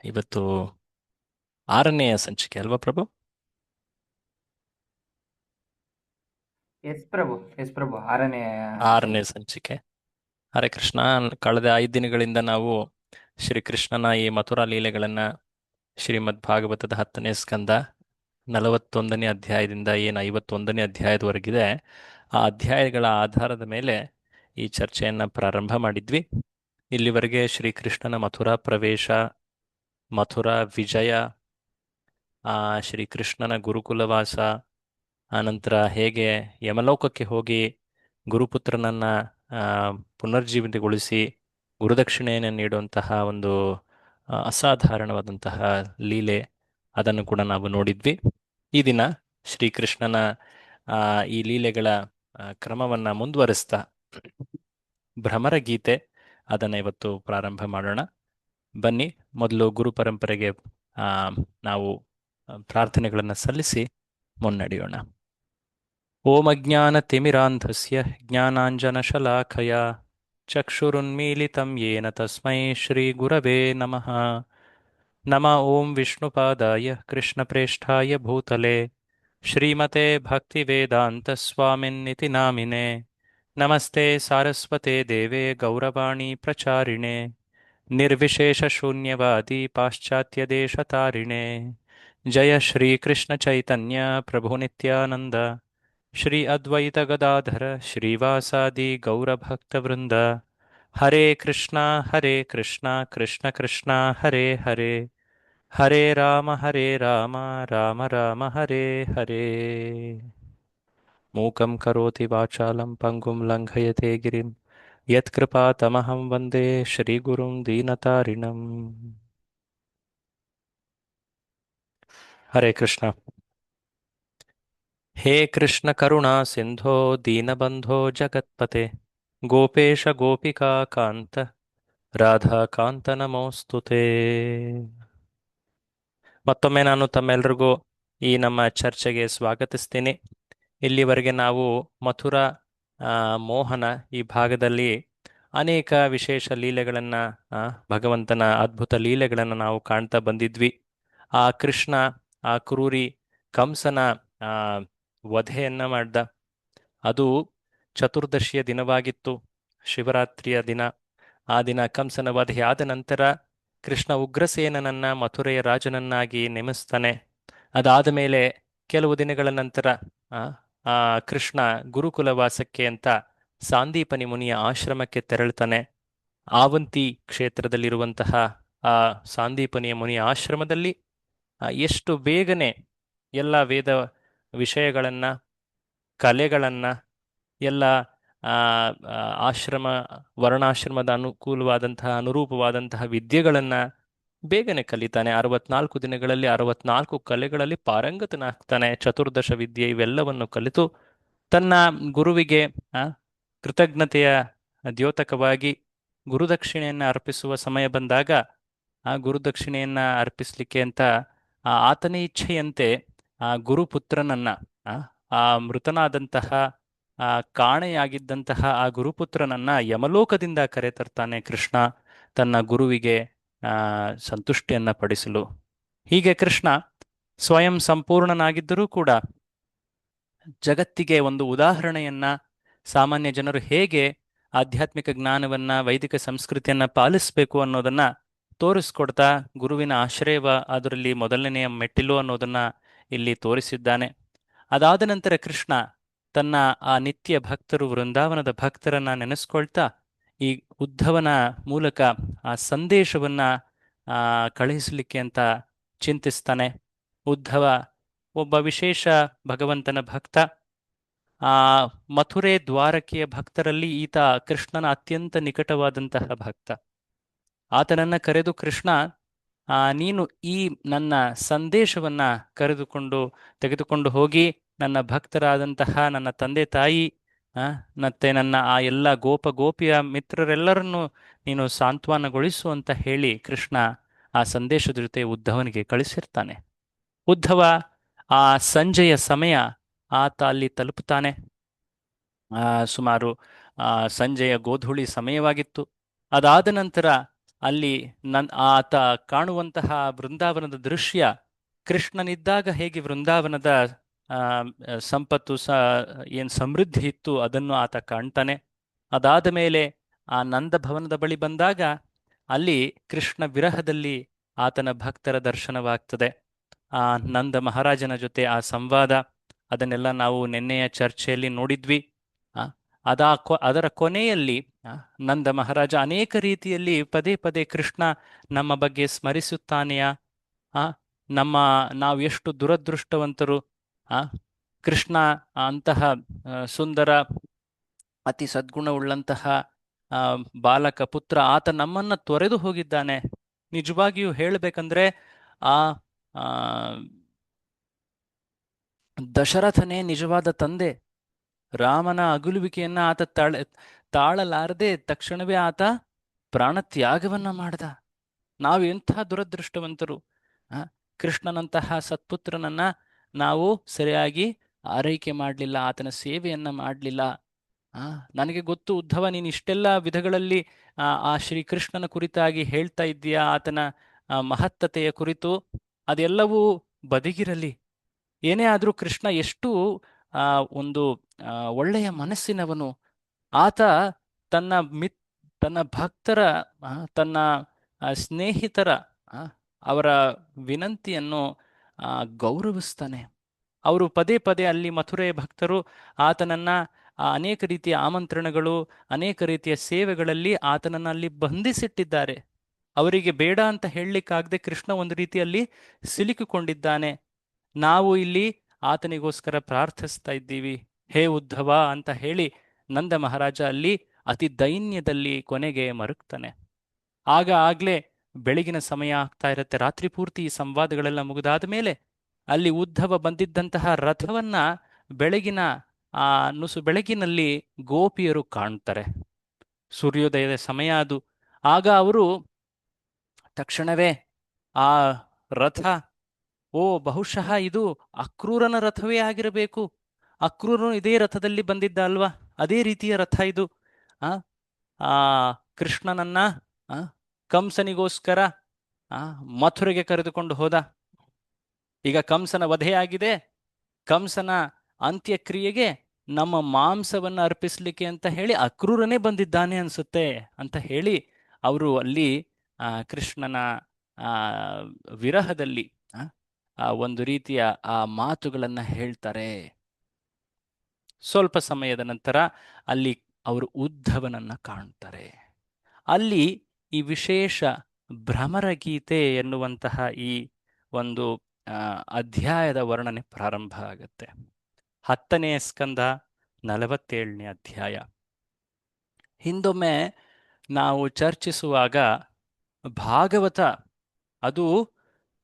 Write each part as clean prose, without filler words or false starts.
ಇವತ್ತು 6ನೆಯ ಸಂಚಿಕೆ ಅಲ್ವಾ ಪ್ರಭು? ಎಸ್ ಪ್ರಭು 6ನೇ 6ನೇ ಸಂಚಿಕೆ. ಸಂಚಿಕೆ. ಹರೇ ಕೃಷ್ಣ. ಕಳೆದ 5 ದಿನಗಳಿಂದ ನಾವು ಶ್ರೀಕೃಷ್ಣನ ಈ ಮಥುರಾ ಲೀಲೆಗಳನ್ನ ಶ್ರೀಮದ್ ಭಾಗವತದ 10ನೇ ಸ್ಕಂದ 41ನೇ ಅಧ್ಯಾಯದಿಂದ ಏನು 51ನೇ ಅಧ್ಯಾಯದವರೆಗಿದೆ, ಆ ಅಧ್ಯಾಯಗಳ ಆಧಾರದ ಮೇಲೆ ಈ ಚರ್ಚೆಯನ್ನ ಪ್ರಾರಂಭ ಮಾಡಿದ್ವಿ. ಇಲ್ಲಿವರೆಗೆ ಶ್ರೀಕೃಷ್ಣನ ಮಥುರಾ ಪ್ರವೇಶ, ಮಥುರಾ ವಿಜಯ, ಶ್ರೀಕೃಷ್ಣನ ಗುರುಕುಲವಾಸ, ಆನಂತರ ಹೇಗೆ ಯಮಲೋಕಕ್ಕೆ ಹೋಗಿ ಗುರುಪುತ್ರನನ್ನ ಆ, ಪುನರ್ಜೀವಿತಗೊಳಿಸಿ ಗುರುದಕ್ಷಿಣೆಯನ್ನು ನೀಡುವಂತಹ ಒಂದು ಅಸಾಧಾರಣವಾದಂತಹ ಲೀಲೆ, ಅದನ್ನು ಕೂಡ ನಾವು ನೋಡಿದ್ವಿ. ಈ ದಿನ ಶ್ರೀಕೃಷ್ಣನ ಆ, ಈ ಲೀಲೆಗಳ ಕ್ರಮವನ್ನ ಮುಂದುವರಿಸ್ತಾ ಭ್ರಮರ ಗೀತೆ ಅದನ್ನು ಇವತ್ತು ಪ್ರಾರಂಭ ಮಾಡೋಣ. ಬನ್ನಿ, ಮೊದಲು ಗುರು ಪರಂಪರೆಗೆ ಆ, ನಾವು ಪ್ರಾರ್ಥನೆಗಳನ್ನು ಸಲ್ಲಿಸಿ ಮುನ್ನಡೆಯೋಣ. ಓಂ ಅಜ್ಞಾನತಿಮಿರಾಂಧಸ್ಯ ಜ್ಞಾನಾಂಜನಶಲಾಖಯಾ ಚಕ್ಷುರುನ್ಮೀಲಿತಂ ಯೇನ ತಸ್ಮೈ ಶ್ರೀಗುರವೇ ನಮಃ. ನಮಃ ಓಂ ವಿಷ್ಣುಪಾದಾಯ ಕೃಷ್ಣಪ್ರೇಷ್ಠಾಯ ಭೂತಲೆ ಶ್ರೀಮತೆ ಭಕ್ತಿವೇದಾಂತಸ್ವಾಮಿನ್ನಿತಿ ನಾಮಿನೆ. ನಮಸ್ತೆ ಸಾರಸ್ವತೆ ದೇವೆ ಗೌರವಾಣಿ ಪ್ರಚಾರಿಣೆ ನಿರ್ವಿಶೇಷಶೂನ್ಯವಾದಿ ಪಾಶ್ಚಾತ್ಯದೇಶತಾರಿಣೆ. ಜಯ ಶ್ರೀಕೃಷ್ಣ ಚೈತನ್ಯ ಪ್ರಭು ನಿತ್ಯಾನಂದ ಶ್ರೀ ಅದ್ವೈತ ಗದಾಧರ ಶ್ರೀವಾಸಾದಿ ಗೌರಭಕ್ತವೃಂದ. ಹರೇ ಕೃಷ್ಣ ಕೃಷ್ಣ ಕೃಷ್ಣ ಹರೇ ಹರೇ, ಹರೇ ರಾಮ ರಾಮ ರಾಮ ಹರೇ ಹರೇ. ಮೂಕಂ ಕರೋತಿ ವಾಚಾಲಂ ಪಂಗುಂ ಲಂಘಯತೆ ಗಿರಿಂ ಯತ್ಕೃಪಾತಮಹಂ ವಂದೇ ಶ್ರೀಗುರುಂ ದೀನತಾರಿಣಂ. ಹರೇ ಕೃಷ್ಣ. ಹೇ ಕೃಷ್ಣ ಕರುಣಾ ಸಿಂಧೋ ದೀನಬಂಧೋ ಜಗತ್ಪತೆ ಗೋಪೇಶ ಗೋಪಿಕಾ ಕಾಂತ ರಾಧಾ ಕಾಂತ ನಮೋಸ್ತುತೇ. ಮತ್ತೊಮ್ಮೆ ನಾನು ತಮ್ಮೆಲ್ಲರಿಗೂ ಈ ನಮ್ಮ ಚರ್ಚೆಗೆ ಸ್ವಾಗತಿಸ್ತೀನಿ. ಇಲ್ಲಿವರೆಗೆ ನಾವು ಮಥುರಾ ಮೋಹನ ಈ ಭಾಗದಲ್ಲಿ ಅನೇಕ ವಿಶೇಷ ಲೀಲೆಗಳನ್ನು, ಭಗವಂತನ ಅದ್ಭುತ ಲೀಲೆಗಳನ್ನು ನಾವು ಕಾಣ್ತಾ ಬಂದಿದ್ವಿ. ಆ ಕೃಷ್ಣ ಆ ಕ್ರೂರಿ ಕಂಸನ ಆ ವಧೆಯನ್ನ ಮಾಡ್ದ. ಅದು ಚತುರ್ದಶಿಯ ದಿನವಾಗಿತ್ತು, ಶಿವರಾತ್ರಿಯ ದಿನ. ಆ ದಿನ ಕಂಸನ ವಧೆಯಾದ ನಂತರ ಕೃಷ್ಣ ಉಗ್ರಸೇನನನ್ನ ಮಥುರೆಯ ರಾಜನನ್ನಾಗಿ ನೇಮಿಸ್ತಾನೆ. ಅದಾದ ಮೇಲೆ ಕೆಲವು ದಿನಗಳ ನಂತರ ಆ ಆ ಕೃಷ್ಣ ಗುರುಕುಲವಾಸಕ್ಕೆ ಅಂತ ಸಾಂದೀಪನಿ ಮುನಿಯ ಆಶ್ರಮಕ್ಕೆ ತೆರಳ್ತಾನೆ. ಆವಂತಿ ಕ್ಷೇತ್ರದಲ್ಲಿರುವಂತಹ ಆ ಸಾಂದೀಪನಿಯ ಮುನಿಯ ಆಶ್ರಮದಲ್ಲಿ ಎಷ್ಟು ಬೇಗನೆ ಎಲ್ಲ ವೇದ ವಿಷಯಗಳನ್ನ, ಕಲೆಗಳನ್ನ, ಎಲ್ಲ ಆ, ಆ, ಆಶ್ರಮ ವರ್ಣಾಶ್ರಮದ ಅನುಕೂಲವಾದಂತಹ ಅನುರೂಪವಾದಂತಹ ವಿದ್ಯೆಗಳನ್ನ ಬೇಗನೆ ಕಲಿತಾನೆ. 64 ದಿನಗಳಲ್ಲಿ 64 ಕಲೆಗಳಲ್ಲಿ ಪಾರಂಗತನಾಗ್ತಾನೆ. ಚತುರ್ದಶ ವಿದ್ಯೆ ಇವೆಲ್ಲವನ್ನು ಕಲಿತು ತನ್ನ ಗುರುವಿಗೆ ಆ, ಕೃತಜ್ಞತೆಯ ದ್ಯೋತಕವಾಗಿ ಗುರುದಕ್ಷಿಣೆಯನ್ನು ಅರ್ಪಿಸುವ ಸಮಯ ಬಂದಾಗ ಆ ಗುರುದಕ್ಷಿಣೆಯನ್ನ ಅರ್ಪಿಸ್ಲಿಕ್ಕೆ ಅಂತ ಆತನ ಇಚ್ಛೆಯಂತೆ ಆ ಗುರುಪುತ್ರನನ್ನ, ಆ ಆ ಮೃತನಾದಂತಹ ಆ ಕಾಣೆಯಾಗಿದ್ದಂತಹ ಆ ಗುರುಪುತ್ರನನ್ನ ಯಮಲೋಕದಿಂದ ಕರೆತರ್ತಾನೆ ಕೃಷ್ಣ, ತನ್ನ ಗುರುವಿಗೆ ಆ ಸಂತುಷ್ಟಿಯನ್ನ ಪಡಿಸಲು. ಹೀಗೆ ಕೃಷ್ಣ ಸ್ವಯಂ ಸಂಪೂರ್ಣನಾಗಿದ್ದರೂ ಕೂಡ ಜಗತ್ತಿಗೆ ಒಂದು ಉದಾಹರಣೆಯನ್ನ, ಸಾಮಾನ್ಯ ಜನರು ಹೇಗೆ ಆಧ್ಯಾತ್ಮಿಕ ಜ್ಞಾನವನ್ನ, ವೈದಿಕ ಸಂಸ್ಕೃತಿಯನ್ನ ಪಾಲಿಸಬೇಕು ಅನ್ನೋದನ್ನ ತೋರಿಸ್ಕೊಡ್ತಾ, ಗುರುವಿನ ಆಶ್ರಯವ ಅದರಲ್ಲಿ ಮೊದಲನೆಯ ಮೆಟ್ಟಿಲು ಅನ್ನೋದನ್ನ ಇಲ್ಲಿ ತೋರಿಸಿದ್ದಾನೆ. ಅದಾದ ನಂತರ ಕೃಷ್ಣ ತನ್ನ ಆ ನಿತ್ಯ ಭಕ್ತರು, ವೃಂದಾವನದ ಭಕ್ತರನ್ನ ನೆನೆಸ್ಕೊಳ್ತಾ ಈ ಉದ್ಧವನ ಮೂಲಕ ಆ ಸಂದೇಶವನ್ನ ಕಳುಹಿಸಲಿಕ್ಕೆ ಅಂತ ಚಿಂತಿಸ್ತಾನೆ. ಉದ್ಧವ ಒಬ್ಬ ವಿಶೇಷ ಭಗವಂತನ ಭಕ್ತ. ಆ ಮಥುರೆ ದ್ವಾರಕೆಯ ಭಕ್ತರಲ್ಲಿ ಈತ ಕೃಷ್ಣನ ಅತ್ಯಂತ ನಿಕಟವಾದಂತಹ ಭಕ್ತ. ಆತನನ್ನ ಕರೆದು ಕೃಷ್ಣ, ನೀನು ಈ ನನ್ನ ಸಂದೇಶವನ್ನ ತೆಗೆದುಕೊಂಡು ಹೋಗಿ ನನ್ನ ಭಕ್ತರಾದಂತಹ ನನ್ನ ತಂದೆ ತಾಯಿ ಮತ್ತೆ ನನ್ನ ಆ ಎಲ್ಲ ಗೋಪಿಯ ಮಿತ್ರರೆಲ್ಲರನ್ನೂ ನೀನು ಸಾಂತ್ವನಗೊಳಿಸು ಅಂತ ಹೇಳಿ ಕೃಷ್ಣ ಆ ಸಂದೇಶದ ಜೊತೆ ಉದ್ಧವನಿಗೆ ಕಳಿಸಿರ್ತಾನೆ. ಉದ್ಧವ ಆ ಸಂಜೆಯ ಸಮಯ ಆತ ಅಲ್ಲಿ ತಲುಪುತ್ತಾನೆ. ಸುಮಾರು ಸಂಜೆಯ ಗೋಧೂಳಿ ಸಮಯವಾಗಿತ್ತು. ಅದಾದ ನಂತರ ಅಲ್ಲಿ ಆತ ಕಾಣುವಂತಹ ಬೃಂದಾವನದ ದೃಶ್ಯ, ಕೃಷ್ಣನಿದ್ದಾಗ ಹೇಗೆ ವೃಂದಾವನದ ಆ, ಸಂಪತ್ತು ಏನು ಸಮೃದ್ಧಿ ಇತ್ತು ಅದನ್ನು ಆತ ಕಾಣ್ತಾನೆ. ಅದಾದ ಮೇಲೆ ಆ ನಂದ ಭವನದ ಬಳಿ ಬಂದಾಗ ಅಲ್ಲಿ ಕೃಷ್ಣ ವಿರಹದಲ್ಲಿ ಆತನ ಭಕ್ತರ ದರ್ಶನವಾಗ್ತದೆ. ಆ ನಂದ ಮಹಾರಾಜನ ಜೊತೆ ಆ ಸಂವಾದ, ಅದನ್ನೆಲ್ಲ ನಾವು ನಿನ್ನೆಯ ಚರ್ಚೆಯಲ್ಲಿ ನೋಡಿದ್ವಿ. ಆ, ಅದರ ಕೊನೆಯಲ್ಲಿ ನಂದ ಮಹಾರಾಜ ಅನೇಕ ರೀತಿಯಲ್ಲಿ ಪದೇ ಪದೇ ಕೃಷ್ಣ ನಮ್ಮ ಬಗ್ಗೆ ಸ್ಮರಿಸುತ್ತಾನೆಯಾ, ಆ ನಾವು ಎಷ್ಟು ದುರದೃಷ್ಟವಂತರು, ಆ ಕೃಷ್ಣ ಅಂತಹ ಸುಂದರ ಅತಿ ಸದ್ಗುಣವುಳ್ಳಂತಹ ಆ, ಬಾಲಕ ಪುತ್ರ, ಆತ ನಮ್ಮನ್ನ ತೊರೆದು ಹೋಗಿದ್ದಾನೆ. ನಿಜವಾಗಿಯೂ ಹೇಳಬೇಕಂದ್ರೆ ಆ ಆ, ದಶರಥನೇ ನಿಜವಾದ ತಂದೆ. ರಾಮನ ಅಗಲುವಿಕೆಯನ್ನ ಆತ ತಾಳಲಾರದೆ ತಕ್ಷಣವೇ ಆತ ಪ್ರಾಣತ್ಯಾಗವನ್ನ ಮಾಡ್ದ. ನಾವು ಎಂಥ ದುರದೃಷ್ಟವಂತರು. ಆ ಕೃಷ್ಣನಂತಹ ಸತ್ಪುತ್ರನನ್ನ ನಾವು ಸರಿಯಾಗಿ ಆರೈಕೆ ಮಾಡಲಿಲ್ಲ, ಆತನ ಸೇವೆಯನ್ನ ಮಾಡಲಿಲ್ಲ. ನನಗೆ ಗೊತ್ತು ಉದ್ಧವ, ನೀನು ಇಷ್ಟೆಲ್ಲ ವಿಧಗಳಲ್ಲಿ ಆ ಶ್ರೀಕೃಷ್ಣನ ಕುರಿತಾಗಿ ಹೇಳ್ತಾ ಇದ್ದೀಯಾ, ಆತನ ಮಹತ್ತತೆಯ ಕುರಿತು. ಅದೆಲ್ಲವೂ ಬದಿಗಿರಲಿ. ಏನೇ ಆದರೂ ಕೃಷ್ಣ ಎಷ್ಟು ಆ ಒಂದು ಒಳ್ಳೆಯ ಮನಸ್ಸಿನವನು. ಆತ ತನ್ನ ತನ್ನ ಭಕ್ತರ, ತನ್ನ ಸ್ನೇಹಿತರ ಅವರ ವಿನಂತಿಯನ್ನು ಗೌರವಿಸ್ತಾನೆ. ಅವರು ಪದೇ ಪದೇ ಅಲ್ಲಿ ಮಥುರೆಯ ಭಕ್ತರು ಆತನನ್ನ ಅನೇಕ ರೀತಿಯ ಆಮಂತ್ರಣಗಳು, ಅನೇಕ ರೀತಿಯ ಸೇವೆಗಳಲ್ಲಿ ಆತನನ್ನ ಅಲ್ಲಿ ಬಂಧಿಸಿಟ್ಟಿದ್ದಾರೆ. ಅವರಿಗೆ ಬೇಡ ಅಂತ ಹೇಳಲಿಕ್ಕಾಗದೆ ಕೃಷ್ಣ ಒಂದು ರೀತಿಯಲ್ಲಿ ಸಿಲುಕಿಕೊಂಡಿದ್ದಾನೆ. ನಾವು ಇಲ್ಲಿ ಆತನಿಗೋಸ್ಕರ ಪ್ರಾರ್ಥಿಸ್ತಾ ಇದ್ದೀವಿ, ಹೇ ಉದ್ಧವ ಅಂತ ಹೇಳಿ ನಂದ ಮಹಾರಾಜ ಅಲ್ಲಿ ಅತಿ ದೈನ್ಯದಲ್ಲಿ ಕೊನೆಗೆ ಮರುಗ್ತಾನೆ. ಆಗ್ಲೇ ಬೆಳಗಿನ ಸಮಯ ಆಗ್ತಾ ಇರುತ್ತೆ. ರಾತ್ರಿ ಪೂರ್ತಿ ಈ ಸಂವಾದಗಳೆಲ್ಲ ಮುಗಿದಾದ ಮೇಲೆ ಅಲ್ಲಿ ಉದ್ಧವ ಬಂದಿದ್ದಂತಹ ರಥವನ್ನ ಬೆಳಗಿನ ಬೆಳಗಿನಲ್ಲಿ ಗೋಪಿಯರು ಕಾಣ್ತಾರೆ. ಸೂರ್ಯೋದಯದ ಸಮಯ ಅದು. ಆಗ ಅವರು ತಕ್ಷಣವೇ ಆ ರಥ, ಬಹುಶಃ ಇದು ಅಕ್ರೂರನ ರಥವೇ ಆಗಿರಬೇಕು, ಅಕ್ರೂರನು ಇದೇ ರಥದಲ್ಲಿ ಬಂದಿದ್ದ ಅಲ್ವಾ, ಅದೇ ರೀತಿಯ ರಥ ಇದು. ಆ ಕೃಷ್ಣನನ್ನ ಕಂಸನಿಗೋಸ್ಕರ ಮಥುರೆಗೆ ಕರೆದುಕೊಂಡು ಹೋದ. ಈಗ ಕಂಸನ ವಧೆಯಾಗಿದೆ, ಕಂಸನ ಅಂತ್ಯಕ್ರಿಯೆಗೆ ನಮ್ಮ ಮಾಂಸವನ್ನು ಅರ್ಪಿಸ್ಲಿಕ್ಕೆ ಅಂತ ಹೇಳಿ ಅಕ್ರೂರನೇ ಬಂದಿದ್ದಾನೆ ಅನ್ಸುತ್ತೆ ಅಂತ ಹೇಳಿ ಅವರು ಅಲ್ಲಿ ಕೃಷ್ಣನ ವಿರಹದಲ್ಲಿ ಒಂದು ರೀತಿಯ ಆ ಮಾತುಗಳನ್ನ ಹೇಳ್ತಾರೆ. ಸ್ವಲ್ಪ ಸಮಯದ ನಂತರ ಅಲ್ಲಿ ಅವರು ಉದ್ಧವನನ್ನ ಕಾಣ್ತಾರೆ. ಅಲ್ಲಿ ಈ ವಿಶೇಷ ಭ್ರಮರ ಗೀತೆ ಎನ್ನುವಂತಹ ಈ ಒಂದು ಅಧ್ಯಾಯದ ವರ್ಣನೆ ಪ್ರಾರಂಭ ಆಗುತ್ತೆ. 10ನೇ ಸ್ಕಂದ 47ನೇ ಅಧ್ಯಾಯ. ಹಿಂದೊಮ್ಮೆ ನಾವು ಚರ್ಚಿಸುವಾಗ ಭಾಗವತ ಅದು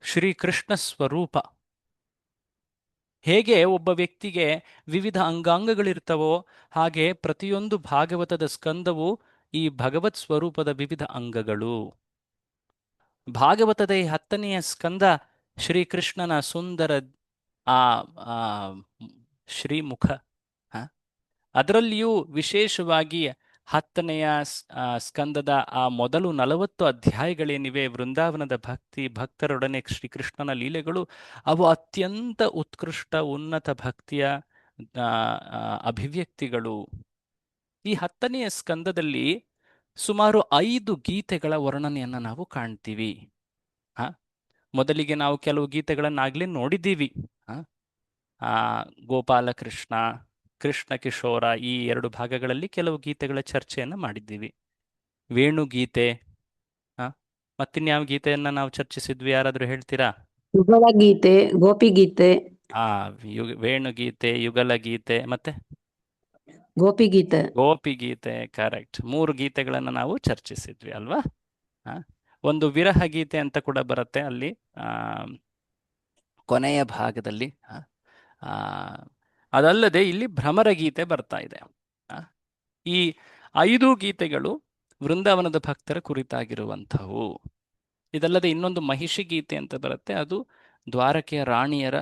ಶ್ರೀಕೃಷ್ಣ ಸ್ವರೂಪ. ಹೇಗೆ ಒಬ್ಬ ವ್ಯಕ್ತಿಗೆ ವಿವಿಧ ಅಂಗಾಂಗಗಳಿರ್ತವೋ ಹಾಗೆ ಪ್ರತಿಯೊಂದು ಭಾಗವತದ ಸ್ಕಂದವು ಈ ಭಗವತ್ ಸ್ವರೂಪದ ವಿವಿಧ ಅಂಗಗಳು. ಭಾಗವತದ ಈ 10ನೆಯ ಸ್ಕಂದ ಶ್ರೀಕೃಷ್ಣನ ಸುಂದರ ಆ ಶ್ರೀಮುಖ. ಅದರಲ್ಲಿಯೂ ವಿಶೇಷವಾಗಿ 10ನೆಯ ಸ್ಕಂದದ ಆ ಮೊದಲು 40 ಅಧ್ಯಾಯಗಳೇನಿವೆ, ವೃಂದಾವನದ ಭಕ್ತರೊಡನೆ ಶ್ರೀಕೃಷ್ಣನ ಲೀಲೆಗಳು, ಅವು ಅತ್ಯಂತ ಉತ್ಕೃಷ್ಟ ಉನ್ನತ ಭಕ್ತಿಯ ಅಭಿವ್ಯಕ್ತಿಗಳು. ಈ 10ನೆಯ ಸ್ಕಂದದಲ್ಲಿ ಸುಮಾರು 5 ಗೀತೆಗಳ ವರ್ಣನೆಯನ್ನು ನಾವು ಕಾಣ್ತೀವಿ. ಮೊದಲಿಗೆ ನಾವು ಕೆಲವು ಗೀತೆಗಳನ್ನಾಗಲೇ ನೋಡಿದ್ದೀವಿ. ಗೋಪಾಲಕೃಷ್ಣ, ಕೃಷ್ಣ ಕಿಶೋರ, ಈ 2 ಭಾಗಗಳಲ್ಲಿ ಕೆಲವು ಗೀತೆಗಳ ಚರ್ಚೆಯನ್ನು ಮಾಡಿದ್ದೀವಿ. ವೇಣುಗೀತೆ, ಮತ್ತಿನ್ಯಾವ ಗೀತೆಯನ್ನ ನಾವು ಚರ್ಚಿಸಿದ್ವಿ, ಯಾರಾದ್ರೂ ಹೇಳ್ತೀರಾ? ಯುಗಲ ಗೀತೆ, ಗೋಪಿಗೀತೆ. ವೇಣುಗೀತೆ, ಯುಗಲ ಗೀತೆ, ಮತ್ತೆ ಗೋಪಿಗೀತೆ. ಗೋಪಿಗೀತೆ, ಕರೆಕ್ಟ್. 3 ಗೀತೆಗಳನ್ನ ನಾವು ಚರ್ಚಿಸಿದ್ವಿ ಅಲ್ವಾ? ಒಂದು ವಿರಹ ಗೀತೆ ಅಂತ ಕೂಡ ಬರುತ್ತೆ ಅಲ್ಲಿ ಕೊನೆಯ ಭಾಗದಲ್ಲಿ. ಅದಲ್ಲದೆ ಇಲ್ಲಿ ಭ್ರಮರ ಗೀತೆ ಬರ್ತಾ ಇದೆ. ಈ 5 ಗೀತೆಗಳು ವೃಂದಾವನದ ಭಕ್ತರ ಕುರಿತಾಗಿರುವಂಥವು. ಇದಲ್ಲದೆ ಇನ್ನೊಂದು ಮಹಿಷಿ ಗೀತೆ ಅಂತ ಬರುತ್ತೆ, ಅದು ದ್ವಾರಕೆಯ ರಾಣಿಯರ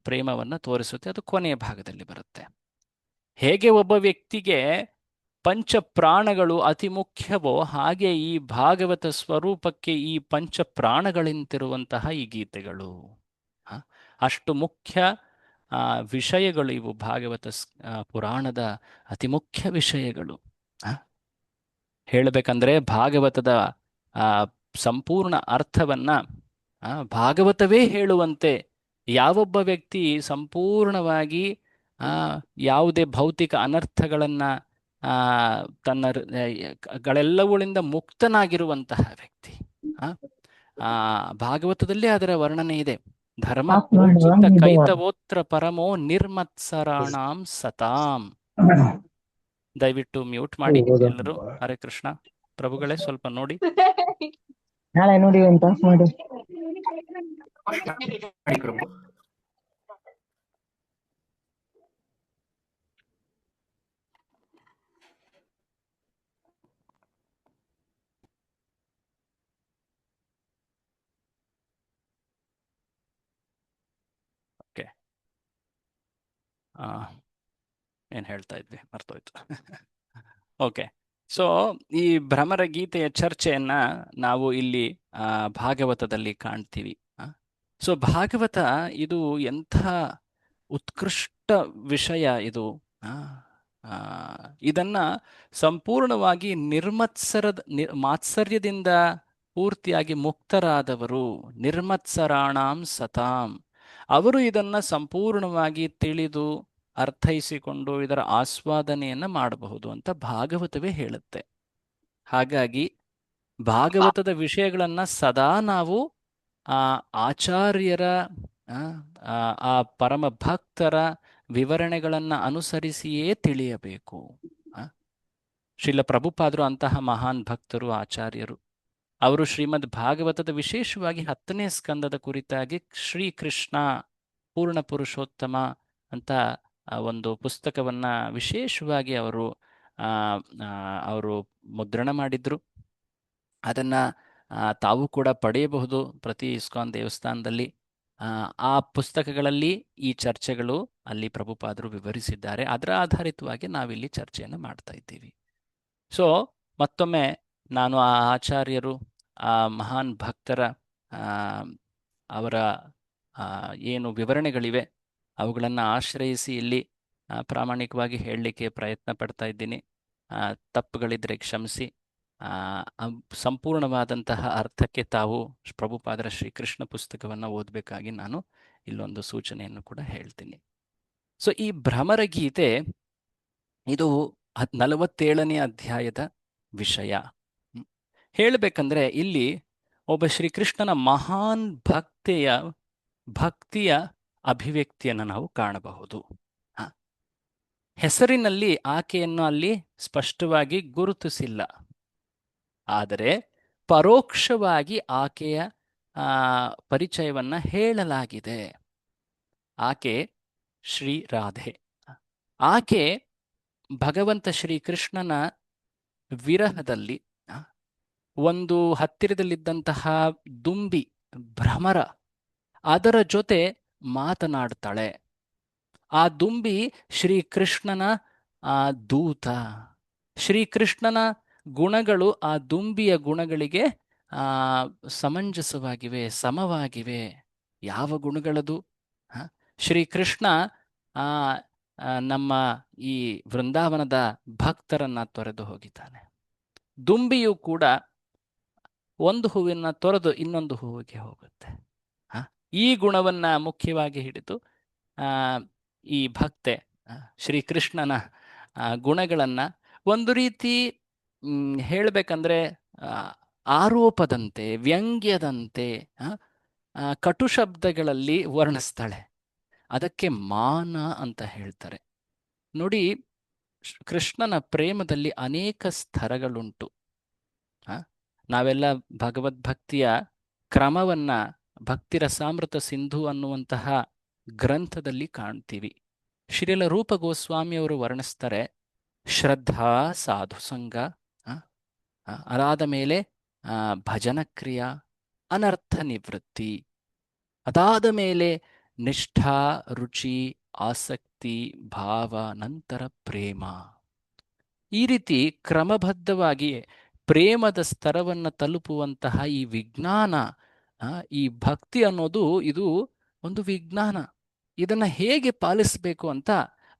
ಪ್ರೇಮವನ್ನು ತೋರಿಸುತ್ತೆ, ಅದು ಕೊನೆಯ ಭಾಗದಲ್ಲಿ ಬರುತ್ತೆ. ಹೇಗೆ ಒಬ್ಬ ವ್ಯಕ್ತಿಗೆ ಪಂಚ ಪ್ರಾಣಗಳು ಅತಿ ಮುಖ್ಯವೋ ಹಾಗೆ ಈ ಭಾಗವತ ಸ್ವರೂಪಕ್ಕೆ ಈ ಪಂಚ ಪ್ರಾಣಗಳಿಂತಿರುವಂತಹ ಈ ಗೀತೆಗಳು. ಹ? ಅಷ್ಟು ಮುಖ್ಯ ವಿಷಯಗಳು ಇವು ಭಾಗವತ ಪುರಾಣದ ಅತಿ ಮುಖ್ಯ ವಿಷಯಗಳು. ಹೇಳಬೇಕಂದ್ರೆ ಭಾಗವತದ ಆ ಸಂಪೂರ್ಣ ಅರ್ಥವನ್ನ ಭಾಗವತವೇ ಹೇಳುವಂತೆ ಯಾವೊಬ್ಬ ವ್ಯಕ್ತಿ ಸಂಪೂರ್ಣವಾಗಿ ಯಾವುದೇ ಭೌತಿಕ ಅನರ್ಥಗಳನ್ನ ತನ್ನ ಗಳೆಲ್ಲವುಗಳಿಂದ ಮುಕ್ತನಾಗಿರುವಂತಹ ವ್ಯಕ್ತಿ ಭಾಗವತದಲ್ಲಿ ಅದರ ವರ್ಣನೆ ಇದೆ. ಧರ್ಮ ಪ್ರೋಚಿತ ಕೈತವೋತ್ರ ಪರಮೋ ನಿರ್ಮತ್ಸರಾಣಾಂ ಸತಾಂ. ದಯವಿಟ್ಟು ಮ್ಯೂಟ್ ಮಾಡಿ ಎಲ್ಲರೂ. ಹರೇ ಕೃಷ್ಣ. ಪ್ರಭುಗಳೇ ಸ್ವಲ್ಪ ನೋಡಿ. ನಾಳೆ ನೋಡಿ ಅಂತ ಮಾಡಿ ಪ್ರಭು. ಓಕೆ, ಏನ್ ಹೇಳ್ತಾ ಇದ್ವಿ ಮರ್ತೋಯ್ತು. ಓಕೆ, ಸೊ ಈ ಭ್ರಮರ ಗೀತೆಯ ಚರ್ಚೆಯನ್ನ ನಾವು ಇಲ್ಲಿ ಭಾಗವತದಲ್ಲಿ ಕಾಣ್ತೀವಿ. ಸೊ ಭಾಗವತ ಇದು ಎಂಥ ಉತ್ಕೃಷ್ಟ ವಿಷಯ ಇದು. ಇದನ್ನ ಸಂಪೂರ್ಣವಾಗಿ ಮಾತ್ಸರ್ಯದಿಂದ ಪೂರ್ತಿಯಾಗಿ ಮುಕ್ತರಾದವರು ನಿರ್ಮತ್ಸರಾಣಾಂ ಸತಾಂ, ಅವರು ಇದನ್ನ ಸಂಪೂರ್ಣವಾಗಿ ತಿಳಿದು ಅರ್ಥೈಸಿಕೊಂಡು ಇದರ ಆಸ್ವಾದನೆಯನ್ನ ಮಾಡಬಹುದು ಅಂತ ಭಾಗವತವೇ ಹೇಳುತ್ತೆ. ಹಾಗಾಗಿ ಭಾಗವತದ ವಿಷಯಗಳನ್ನ ಸದಾ ನಾವು ಆಚಾರ್ಯರ ಆ ಪರಮ ಭಕ್ತರ ವಿವರಣೆಗಳನ್ನ ಅನುಸರಿಸಿಯೇ ತಿಳಿಯಬೇಕು. ಶ್ರೀಲ ಪ್ರಭುಪಾದರು ಅಂತಹ ಮಹಾನ್ ಭಕ್ತರು, ಆಚಾರ್ಯರು. ಅವರು ಶ್ರೀಮದ್ ಭಾಗವತದ ವಿಶೇಷವಾಗಿ 10ನೇ ಸ್ಕಂದದ ಕುರಿತಾಗಿ ಶ್ರೀಕೃಷ್ಣ ಪೂರ್ಣ ಪುರುಷೋತ್ತಮ ಅಂತ ಒಂದು ಪುಸ್ತಕವನ್ನ ವಿಶೇಷವಾಗಿ ಅವರು ಮುದ್ರಣ ಮಾಡಿದ್ರು. ಅದನ್ನ ತಾವು ಕೂಡ ಪಡೆಯಬಹುದು ಪ್ರತಿ ಇಸ್ಕಾನ್ ದೇವಸ್ಥಾನದಲ್ಲಿ. ಆ ಪುಸ್ತಕಗಳಲ್ಲಿ ಈ ಚರ್ಚೆಗಳು ಅಲ್ಲಿ ಪ್ರಭುಪಾದರು ವಿವರಿಸಿದ್ದಾರೆ. ಅದರ ಆಧಾರಿತವಾಗಿ ನಾವಿಲ್ಲಿ ಚರ್ಚೆಯನ್ನು ಮಾಡ್ತಾ ಇದ್ದೀವಿ. ಸೊ ಮತ್ತೊಮ್ಮೆ ನಾನು ಆ ಆಚಾರ್ಯರು, ಆ ಮಹಾನ್ ಭಕ್ತರ ಅವರ ಏನು ವಿವರಣೆಗಳಿವೆ ಅವುಗಳನ್ನು ಆಶ್ರಯಿಸಿ ಇಲ್ಲಿ ಪ್ರಾಮಾಣಿಕವಾಗಿ ಹೇಳಲಿಕ್ಕೆ ಪ್ರಯತ್ನ ಪಡ್ತಾ ಇದ್ದೀನಿ. ತಪ್ಪುಗಳಿದ್ರೆ ಕ್ಷಮಿಸಿ. ಸಂಪೂರ್ಣವಾದಂತಹ ಅರ್ಥಕ್ಕೆ ತಾವು ಪ್ರಭುಪಾದರ ಶ್ರೀಕೃಷ್ಣ ಪುಸ್ತಕವನ್ನು ಓದಬೇಕಾಗಿ ನಾನು ಇಲ್ಲೊಂದು ಸೂಚನೆಯನ್ನು ಕೂಡ ಹೇಳ್ತೀನಿ. ಸೊ ಈ ಭ್ರಮರ ಗೀತೆ ಇದು 47ನೇ ಅಧ್ಯಾಯದ ವಿಷಯ. ಹೇಳಬೇಕಂದ್ರೆ ಇಲ್ಲಿ ಒಬ್ಬ ಶ್ರೀಕೃಷ್ಣನ ಮಹಾನ್ ಭಕ್ತಿಯ ಅಭಿವ್ಯಕ್ತಿಯನ್ನು ನಾವು ಕಾಣಬಹುದು. ಹೆಸರಿನಲ್ಲಿ ಆಕೆಯನ್ನು ಅಲ್ಲಿ ಸ್ಪಷ್ಟವಾಗಿ ಗುರುತಿಸಿಲ್ಲ, ಆದರೆ ಪರೋಕ್ಷವಾಗಿ ಆಕೆಯ ಪರಿಚಯವನ್ನ ಹೇಳಲಾಗಿದೆ. ಆಕೆ ಶ್ರೀ ರಾಧೆ. ಆಕೆ ಭಗವಂತ ಶ್ರೀಕೃಷ್ಣನ ವಿರಹದಲ್ಲಿ ಒಂದು ಹತ್ತಿರದಲ್ಲಿದ್ದಂತಹ ದುಂಬಿ ಭ್ರಮರ ಅದರ ಜೊತೆ ಮಾತನಾಡ್ತಾಳೆ. ಆ ದುಂಬಿ ಶ್ರೀಕೃಷ್ಣನ ದೂತ. ಶ್ರೀಕೃಷ್ಣನ ಗುಣಗಳು ಆ ದುಂಬಿಯ ಗುಣಗಳಿಗೆ ಸಮಂಜಸವಾಗಿವೆ, ಸಮವಾಗಿವೆ. ಯಾವ ಗುಣಗಳದು? ಶ್ರೀಕೃಷ್ಣ ನಮ್ಮ ಈ ವೃಂದಾವನದ ಭಕ್ತರನ್ನ ತೊರೆದು ಹೋಗಿದ್ದಾನೆ. ದುಂಬಿಯು ಕೂಡ ಒಂದು ಹೂವಿನ ತೊರೆದು ಇನ್ನೊಂದು ಹೂವಿಗೆ ಹೋಗುತ್ತೆ. ಈ ಗುಣವನ್ನ ಮುಖ್ಯವಾಗಿ ಹಿಡಿದು ಈ ಭಕ್ತೆ ಶ್ರೀಕೃಷ್ಣನ ಗುಣಗಳನ್ನ ಒಂದು ರೀತಿ ಹೇಳಬೇಕಂದ್ರೆ ಆರೋಪದಂತೆ, ವ್ಯಂಗ್ಯದಂತೆ, ಕಟು ಶಬ್ದಗಳಲ್ಲಿ ವರ್ಣಿಸ್ತಾಳೆ. ಅದಕ್ಕೆ ಮಾನ ಅಂತ ಹೇಳ್ತಾರೆ. ನೋಡಿ, ಕೃಷ್ಣನ ಪ್ರೇಮದಲ್ಲಿ ಅನೇಕ ಸ್ತರಗಳುಂಟು. ನಾವೆಲ್ಲ ಭಗವದ್ಭಕ್ತಿಯ ಕ್ರಮವನ್ನ ಭಕ್ತಿರಸಾಮೃತ ಸಿಂಧು ಅನ್ನುವಂತಹ ಗ್ರಂಥದಲ್ಲಿ ಕಾಣ್ತೀವಿ. ಶ್ರೀಲ ರೂಪ ಗೋಸ್ವಾಮಿಯವರು ವರ್ಣಿಸ್ತಾರೆ. ಶ್ರದ್ಧಾ, ಸಾಧು ಸಂಘ, ಅದಾದ ಮೇಲೆ ಭಜನ ಕ್ರಿಯಾ, ಅನರ್ಥ ನಿವೃತ್ತಿ, ಅದಾದ ಮೇಲೆ ನಿಷ್ಠಾ, ರುಚಿ, ಆಸಕ್ತಿ, ಭಾವ, ನಂತರ ಪ್ರೇಮ. ಈ ರೀತಿ ಕ್ರಮಬದ್ಧವಾಗಿ ಪ್ರೇಮದ ಸ್ತರವನ್ನು ತಲುಪುವಂತಹ ಈ ವಿಜ್ಞಾನ, ಈ ಭಕ್ತಿ ಅನ್ನೋದು ಇದು ಒಂದು ವಿಜ್ಞಾನ. ಇದನ್ನು ಹೇಗೆ ಪಾಲಿಸಬೇಕು ಅಂತ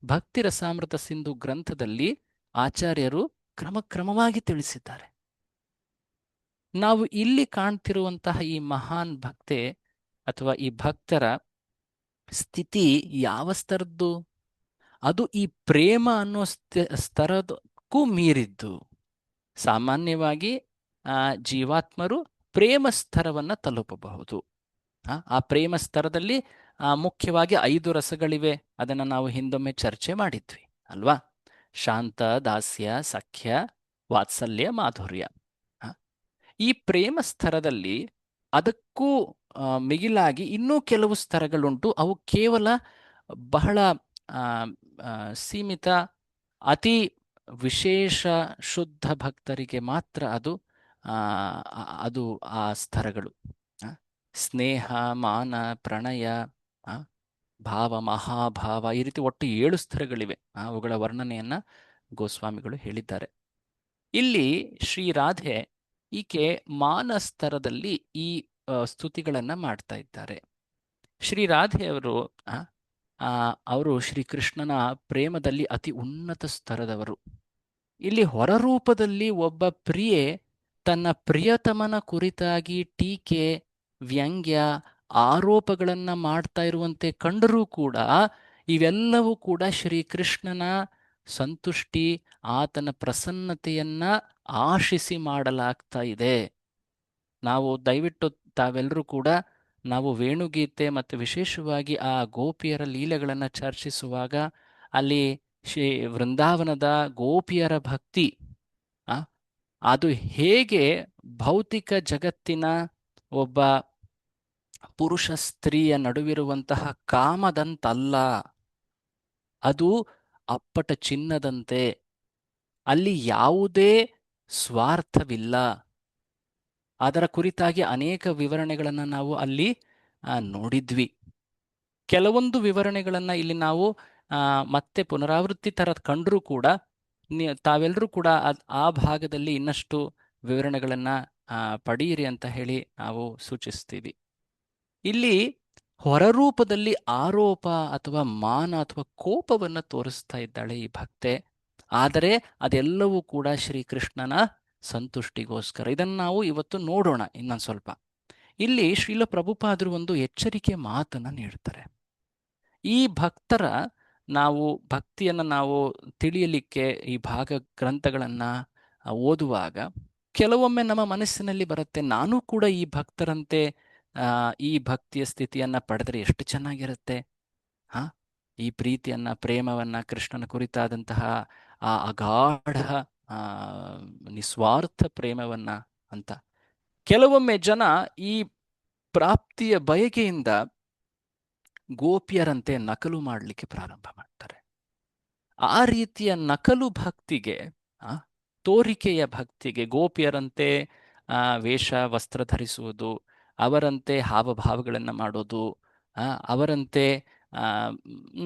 ಭಕ್ತಿ ರಸಾಮೃತ ಸಿಂಧು ಗ್ರಂಥದಲ್ಲಿ ಆಚಾರ್ಯರು ಕ್ರಮಕ್ರಮವಾಗಿ ತಿಳಿಸಿದ್ದಾರೆ. ನಾವು ಇಲ್ಲಿ ಕಾಣ್ತಿರುವಂತಹ ಈ ಮಹಾನ್ ಭಕ್ತೆ ಅಥವಾ ಈ ಭಕ್ತರ ಸ್ಥಿತಿ ಯಾವ ಸ್ತರದ್ದು? ಅದು ಈ ಪ್ರೇಮ ಅನ್ನೋ ಸ್ತರಕ್ಕೂ ಮೀರಿದ್ದು. ಸಾಮಾನ್ಯವಾಗಿ ಜೀವಾತ್ಮರು ಪ್ರೇಮ ಸ್ತರವನ್ನು ತಲುಪಬಹುದು. ಆ ಪ್ರೇಮ ಸ್ತರದಲ್ಲಿ ಮುಖ್ಯವಾಗಿ 5 ರಸಗಳಿವೆ. ಅದನ್ನು ನಾವು ಹಿಂದೊಮ್ಮೆ ಚರ್ಚೆ ಮಾಡಿದ್ವಿ ಅಲ್ವಾ? ಶಾಂತ, ದಾಸ್ಯ, ಸಖ್ಯ, ವಾತ್ಸಲ್ಯ, ಮಾಧುರ್ಯ. ಈ ಪ್ರೇಮ ಸ್ತರದಲ್ಲಿ ಅದಕ್ಕೂ ಮಿಗಿಲಾಗಿ ಇನ್ನೂ ಕೆಲವು ಸ್ತರಗಳುಂಟು. ಅವು ಕೇವಲ ಬಹಳ ಸೀಮಿತ, ಅತಿ ವಿಶೇಷ ಶುದ್ಧ ಭಕ್ತರಿಗೆ ಮಾತ್ರ ಅದು ಆ ಸ್ತರಗಳು. ಸ್ನೇಹ, ಮಾನ, ಪ್ರಣಯ, ಭಾವ, ಮಹಾಭಾವ, ಈ ರೀತಿ ಒಟ್ಟು 7 ಸ್ತರಗಳಿವೆ. ಅವುಗಳ ವರ್ಣನೆಯನ್ನ ಗೋಸ್ವಾಮಿಗಳು ಹೇಳಿದ್ದಾರೆ. ಇಲ್ಲಿ ಶ್ರೀರಾಧೆ ಈಕೆ ಮಾನ ಸ್ತರದಲ್ಲಿ ಈ ಸ್ತುತಿಗಳನ್ನ ಮಾಡ್ತಾ ಇದ್ದಾರೆ. ಶ್ರೀರಾಧೆಯವರು ಅವರು ಶ್ರೀಕೃಷ್ಣನ ಪ್ರೇಮದಲ್ಲಿ ಅತಿ ಉನ್ನತ ಸ್ತರದವರು. ಇಲ್ಲಿ ಹೊರರೂಪದಲ್ಲಿ ಒಬ್ಬ ಪ್ರಿಯೆ ತನ್ನ ಪ್ರಿಯತಮನ ಕುರಿತಾಗಿ ಟೀಕೆ, ವ್ಯಂಗ್ಯ, ಆರೋಪಗಳನ್ನ ಮಾಡ್ತಾ ಇರುವಂತೆ ಕಂಡರೂ ಕೂಡ ಇವೆಲ್ಲವೂ ಕೂಡ ಶ್ರೀಕೃಷ್ಣನ ಸಂತುಷ್ಟಿ, ಆತನ ಪ್ರಸನ್ನತೆಯನ್ನ ಆಶಿಸಿ ಮಾಡಲಾಗ್ತಾ ಇದೆ. ನಾವು ದಯವಿಟ್ಟು ತಾವೆಲ್ಲರೂ ಕೂಡ ನಾವು ವೇಣುಗೀತೆ ಮತ್ತು ವಿಶೇಷವಾಗಿ ಆ ಗೋಪಿಯರ ಲೀಲೆಗಳನ್ನು ಚರ್ಚಿಸುವಾಗ ಅಲ್ಲಿ ಶ್ರೀ ವೃಂದಾವನದ ಗೋಪಿಯರ ಭಕ್ತಿ ಅದು ಹೇಗೆ ಭೌತಿಕ ಜಗತ್ತಿನ ಒಬ್ಬ ಪುರುಷ ಸ್ತ್ರೀಯ ನಡುವಿರುವಂತಹ ಕಾಮದಂತಲ್ಲ, ಅದು ಅಪ್ಪಟ ಚಿನ್ನದಂತೆ. ಅಲ್ಲಿ ಯಾವುದೇ ಸ್ವಾರ್ಥವಿಲ್ಲ. ಅದರ ಕುರಿತಾಗಿ ಅನೇಕ ವಿವರಣೆಗಳನ್ನು ನಾವು ಅಲ್ಲಿ ನೋಡಿದ್ವಿ. ಕೆಲವೊಂದು ವಿವರಣೆಗಳನ್ನು ಇಲ್ಲಿ ನಾವು ಮತ್ತೆ ಪುನರಾವೃತ್ತಿ ಥರ ಕಂಡರೂ ಕೂಡ ತಾವೆಲ್ಲರೂ ಕೂಡ ಆ ಭಾಗದಲ್ಲಿ ಇನ್ನಷ್ಟು ವಿವರಣೆಗಳನ್ನು ಪಡೆಯಿರಿ ಅಂತ ಹೇಳಿ ನಾವು ಸೂಚಿಸ್ತೀವಿ. ಇಲ್ಲಿ ಹೊರರೂಪದಲ್ಲಿ ಆರೋಪ ಅಥವಾ ಮಾನ ಅಥವಾ ಕೋಪವನ್ನು ತೋರಿಸ್ತಾ ಇದ್ದಾಳೆ ಈ ಭಕ್ತೆ. ಆದರೆ ಅದೆಲ್ಲವೂ ಕೂಡ ಶ್ರೀಕೃಷ್ಣನ ಸಂತುಷ್ಟಿಗೋಸ್ಕರ. ಇದನ್ನು ನಾವು ಇವತ್ತು ನೋಡೋಣ ಇನ್ನೊಂದು ಸ್ವಲ್ಪ. ಇಲ್ಲಿ ಶ್ರೀಲ ಪ್ರಭುಪಾದರು ಒಂದು ಎಚ್ಚರಿಕೆ ಮಾತನ್ನು ನೀಡ್ತಾರೆ. ಈ ಭಕ್ತರ ಭಕ್ತಿಯನ್ನು ನಾವು ತಿಳಿಯಲಿಕ್ಕೆ ಈ ಭಾಗ ಗ್ರಂಥಗಳನ್ನು ಓದುವಾಗ ಕೆಲವೊಮ್ಮೆ ನಮ್ಮ ಮನಸ್ಸಿನಲ್ಲಿ ಬರುತ್ತೆ, ನಾನು ಕೂಡ ಈ ಭಕ್ತರಂತೆ ಈ ಭಕ್ತಿಯ ಸ್ಥಿತಿಯನ್ನು ಪಡೆದರೆ ಎಷ್ಟು ಚೆನ್ನಾಗಿರುತ್ತೆ. ಈ ಪ್ರೀತಿಯನ್ನ, ಪ್ರೇಮವನ್ನ, ಕೃಷ್ಣನ ಕುರಿತಾದಂತಹ ಆ ಅಗಾಢ ನಿಸ್ವಾರ್ಥ ಪ್ರೇಮವನ್ನ ಅಂತ ಕೆಲವೊಮ್ಮೆ ಜನ ಈ ಪ್ರಾಪ್ತಿಯ ಬಯಕೆಯಿಂದ ಗೋಪಿಯರಂತೆ ನಕಲು ಮಾಡಲಿಕ್ಕೆ ಪ್ರಾರಂಭ ಮಾಡ್ತಾರೆ. ಆ ರೀತಿಯ ನಕಲು ಭಕ್ತಿಗೆ, ತೋರಿಕೆಯ ಭಕ್ತಿಗೆ, ಗೋಪಿಯರಂತೆ ವೇಷ ವಸ್ತ್ರ ಧರಿಸುವುದು, ಅವರಂತೆ ಹಾವಭಾವಗಳನ್ನು ಮಾಡೋದು, ಅವರಂತೆ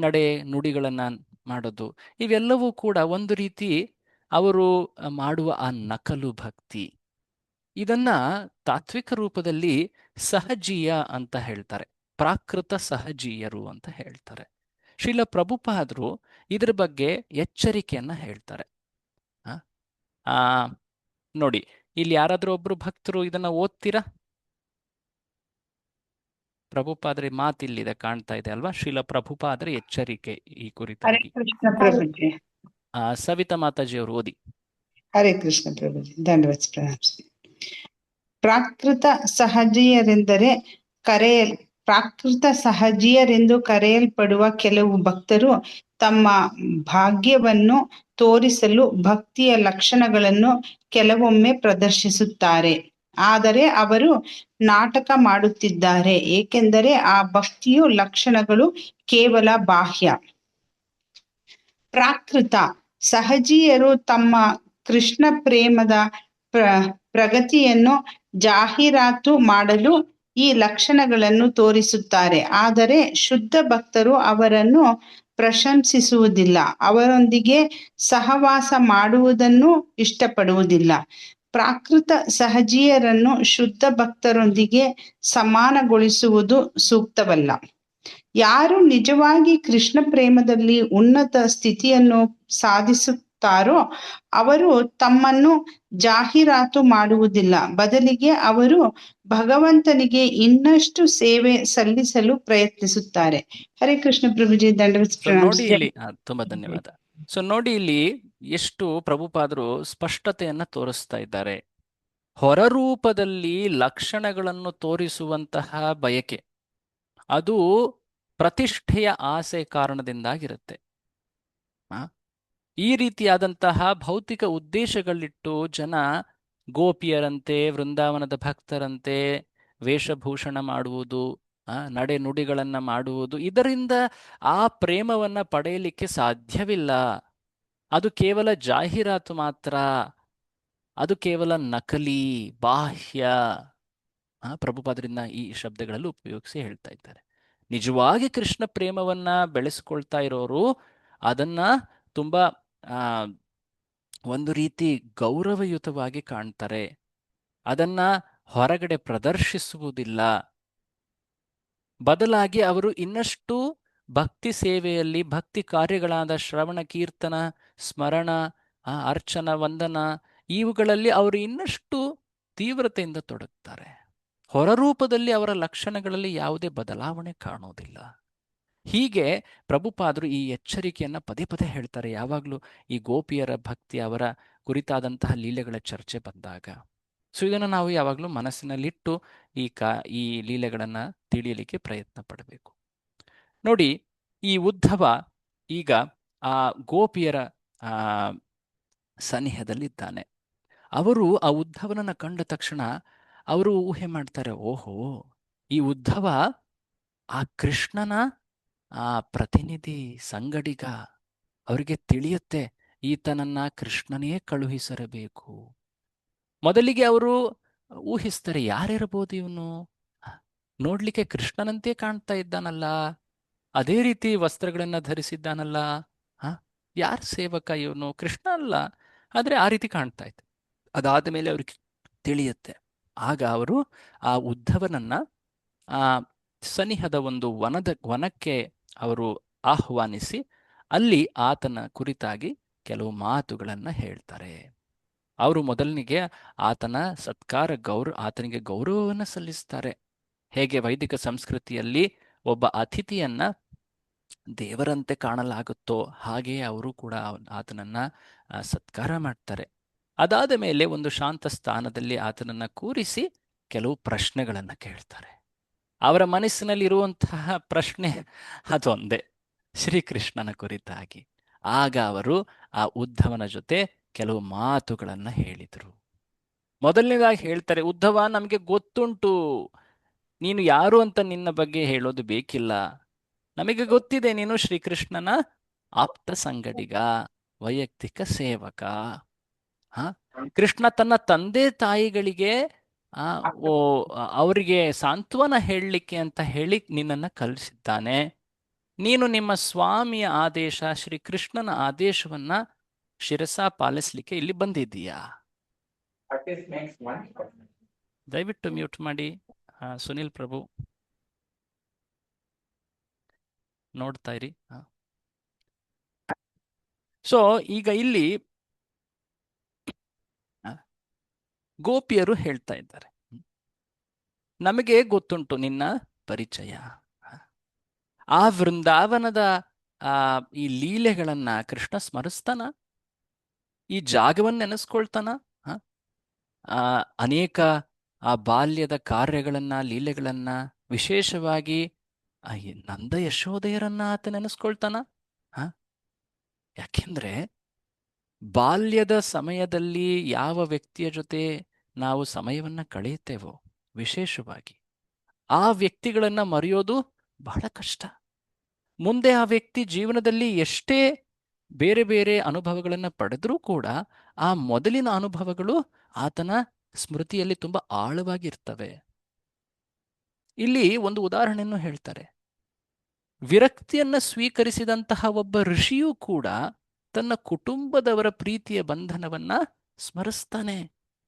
ನಡೆ ನುಡಿಗಳನ್ನು ಮಾಡೋದು, ಇವೆಲ್ಲವೂ ಕೂಡ ಒಂದು ರೀತಿ ಅವರು ಮಾಡುವ ಆ ನಕಲು ಭಕ್ತಿ. ಇದನ್ನ ತಾತ್ವಿಕ ರೂಪದಲ್ಲಿ ಸಹಜೀಯ ಅಂತ ಹೇಳ್ತಾರೆ, ಪ್ರಾಕೃತ ಸಹಜೀಯರು ಅಂತ ಹೇಳ್ತಾರೆ. ಶ್ರೀಲ ಪ್ರಭುಪಾದರು ಇದ್ರ ಬಗ್ಗೆ ಎಚ್ಚರಿಕೆಯನ್ನ ಹೇಳ್ತಾರೆ. ನೋಡಿ, ಇಲ್ಲಿ ಯಾರಾದ್ರೂ ಒಬ್ರು ಭಕ್ತರು ಇದನ್ನ ಓದ್ತೀರಾ? ಪ್ರಭುಪಾದ್ರೆ ಮಾತಿಲ್ಲಿದೆ, ಕಾಣ್ತಾ ಇದೆ ಅಲ್ವಾ? ಶ್ರೀಲ ಪ್ರಭುಪಾದ್ರೆ ಎಚ್ಚರಿಕೆ ಈ ಕುರಿತಾಗಿ. ಸವಿತಾ ಮಾತಾಜಿ ಅವರು ಓದಿ. ಹರೇ ಕೃಷ್ಣ ಪ್ರಭುಜಿ, ಧನ್ಯವಾದ ಪ್ರಣಾಮ. ಪ್ರಾಕೃತ ಸಹಜೀಯರೆಂದು ಕರೆಯಲ್ಪಡುವ ಕೆಲವು ಭಕ್ತರು ತಮ್ಮ ಭಾಗ್ಯವನ್ನು ತೋರಿಸಲು ಭಕ್ತಿಯ ಲಕ್ಷಣಗಳನ್ನು ಕೆಲವೊಮ್ಮೆ ಪ್ರದರ್ಶಿಸುತ್ತಾರೆ. ಆದರೆ ಅವರು ನಾಟಕ ಮಾಡುತ್ತಿದ್ದಾರೆ, ಏಕೆಂದರೆ ಆ ಭಕ್ತಿಯು ಲಕ್ಷಣಗಳು ಕೇವಲ ಬಾಹ್ಯ. ಪ್ರಾಕೃತ ಸಹಜೀಯರು ತಮ್ಮ ಕೃಷ್ಣ ಪ್ರೇಮದ ಪ್ರಗತಿಯನ್ನು ಜಾಹೀರಾತು ಮಾಡಲು ಈ ಲಕ್ಷಣಗಳನ್ನು ತೋರಿಸುತ್ತಾರೆ. ಆದರೆ ಶುದ್ಧ ಭಕ್ತರು ಅವರನ್ನು ಪ್ರಶಂಸಿಸುವುದಿಲ್ಲ, ಅವರೊಂದಿಗೆ ಸಹವಾಸ ಮಾಡುವುದನ್ನು ಇಷ್ಟಪಡುವುದಿಲ್ಲ. ಪ್ರಾಕೃತ ಸಹಜೀಯರನ್ನು ಶುದ್ಧ ಭಕ್ತರೊಂದಿಗೆ ಸಮಾನಗೊಳಿಸುವುದು ಸೂಕ್ತವಲ್ಲ. ಯಾರು ನಿಜವಾಗಿ ಕೃಷ್ಣ ಪ್ರೇಮದಲ್ಲಿ ಉನ್ನತ ಸ್ಥಿತಿಯನ್ನು ಸಾಧಿಸುತ್ತಾರೋ ಅವರು ತಮ್ಮನ್ನು ಜಾಹೀರಾತು ಮಾಡುವುದಿಲ್ಲ, ಬದಲಿಗೆ ಅವರು ಭಗವಂತನಿಗೆ ಇನ್ನಷ್ಟು ಸೇವೆ ಸಲ್ಲಿಸಲು ಪ್ರಯತ್ನಿಸುತ್ತಾರೆ. ಹರೇ ಕೃಷ್ಣ ಪ್ರಭುಜಿ, ದಂಡವತ್ ಸೊ ನೋಡಿ ಪ್ರಣಾಮ. ಇಲ್ಲಿ ತುಂಬಾ ಧನ್ಯವಾದ. ಸೊ ನೋಡಿ ಇಲ್ಲಿ ಎಷ್ಟು ಪ್ರಭುಪಾದರು ಸ್ಪಷ್ಟತೆಯನ್ನ ತೋರಿಸ್ತಾ ಇದ್ದಾರೆ. ಹೊರರೂಪದಲ್ಲಿ ಲಕ್ಷಣಗಳನ್ನು ತೋರಿಸುವಂತಹ ಬಯಕೆ ಅದು ಪ್ರತಿಷ್ಠೆಯ ಆಸೆ ಕಾರಣದಿಂದಾಗಿರುತ್ತೆ. ಈ ರೀತಿಯಾದಂತಹ ಭೌತಿಕ ಉದ್ದೇಶಗಳಿಟ್ಟು ಜನ ಗೋಪಿಯರಂತೆ, ವೃಂದಾವನದ ಭಕ್ತರಂತೆ ವೇಷಭೂಷಣ ಮಾಡುವುದು, ನಡೆ ನುಡಿಗಳನ್ನ ಮಾಡುವುದು, ಇದರಿಂದ ಆ ಪ್ರೇಮವನ್ನ ಪಡೆಯಲಿಕ್ಕೆ ಸಾಧ್ಯವಿಲ್ಲ. ಅದು ಕೇವಲ ಜಾಹೀರಾತು ಮಾತ್ರ, ಅದು ಕೇವಲ ನಕಲಿ, ಬಾಹ್ಯ. ಪ್ರಭುಪಾದರಿಂದ ಈ ಶಬ್ದಗಳಲ್ಲಿ ಉಪಯೋಗಿಸಿ ಹೇಳ್ತಾ ಇದ್ದಾರೆ. ನಿಜವಾಗಿ ಕೃಷ್ಣ ಪ್ರೇಮವನ್ನ ಬೆಳೆಸ್ಕೊಳ್ತಾ ಇರೋರು ಅದನ್ನ ತುಂಬಾ ಒಂದು ರೀತಿ ಗೌರವಯುತವಾಗಿ ಕಾಣ್ತಾರೆ. ಅದನ್ನ ಹೊರಗಡೆ ಪ್ರದರ್ಶಿಸುವುದಿಲ್ಲ. ಬದಲಾಗಿ ಅವರು ಇನ್ನಷ್ಟು ಭಕ್ತಿ ಸೇವೆಯಲ್ಲಿ, ಭಕ್ತಿ ಕಾರ್ಯಗಳಾದ ಶ್ರವಣ, ಕೀರ್ತನ, ಸ್ಮರಣ, ಅರ್ಚನ, ವಂದನ ಇವುಗಳಲ್ಲಿ ಅವರು ಇನ್ನಷ್ಟು ತೀವ್ರತೆಯಿಂದ ತೊಡಗುತ್ತಾರೆ. ಹೊರರೂಪದಲ್ಲಿ ಅವರ ಲಕ್ಷಣಗಳಲ್ಲಿ ಯಾವುದೇ ಬದಲಾವಣೆ ಕಾಣೋದಿಲ್ಲ. ಹೀಗೆ ಪ್ರಭುಪಾದರು ಈ ಎಚ್ಚರಿಕೆಯನ್ನ ಪದೇ ಪದೇ ಹೇಳ್ತಾರೆ ಯಾವಾಗಲೂ ಈ ಗೋಪಿಯರ ಭಕ್ತಿ, ಅವರ ಕುರಿತಾದಂತಹ ಲೀಲೆಗಳ ಚರ್ಚೆ ಬಂದಾಗ. ಸೊ ಇದನ್ನು ನಾವು ಯಾವಾಗಲೂ ಮನಸ್ಸಿನಲ್ಲಿಟ್ಟು ಈ ಲೀಲೆಗಳನ್ನ ತಿಳಿಯಲಿಕ್ಕೆ ಪ್ರಯತ್ನ ಪಡಬೇಕು. ನೋಡಿ, ಈ ಉದ್ಧವ ಈಗ ಆ ಗೋಪಿಯರ ಸನಿಹದಲ್ಲಿದ್ದಾನೆ. ಅವರು ಆ ಉದ್ಧವನನ್ನ ಕಂಡ ತಕ್ಷಣ ಅವರು ಊಹೆ ಮಾಡ್ತಾರೆ, ಓಹೋ, ಈ ಉದ್ಧವ ಆ ಕೃಷ್ಣನ ಆ ಪ್ರತಿನಿಧಿ, ಸಂಗಡಿಗ. ಅವರಿಗೆ ತಿಳಿಯುತ್ತೆ ಈತನನ್ನ ಕೃಷ್ಣನೇ ಕಳುಹಿಸಿರಬೇಕು. ಮೊದಲಿಗೆ ಅವರು ಊಹಿಸ್ತಾರೆ, ಯಾರಿರಬಹುದು ಇವನು, ನೋಡ್ಲಿಕ್ಕೆ ಕೃಷ್ಣನಂತೆ ಕಾಣ್ತಾ ಇದ್ದಾನಲ್ಲ, ಅದೇ ರೀತಿ ವಸ್ತ್ರಗಳನ್ನ ಧರಿಸಿದ್ದಾನಲ್ಲ, ಯಾರ ಸೇವಕ ಇವನು, ಕೃಷ್ಣ ಅಲ್ಲ, ಆದ್ರೆ ಆ ರೀತಿ ಕಾಣ್ತಾ ಇತ್ತು. ಅದಾದ ಮೇಲೆ ಅವ್ರಿಗೆ ತಿಳಿಯುತ್ತೆ. ಆಗ ಅವರು ಆ ಉದ್ಧವನನ್ನ ಆ ಸನಿಹದ ಒಂದು ವನಕ್ಕೆ ಅವರು ಆಹ್ವಾನಿಸಿ ಅಲ್ಲಿ ಆತನ ಕುರಿತಾಗಿ ಕೆಲವು ಮಾತುಗಳನ್ನ ಹೇಳ್ತಾರೆ. ಅವರು ಮೊದಲನಿಗೆ ಆತನ ಆತನಿಗೆ ಗೌರವವನ್ನು ಸಲ್ಲಿಸ್ತಾರೆ. ಹೇಗೆ ವೈದಿಕ ಸಂಸ್ಕೃತಿಯಲ್ಲಿ ಒಬ್ಬ ಅತಿಥಿಯನ್ನ ದೇವರಂತೆ ಕಾಣಲಾಗುತ್ತೋ ಹಾಗೆಯೇ ಅವರು ಕೂಡ ಆತನನ್ನ ಸತ್ಕಾರ ಮಾಡ್ತಾರೆ. ಅದಾದ ಮೇಲೆ ಒಂದು ಶಾಂತ ಸ್ಥಾನದಲ್ಲಿ ಆತನನ್ನ ಕೂರಿಸಿ ಕೆಲವು ಪ್ರಶ್ನೆಗಳನ್ನ ಕೇಳ್ತಾರೆ. ಅವರ ಮನಸ್ಸಿನಲ್ಲಿ ಇರುವಂತಹ ಪ್ರಶ್ನೆ ಅದೊಂದೇ, ಶ್ರೀಕೃಷ್ಣನ ಕುರಿತಾಗಿ. ಆಗ ಅವರು ಆ ಉದ್ಧವನ ಜೊತೆ ಕೆಲವು ಮಾತುಗಳನ್ನ ಹೇಳಿದರು. ಮೊದಲನೇದಾಗಿ ಹೇಳ್ತಾರೆ, ಉದ್ಧವ, ನಮಗೆ ಗೊತ್ತುಂಟು ನೀನು ಯಾರು ಅಂತ ನಿನ್ನ ಬಗ್ಗೆ ಹೇಳೋದು ಬೇಕಿಲ್ಲ. ನಮಗೆ ಗೊತ್ತಿದೆ ನೀನು ಶ್ರೀಕೃಷ್ಣನ ಆಪ್ತ ಸಂಗಡಿಗ, ವೈಯಕ್ತಿಕ ಸೇವಕ. ಕೃಷ್ಣ ತನ್ನ ತಂದೆ ತಾಯಿಗಳಿಗೆ ಅವರಿಗೆ ಸಾಂತ್ವನ ಹೇಳಲಿಕ್ಕೆ ಅಂತ ಹೇಳಿ ನಿನ್ನನ್ನು ಕಲಿಸಿದ್ದಾನೆ. ನೀನು ನಿಮ್ಮ ಸ್ವಾಮಿಯ ಆದೇಶ, ಶ್ರೀಕೃಷ್ಣನ ಆದೇಶವನ್ನ ಶಿರಸ ಪಾಲಿಸ್ಲಿಕ್ಕೆ ಇಲ್ಲಿ ಬಂದಿದ್ದೀಯಾ? ದಯವಿಟ್ಟು ಮ್ಯೂಟ್ ಮಾಡಿ ಸುನಿಲ್ ಪ್ರಭು, ನೋಡ್ತಾ ಇರಿ. ಸೊ ಈಗ ಇಲ್ಲಿ ಗೋಪಿಯರು ಹೇಳ್ತಾ ಇದ್ದಾರೆ, ನಮಗೆ ಗೊತ್ತುಂಟು ನಿನ್ನ ಪರಿಚಯ. ಆ ವೃಂದಾವನದ ಈ ಲೀಲೆಗಳನ್ನ ಕೃಷ್ಣ ಸ್ಮರಿಸ್ತಾನ, ಈ ಜಾಗವನ್ನು ನೆನೆಸ್ಕೊಳ್ತಾನ, ಅನೇಕ ಆ ಬಾಲ್ಯದ ಕಾರ್ಯಗಳನ್ನ, ಲೀಲೆಗಳನ್ನ, ವಿಶೇಷವಾಗಿ ನಂದ ಯಶೋದೆಯರನ್ನ ಆತ ನೆನೆಸ್ಕೊಳ್ತಾನ. ಯಾಕೆಂದ್ರೆ ಬಾಲ್ಯದ ಸಮಯದಲ್ಲಿ ಯಾವ ವ್ಯಕ್ತಿಯ ಜೊತೆ ನಾವು ಸಮಯವನ್ನ ಕಳೆಯುತ್ತೇವೋ ವಿಶೇಷವಾಗಿ ಆ ವ್ಯಕ್ತಿಗಳನ್ನ ಮರೆಯೋದು ಬಹಳ ಕಷ್ಟ. ಮುಂದೆ ಆ ವ್ಯಕ್ತಿ ಜೀವನದಲ್ಲಿ ಎಷ್ಟೇ ಬೇರೆ ಬೇರೆ ಅನುಭವಗಳನ್ನು ಪಡೆದರೂ ಕೂಡ ಆ ಮೊದಲಿನ ಅನುಭವಗಳು ಆತನ ಸ್ಮೃತಿಯಲ್ಲಿ ತುಂಬಾ ಆಳವಾಗಿರ್ತವೆ. ಇಲ್ಲಿ ಒಂದು ಉದಾಹರಣೆಯನ್ನು ಹೇಳ್ತಾರೆ. ವಿರಕ್ತಿಯನ್ನ ಸ್ವೀಕರಿಸಿದಂತಹ ಒಬ್ಬ ಋಷಿಯೂ ಕೂಡ ತನ್ನ ಕುಟುಂಬದವರ ಪ್ರೀತಿಯ ಬಂಧನವನ್ನ ಸ್ಮರಿಸ್ತಾನೆ.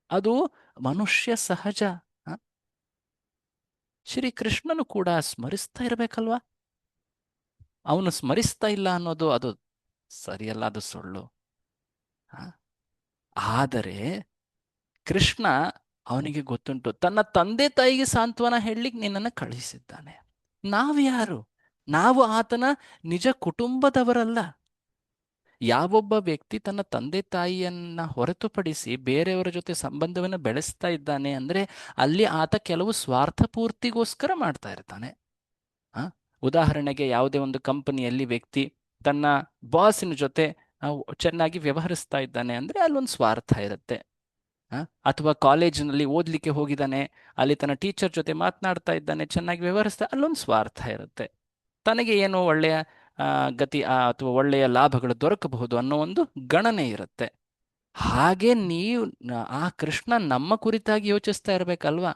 ಅದು ಮನುಷ್ಯ ಸಹಜ. ಆ? ಶ್ರೀಕೃಷ್ಣನು ಕೂಡ ಸ್ಮರಿಸ್ತಾ ಇರಬೇಕಲ್ವಾ? ಅವನು ಸ್ಮರಿಸ್ತಾ ಇಲ್ಲ ಅನ್ನೋದು ಅದು ಸರಿಯಲ್ಲ, ಅದು ಸುಳ್ಳು. ಆ? ಆದರೆ ಕೃಷ್ಣ ಅವನಿಗೆ ಗೊತ್ತುಂಟು, ತನ್ನ ತಂದೆ ತಾಯಿಗೆ ಸಾಂತ್ವನ ಹೇಳಲಿಕ್ಕೆ ನಿನ್ನನ್ನು ಕಳುಹಿಸಿದ್ದಾನೆ. ನಾವ್ಯಾರು? ನಾವು ಆತನ ನಿಜ ಕುಟುಂಬದವರಲ್ಲ. ಯಾವೊಬ್ಬ ವ್ಯಕ್ತಿ ತನ್ನ ತಂದೆ ತಾಯಿಯನ್ನ ಹೊರತುಪಡಿಸಿ ಬೇರೆಯವರ ಜೊತೆ ಸಂಬಂಧವನ್ನು ಬೆಳೆಸ್ತಾ ಇದ್ದಾನೆ ಅಂದ್ರೆ ಅಲ್ಲಿ ಆತ ಕೆಲವು ಸ್ವಾರ್ಥಪೂರ್ತಿಗೋಸ್ಕರ ಮಾಡ್ತಾ ಇರ್ತಾನೆ. ಉದಾಹರಣೆಗೆ, ಯಾವುದೇ ಒಂದು ಕಂಪನಿಯಲ್ಲಿ ವ್ಯಕ್ತಿ ತನ್ನ ಬಾಸಿನ ಜೊತೆ ಚೆನ್ನಾಗಿ ವ್ಯವಹರಿಸ್ತಾ ಇದ್ದಾನೆ ಅಂದ್ರೆ ಅಲ್ಲೊಂದು ಸ್ವಾರ್ಥ ಇರುತ್ತೆ. ಅಥವಾ ಕಾಲೇಜಿನಲ್ಲಿ ಓದ್ಲಿಕ್ಕೆ ಹೋಗಿದ್ದಾನೆ, ಅಲ್ಲಿ ತನ್ನ ಟೀಚರ್ ಜೊತೆ ಮಾತನಾಡ್ತಾ ಇದ್ದಾನೆ, ಚೆನ್ನಾಗಿ ವ್ಯವಹರಿಸ್ತಾ, ಅಲ್ಲೊಂದು ಸ್ವಾರ್ಥ ಇರುತ್ತೆ. ತನಗೆ ಏನು ಒಳ್ಳೆಯ ಗತಿ ಅಥವಾ ಒಳ್ಳೆಯ ಲಾಭಗಳು ದೊರಕಬಹುದು ಅನ್ನೋ ಒಂದು ಗಣನೆ ಇರುತ್ತೆ. ಹಾಗೆ ನೀವು ಆ ಕೃಷ್ಣ ನಮ್ಮ ಕುರಿತಾಗಿ ಯೋಚಿಸ್ತಾ ಇರಬೇಕಲ್ವಾ?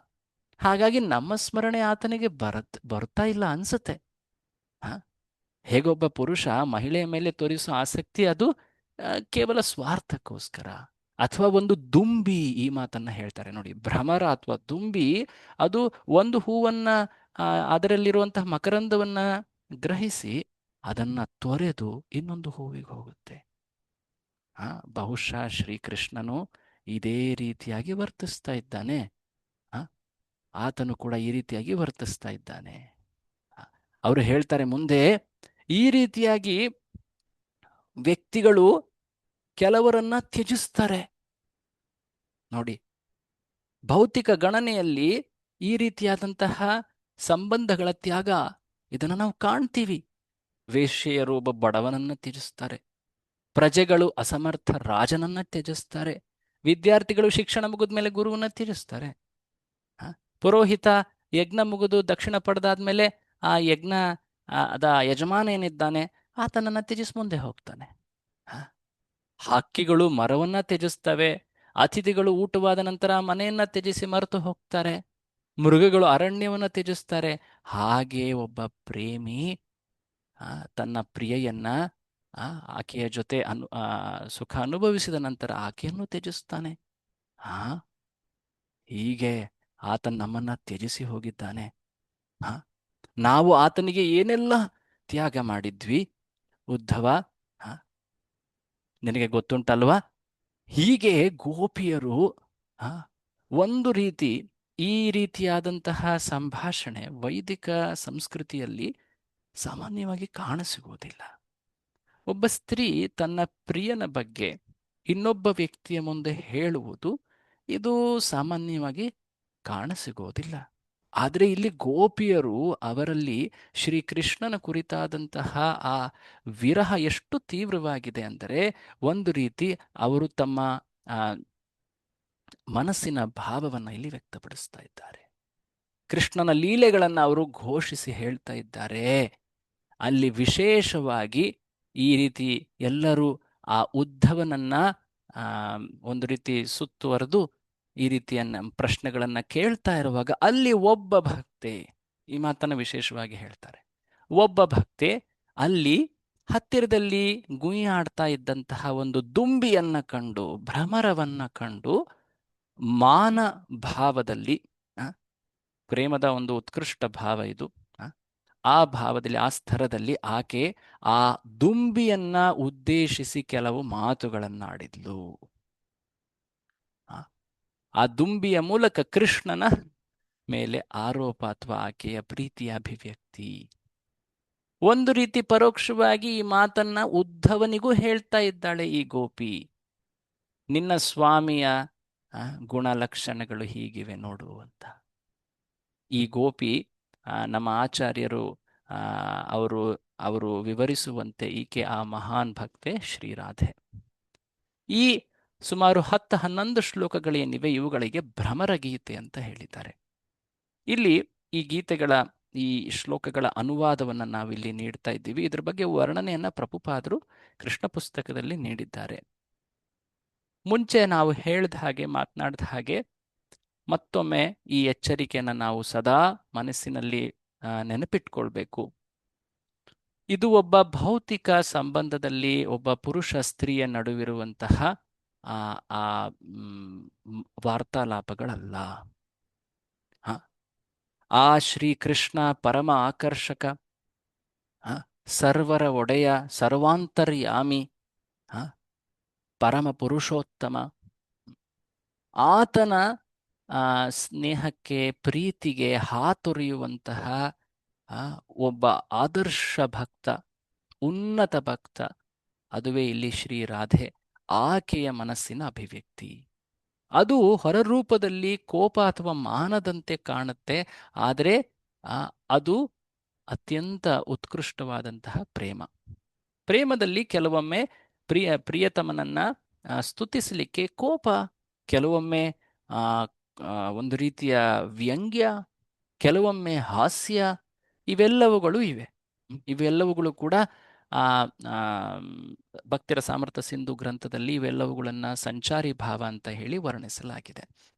ಹಾಗಾಗಿ ನಮ್ಮ ಸ್ಮರಣೆ ಆತನಿಗೆ ಬರ್ತಾ ಇಲ್ಲ ಅನ್ಸುತ್ತೆ. ಹೇಗೊಬ್ಬ ಪುರುಷ ಮಹಿಳೆಯ ಮೇಲೆ ತೋರಿಸೋ ಆಸಕ್ತಿ ಅದು ಕೇವಲ ಸ್ವಾರ್ಥಕ್ಕೋಸ್ಕರ. ಅಥವಾ ಒಂದು ದುಂಬಿ, ಈ ಮಾತನ್ನ ಹೇಳ್ತಾರೆ ನೋಡಿ, ಭ್ರಮರ ಅಥವಾ ದುಂಬಿ, ಅದು ಒಂದು ಹೂವನ್ನ ಅದರಲ್ಲಿರುವಂತಹ ಮಕರಂದವನ್ನ ಗ್ರಹಿಸಿ ಅದನ್ನ ತೊರೆದು ಇನ್ನೊಂದು ಹೂವಿಗೆ ಹೋಗುತ್ತೆ. ಬಹುಶಃ ಶ್ರೀಕೃಷ್ಣನು ಇದೇ ರೀತಿಯಾಗಿ ವರ್ತಿಸ್ತಾ ಇದ್ದಾನೆ. ಆತನು ಕೂಡ ಈ ರೀತಿಯಾಗಿ ವರ್ತಿಸ್ತಾ ಇದ್ದಾನೆ. ಅವರು ಹೇಳ್ತಾರೆ ಮುಂದೆ, ಈ ರೀತಿಯಾಗಿ ವ್ಯಕ್ತಿಗಳು ಕೆಲವರನ್ನ ತ್ಯಜಿಸ್ತಾರೆ ನೋಡಿ. ಭೌತಿಕ ಗಣನೆಯಲ್ಲಿ ಈ ರೀತಿಯಾದಂತಹ ಸಂಬಂಧಗಳ ತ್ಯಾಗ, ಇದನ್ನು ನಾವು ಕಾಣ್ತೀವಿ. ವೇಶ್ಯೆಯರು ಒಬ್ಬ ಬಡವನನ್ನ ತ್ಯಜಿಸ್ತಾರೆ, ಪ್ರಜೆಗಳು ಅಸಮರ್ಥ ರಾಜನನ್ನ ತ್ಯಜಿಸ್ತಾರೆ, ವಿದ್ಯಾರ್ಥಿಗಳು ಶಿಕ್ಷಣ ಮುಗಿದ ಮೇಲೆ ಗುರುವನ್ನ ತ್ಯಜಿಸ್ತಾರೆ, ಪುರೋಹಿತ ಯಜ್ಞ ಮುಗಿದು ದಕ್ಷಿಣ ಪಡೆದಾದ್ಮೇಲೆ ಆ ಯಜ್ಞ ಅದ ಯಜಮಾನ ಏನಿದ್ದಾನೆ ಆತನನ್ನ ತ್ಯಜಿಸಿ ಮುಂದೆ ಹೋಗ್ತಾನೆ. ಹಕ್ಕಿಗಳು ಮರವನ್ನ ತ್ಯಜಿಸ್ತವೆ, ಅತಿಥಿಗಳು ಊಟವಾದ ನಂತರ ಮನೆಯನ್ನ ತ್ಯಜಿಸಿ ಮರೆತು ಹೋಗ್ತಾರೆ, ಮೃಗಗಳು ಅರಣ್ಯವನ್ನ ತ್ಯಜಿಸ್ತಾರೆ. ಹಾಗೆ ಒಬ್ಬ ಪ್ರೇಮಿ ತನ್ನ ಪ್ರಿಯೆಯನ್ನ ಆಕೆಯ ಜೊತೆ ಸುಖ ಅನುಭವಿಸಿದ ನಂತರ ಆಕೆಯನ್ನು ತ್ಯಜಿಸ್ತಾನೆ. ಹೀಗೆ ಆತ ನಮ್ಮನ್ನ ತ್ಯಜಿಸಿ ಹೋಗಿದ್ದಾನೆ. ನಾವು ಆತನಿಗೆ ಏನೆಲ್ಲ ತ್ಯಾಗ ಮಾಡಿದ್ವಿ ಉದ್ಧವ, ನಿನಗೆ ಗೊತ್ತುಂಟಲ್ವಾ? ಹೀಗೆ ಗೋಪಿಯರು ಒಂದು ರೀತಿ, ಈ ರೀತಿಯಾದಂತಹ ಸಂಭಾಷಣೆ ವೈದಿಕ ಸಂಸ್ಕೃತಿಯಲ್ಲಿ ಸಾಮಾನ್ಯವಾಗಿ ಕಾಣಸಿಗುವುದಿಲ್ಲ. ಒಬ್ಬ ಸ್ತ್ರೀ ತನ್ನ ಪ್ರಿಯನ ಬಗ್ಗೆ ಇನ್ನೊಬ್ಬ ವ್ಯಕ್ತಿಯ ಮುಂದೆ ಹೇಳುವುದು ಇದು ಸಾಮಾನ್ಯವಾಗಿ ಕಾಣಸಿಗೋದಿಲ್ಲ. ಆದರೆ ಇಲ್ಲಿ ಗೋಪಿಯರು, ಅವರಲ್ಲಿ ಶ್ರೀಕೃಷ್ಣನ ಕುರಿತಾದಂತಹ ಆ ವಿರಹ ಎಷ್ಟು ತೀವ್ರವಾಗಿದೆ ಅಂದರೆ, ಒಂದು ರೀತಿ ಅವರು ತಮ್ಮ ಮನಸ್ಸಿನ ಭಾವವನ್ನು ಇಲ್ಲಿ ವ್ಯಕ್ತಪಡಿಸ್ತಾ ಇದ್ದಾರೆ. ಕೃಷ್ಣನ ಲೀಲೆಗಳನ್ನು ಅವರು ಘೋಷಿಸಿ ಹೇಳ್ತಾ ಇದ್ದಾರೆ. ಅಲ್ಲಿ ವಿಶೇಷವಾಗಿ ಈ ರೀತಿ ಎಲ್ಲರೂ ಆ ಉದ್ಧವನನ್ನ ಒಂದು ರೀತಿ ಸುತ್ತುವರೆದು ಈ ರೀತಿಯ ಪ್ರಶ್ನೆಗಳನ್ನ ಕೇಳ್ತಾ ಇರುವಾಗ ಅಲ್ಲಿ ಒಬ್ಬ ಭಕ್ತೆ, ಈ ಮಾತನ್ನ ವಿಶೇಷವಾಗಿ ಹೇಳ್ತಾರೆ, ಒಬ್ಬ ಭಕ್ತೆ ಅಲ್ಲಿ ಹತ್ತಿರದಲ್ಲಿ ಗುಯ್ಯಾಡ್ತಾ ಇದ್ದಂತಹ ಒಂದು ದುಂಬಿಯನ್ನ ಕಂಡು, ಭ್ರಮರವನ್ನ ಕಂಡು, ಮಾನ ಭಾವದಲ್ಲಿ, ಪ್ರೇಮದ ಒಂದು ಉತ್ಕೃಷ್ಟ ಭಾವ ಇದು, ಆ ಭಾವದಲ್ಲಿ, ಆ ಸ್ತರದಲ್ಲಿ ಆಕೆ ಆ ದುಂಬಿಯನ್ನ ಉದ್ದೇಶಿಸಿ ಕೆಲವು ಮಾತುಗಳನ್ನಾಡಿದ್ಲು. ಆ ದುಂಬಿಯ ಮೂಲಕ ಕೃಷ್ಣನ ಮೇಲೆ ಆರೋಪ ಅಥವಾ ಆಕೆಯ ಪ್ರೀತಿಯ ಅಭಿವ್ಯಕ್ತಿ. ಒಂದು ರೀತಿ ಪರೋಕ್ಷವಾಗಿ ಈ ಮಾತನ್ನ ಉದ್ಧವನಿಗೂ ಹೇಳ್ತಾ ಇದ್ದಾಳೆ ಈ ಗೋಪಿ. ನಿನ್ನ ಸ್ವಾಮಿಯ ಗುಣಲಕ್ಷಣಗಳು ಹೀಗಿವೆ ನೋಡು ಅಂತ. ಈ ಗೋಪಿ ನಮ್ಮ ಆಚಾರ್ಯರು ಅವರು ವಿವರಿಸುವಂತೆ ಈಕೆ ಆ ಮಹಾನ್ ಭಕ್ತೆ ಶ್ರೀರಾಧೆ. ಈ ಸುಮಾರು 10-11 ಶ್ಲೋಕಗಳೇನಿವೆ ಇವುಗಳಿಗೆ ಭ್ರಮರ ಗೀತೆ ಅಂತ ಹೇಳಿದ್ದಾರೆ. ಇಲ್ಲಿ ಈ ಗೀತೆಗಳ, ಈ ಶ್ಲೋಕಗಳ ಅನುವಾದವನ್ನು ನಾವಿಲ್ಲಿ ನೀಡ್ತಾ ಇದ್ದೀವಿ. ಇದ್ರ ಬಗ್ಗೆ ವರ್ಣನೆಯನ್ನ ಪ್ರಭುಪಾದರು ಕೃಷ್ಣ ಪುಸ್ತಕದಲ್ಲಿ ನೀಡಿದ್ದಾರೆ. ಮುಂಚೆ ನಾವು ಹೇಳಿದ ಹಾಗೆ, ಮಾತನಾಡಿದ ಹಾಗೆ ಮತ್ತೊಮ್ಮೆ ಈ ಎಚ್ಚರಿಕೆಯನ್ನು ನಾವು ಸದಾ ಮನಸ್ಸಿನಲ್ಲಿ ನೆನಪಿಟ್ಕೊಳ್ಬೇಕು. ಇದು ಒಬ್ಬ ಭೌತಿಕ ಸಂಬಂಧದಲ್ಲಿ ಒಬ್ಬ ಪುರುಷ ಸ್ತ್ರೀಯ ನಡುವಿರುವಂತಹ ಆ ಆ ವಾರ್ತಾಲಾಪಗಳಲ್ಲ. ಹ? ಆ ಶ್ರೀಕೃಷ್ಣ ಪರಮ ಆಕರ್ಷಕ, ಸರ್ವರ ಒಡೆಯ, ಸರ್ವಾಂತರ್ಯಾಮಿ, ಪರಮ ಪುರುಷೋತ್ತಮ, ಆತನ ಸ್ನೇಹಕ್ಕೆ ಪ್ರೀತಿಗೆ ಹಾತೊರೆಯುವಂತಹ ಒಬ್ಬ ಆದರ್ಶ ಭಕ್ತ, ಉನ್ನತ ಭಕ್ತ, ಅದುವೇ ಇಲ್ಲಿ ಶ್ರೀ ರಾಧೆ. ಆಕೆಯ ಮನಸ್ಸಿನ ಅಭಿವ್ಯಕ್ತಿ ಅದು ಹೊರರೂಪದಲ್ಲಿ ಕೋಪ ಅಥವಾ ಮಾನದಂತೆ ಕಾಣುತ್ತೆ, ಆದರೆ ಅದು ಅತ್ಯಂತ ಉತ್ಕೃಷ್ಟವಾದಂತಹ ಪ್ರೇಮ. ಪ್ರೇಮದಲ್ಲಿ ಕೆಲವೊಮ್ಮೆ ಪ್ರಿಯತಮನನ್ನ ಸ್ತುತಿಸಲಿಕ್ಕೆ ಕೋಪ, ಕೆಲವೊಮ್ಮೆ ಒಂದು ರೀತಿಯ ವ್ಯಂಗ್ಯ, ಕೆಲವೊಮ್ಮೆ ಹಾಸ್ಯ, ಇವೆಲ್ಲವುಗಳು ಇವೆ. ಇವೆಲ್ಲವುಗಳು ಕೂಡ ಭಕ್ತಿರ ಸಾಮರ್ಥ್ಯ ಸಿಂಧು ಗ್ರಂಥದಲ್ಲಿ ಇವೆಲ್ಲವುಗಳನ್ನು ಸಂಚಾರಿ ಭಾವ ಅಂತ ಹೇಳಿ ವರ್ಣಿಸಲಾಗಿದೆ.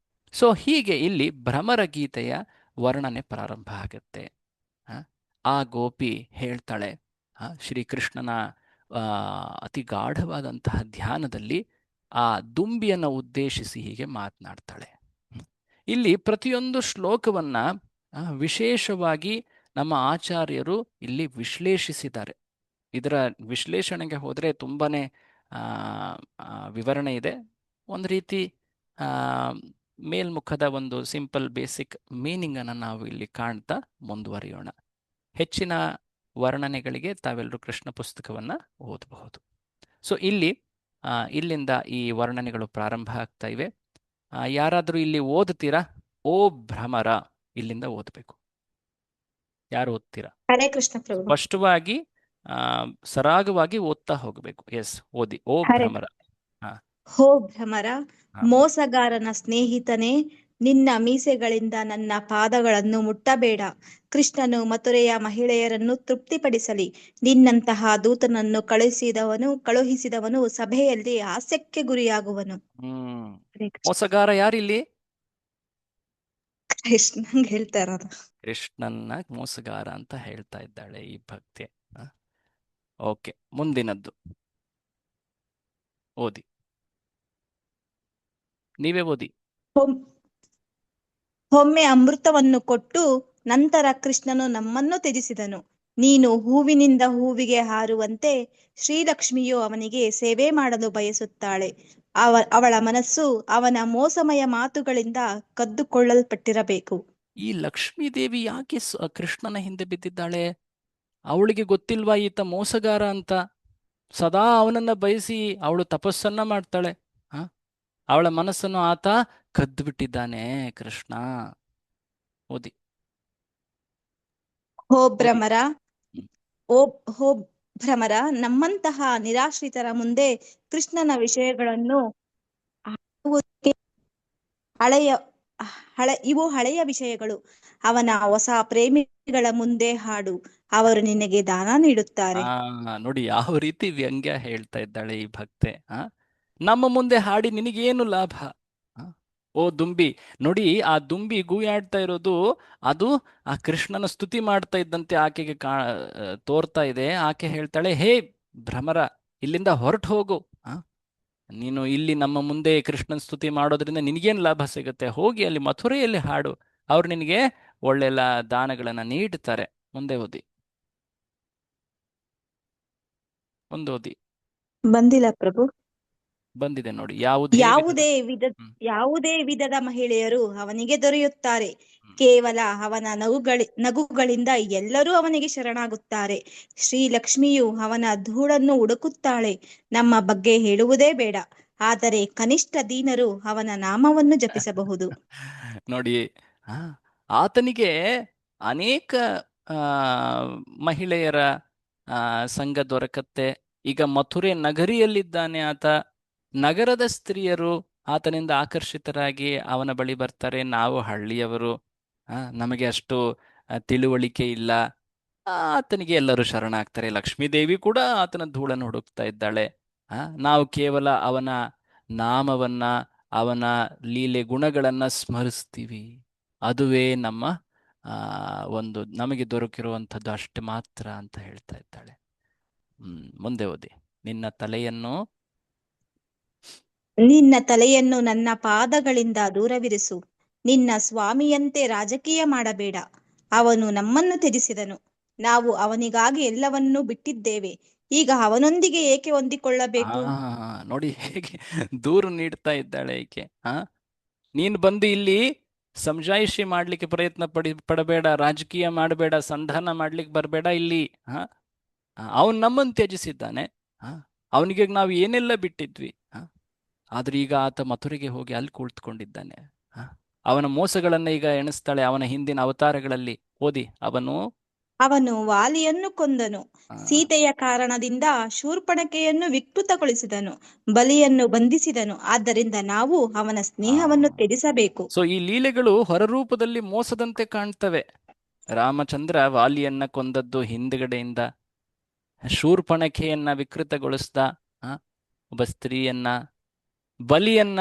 ಸೊ ಹೀಗೆ ಇಲ್ಲಿ ಭ್ರಮರ ಗೀತೆಯ ವರ್ಣನೆ ಪ್ರಾರಂಭ ಆಗುತ್ತೆ. ಆ ಗೋಪಿ ಹೇಳ್ತಾಳೆ, ಶ್ರೀಕೃಷ್ಣನ ಅತಿ ಗಾಢವಾದಂತಹ ಧ್ಯಾನದಲ್ಲಿ ಆ ದುಂಬಿಯನ್ನು ಉದ್ದೇಶಿಸಿ ಹೀಗೆ ಮಾತನಾಡ್ತಾಳೆ. ಇಲ್ಲಿ ಪ್ರತಿಯೊಂದು ಶ್ಲೋಕವನ್ನ ವಿಶೇಷವಾಗಿ ನಮ್ಮ ಆಚಾರ್ಯರು ಇಲ್ಲಿ ವಿಶ್ಲೇಷಿಸಿದ್ದಾರೆ. ಇದರ ವಿಶ್ಲೇಷಣೆಗೆ ಹೋದರೆ ತುಂಬಾನೇ ವಿವರಣೆ ಇದೆ. ಒಂದು ರೀತಿ ಮೇಲ್ಮುಖದ ಒಂದು ಸಿಂಪಲ್ ಬೇಸಿಕ್ ಮೀನಿಂಗ್ ಅನ್ನು ನಾವು ಇಲ್ಲಿ ಕಾಣ್ತಾ ಮುಂದುವರಿಯೋಣ. ಹೆಚ್ಚಿನ ವರ್ಣನೆಗಳಿಗೆ ತಾವೆಲ್ಲರೂ ಕೃಷ್ಣ ಪುಸ್ತಕವನ್ನ ಓದಬಹುದು. ಸೊ ಇಲ್ಲಿಂದ ಈ ವರ್ಣನೆಗಳು ಪ್ರಾರಂಭ ಆಗ್ತಾ ಇವೆ. ಯಾರಾದರೂ ಇಲ್ಲಿ ಓದ್ತೀರಾ? ಓ ಭ್ರಮರ, ಇಲ್ಲಿಂದ ಓದಬೇಕು. ಯಾರು ಓದ್ತೀರಾ? ಹರೇ ಕೃಷ್ಣ ಪ್ರಭು. ಸ್ಪಷ್ಟವಾಗಿ ಸರಾಗವಾಗಿ ಓದ್ತಾ ಹೋಗಬೇಕು. ಎಸ್, ಓದಿ. ಓ ಭ್ರಮರ. ಹೋ ಭ್ರಮರ, ಮೋಸಗಾರನ ಸ್ನೇಹಿತನೇ, ನಿನ್ನ ಮೀಸೆಗಳಿಂದ ನನ್ನ ಪಾದಗಳನ್ನು ಮುಟ್ಟಬೇಡ. ಕೃಷ್ಣನು ಮಥುರೆಯ ಮಹಿಳೆಯರನ್ನು ತೃಪ್ತಿಪಡಿಸಲಿ. ನಿನ್ನಂತಹ ದೂತನನ್ನು ಕಳುಹಿಸಿದವನು ಸಭೆಯಲ್ಲಿ ಹಾಸ್ಯಕ್ಕೆ ಗುರಿಯಾಗುವನು. ಮೋಸಗಾರ ಯಾರಿಲ್ಲಿ? ಕೃಷ್ಣಂಗೆ ಹೇಳ್ತಾ ಇರೋದು. ಕೃಷ್ಣನ್ನ ಮೋಸಗಾರ ಅಂತ ಹೇಳ್ತಾ ಇದ್ದಾಳೆ ಈ ಭಕ್ತಿ. ಓಕೆ, ಮುಂದಿನದ್ದು ಓದಿ. ನೀವೇ ಓದಿ. ಒಮ್ಮೆ ಅಮೃತವನ್ನು ಕೊಟ್ಟು ನಂತರ ಕೃಷ್ಣನು ನಮ್ಮನ್ನು ತ್ಯಜಿಸಿದನು. ನೀನು ಹೂವಿನಿಂದ ಹೂವಿಗೆ ಹಾರುವಂತೆ ಶ್ರೀಲಕ್ಷ್ಮಿಯು ಅವನಿಗೆ ಸೇವೆ ಮಾಡಲು ಬಯಸುತ್ತಾಳೆ. ಅವಳ ಮನಸ್ಸು ಅವನ ಮೋಸಮಯ ಮಾತುಗಳಿಂದ ಕದ್ದುಕೊಳ್ಳಲ್ಪಟ್ಟಿರಬೇಕು. ಈ ಲಕ್ಷ್ಮೀ ದೇವಿ ಯಾಕೆ ಕೃಷ್ಣನ ಹಿಂದೆ ಬಿದ್ದಿದ್ದಾಳೆ? ಅವಳಿಗೆ ಗೊತ್ತಿಲ್ವಾ ಈತ ಮೋಸಗಾರ ಅಂತ? ಸದಾ ಅವನನ್ನ ಬಯಸಿ ಅವಳು ತಪಸ್ಸನ್ನ ಮಾಡ್ತಾಳೆ. ಅವಳ ಮನಸ್ಸನ್ನು ಆತ ಕದ್ದು ಬಿಟ್ಟಿದ್ದಾನೆ ಕೃಷ್ಣ. ಓದಿ. ಹೋ ಭ್ರಮರ, ನಮ್ಮಂತಹ ನಿರಾಶ್ರಿತರ ಮುಂದೆ ಕೃಷ್ಣನ ವಿಷಯಗಳನ್ನು ಇವು ಹಳೆಯ ವಿಷಯಗಳು. ಅವನ ಹೊಸ ಪ್ರೇಮಿಗಳ ಮುಂದೆ ಹಾಡು, ಅವರು ನಿನಗೆ ದಾನ ನೀಡುತ್ತಾರೆ. ನೋಡಿ ಯಾವ ರೀತಿ ವ್ಯಂಗ್ಯ ಹೇಳ್ತಾ ಇದ್ದಾಳೆ ಈ ಭಕ್ತೆ. ನಮ್ಮ ಮುಂದೆ ಹಾಡಿ ನಿನಗೇನು ಲಾಭ? ಓ ದುಂಬಿ. ನೋಡಿ, ಆ ದುಂಬಿ ಗೂಯಾಡ್ತಾ ಇರೋದು ಅದು ಆ ಕೃಷ್ಣನ ಸ್ತುತಿ ಮಾಡ್ತಾ ಇದ್ದಂತೆ ಆಕೆಗೆ ತೋರ್ತಾ ಇದೆ. ಆಕೆ ಹೇಳ್ತಾಳೆ, ಹೇ ಭ್ರಮರ, ಇಲ್ಲಿಂದ ಹೊರಟು ಹೋಗು. ನೀನು ಇಲ್ಲಿ ನಮ್ಮ ಮುಂದೆ ಕೃಷ್ಣನ ಸ್ತುತಿ ಮಾಡೋದ್ರಿಂದ ನಿನಗೇನು ಲಾಭ ಸಿಗುತ್ತೆ? ಹೋಗಿ ಅಲ್ಲಿ ಮಥುರೆಯಲ್ಲಿ ಹಾಡು, ಅವ್ರು ನಿನಗೆ ಒಳ್ಳೆಲ್ಲ ದಾನಗಳನ್ನ ನೀಡ್ತಾರೆ. ಮುಂದೆ ಓದಿ. ಓದಿ. ಬಂದಿಲ್ಲ ಪ್ರಭು. ಬಂದಿದೆ ನೋಡಿ. ಯಾವುದೇ ವಿಧದ ಮಹಿಳೆಯರು ಅವನಿಗೆ ದೊರೆಯುತ್ತಾರೆ. ಕೇವಲ ಅವನ ನಗುಗಳಿಂದ ಎಲ್ಲರೂ ಅವನಿಗೆ ಶರಣಾಗುತ್ತಾರೆ. ಶ್ರೀಲಕ್ಷ್ಮಿಯು ಅವನ ಧೂಳನ್ನು ಹುಡುಕುತ್ತಾಳೆ. ನಮ್ಮ ಬಗ್ಗೆ ಹೇಳುವುದೇ ಬೇಡ, ಆದರೆ ಕನಿಷ್ಠ ದೀನರು ಅವನ ನಾಮವನ್ನು ಜಪಿಸಬಹುದು. ನೋಡಿ, ಆತನಿಗೆ ಅನೇಕ ಮಹಿಳೆಯರ ಸಂಘ ದೊರಕತ್ತೆ. ಈಗ ಮಥುರೆ ನಗರಿಯಲ್ಲಿದ್ದಾನೆ ಆತ. ನಗರದ ಸ್ತ್ರೀಯರು ಆತನಿಂದ ಆಕರ್ಷಿತರಾಗಿ ಅವನ ಬಳಿ ಬರ್ತಾರೆ. ನಾವು ಹಳ್ಳಿಯವರು, ನಮಗೆ ಅಷ್ಟು ತಿಳುವಳಿಕೆ ಇಲ್ಲ. ಆತನಿಗೆ ಎಲ್ಲರೂ ಶರಣಾಗ್ತಾರೆ. ಲಕ್ಷ್ಮೀದೇವಿ ಕೂಡ ಆತನ ಧೂಳನ್ನು ಹುಡುಕ್ತಾ ಇದ್ದಾಳೆ. ನಾವು ಕೇವಲ ಅವನ ನಾಮವನ್ನ, ಅವನ ಲೀಲೆ ಗುಣಗಳನ್ನ ಸ್ಮರಿಸ್ತೀವಿ. ಅದುವೇ ನಮ್ಮ ಒಂದು ನಮಗೆ ದೊರಕಿರುವಂಥದ್ದು ಅಷ್ಟು ಮಾತ್ರ ಅಂತ ಹೇಳ್ತಾ ಇದ್ದಾಳೆ. ಮುಂದೆ ಓದಿ. ನಿನ್ನ ತಲೆಯನ್ನು ನಿನ್ನ ತಲೆಯನ್ನು ನನ್ನ ಪಾದಗಳಿಂದ ದೂರವಿರಿಸು. ನಿನ್ನ ಸ್ವಾಮಿಯಂತೆ ರಾಜಕೀಯ ಮಾಡಬೇಡ. ಅವನು ನಮ್ಮನ್ನು ತ್ಯಜಿಸಿದನು, ನಾವು ಅವನಿಗಾಗಿ ಎಲ್ಲವನ್ನೂ ಬಿಟ್ಟಿದ್ದೇವೆ. ಈಗ ಅವನೊಂದಿಗೆ ಏಕೆ ಹೊಂದಿಕೊಳ್ಳಬೇಕು? ನೋಡಿ ಹೇಗೆ ದೂರು ನೀಡ್ತಾ ಇದ್ದಾಳೆ ಈಕೆ. ನೀನು ಬಂದು ಇಲ್ಲಿ ಸಮಜಾಯಿಷಿ ಮಾಡ್ಲಿಕ್ಕೆ ಪ್ರಯತ್ನ ಪಡಬೇಡ, ರಾಜಕೀಯ ಮಾಡಬೇಡ, ಸಂಧಾನ ಮಾಡ್ಲಿಕ್ಕೆ ಬರಬೇಡ ಇಲ್ಲಿ. ಅವನು ನಮ್ಮನ್ನು ತ್ಯಜಿಸಿದ್ದಾನೆ. ಅವನಿಗೆ ನಾವು ಏನೆಲ್ಲ ಬಿಟ್ಟಿದ್ವಿ. ಆದ್ರೆ ಈಗ ಆತ ಮಥುರೆಗೆ ಹೋಗಿ ಅಲ್ಲಿ ಕುಳಿತುಕೊಂಡಿದ್ದಾನೆ. ಅವನ ಮೋಸಗಳನ್ನ ಈಗ ಎಣಿಸ್ತಾಳೆ. ಅವನ ಹಿಂದಿನ ಅವತಾರಗಳಲ್ಲಿ ಓದಿ. ಅವನು ವಾಲಿಯನ್ನು ಕೊಂದನು, ಸೀತೆಯ ಕಾರಣದಿಂದ ಶೂರ್ಪಣಖೆಯನ್ನು ವಿಕೃತಗೊಳಿಸಿದನು, ಬಲಿಯನ್ನು ಬಂಧಿಸಿದನು. ಆದ್ದರಿಂದ ನಾವು ಅವನ ಸ್ನೇಹವನ್ನು ತ್ಯಜಿಸಬೇಕು. ಸೊ ಈ ಲೀಲೆಗಳು ಹೊರರೂಪದಲ್ಲಿ ಮೋಸದಂತೆ ಕಾಣ್ತವೆ. ರಾಮಚಂದ್ರ ವಾಲಿಯನ್ನ ಕೊಂದದ್ದು ಹಿಂದ್ಗಡೆಯಿಂದ, ಶೂರ್ಪಣಖೆಯನ್ನ ವಿಕೃತಗೊಳಿಸ್ದ, ಒಬ್ಬ ಸ್ತ್ರೀಯನ್ನ, ಬಲಿಯನ್ನ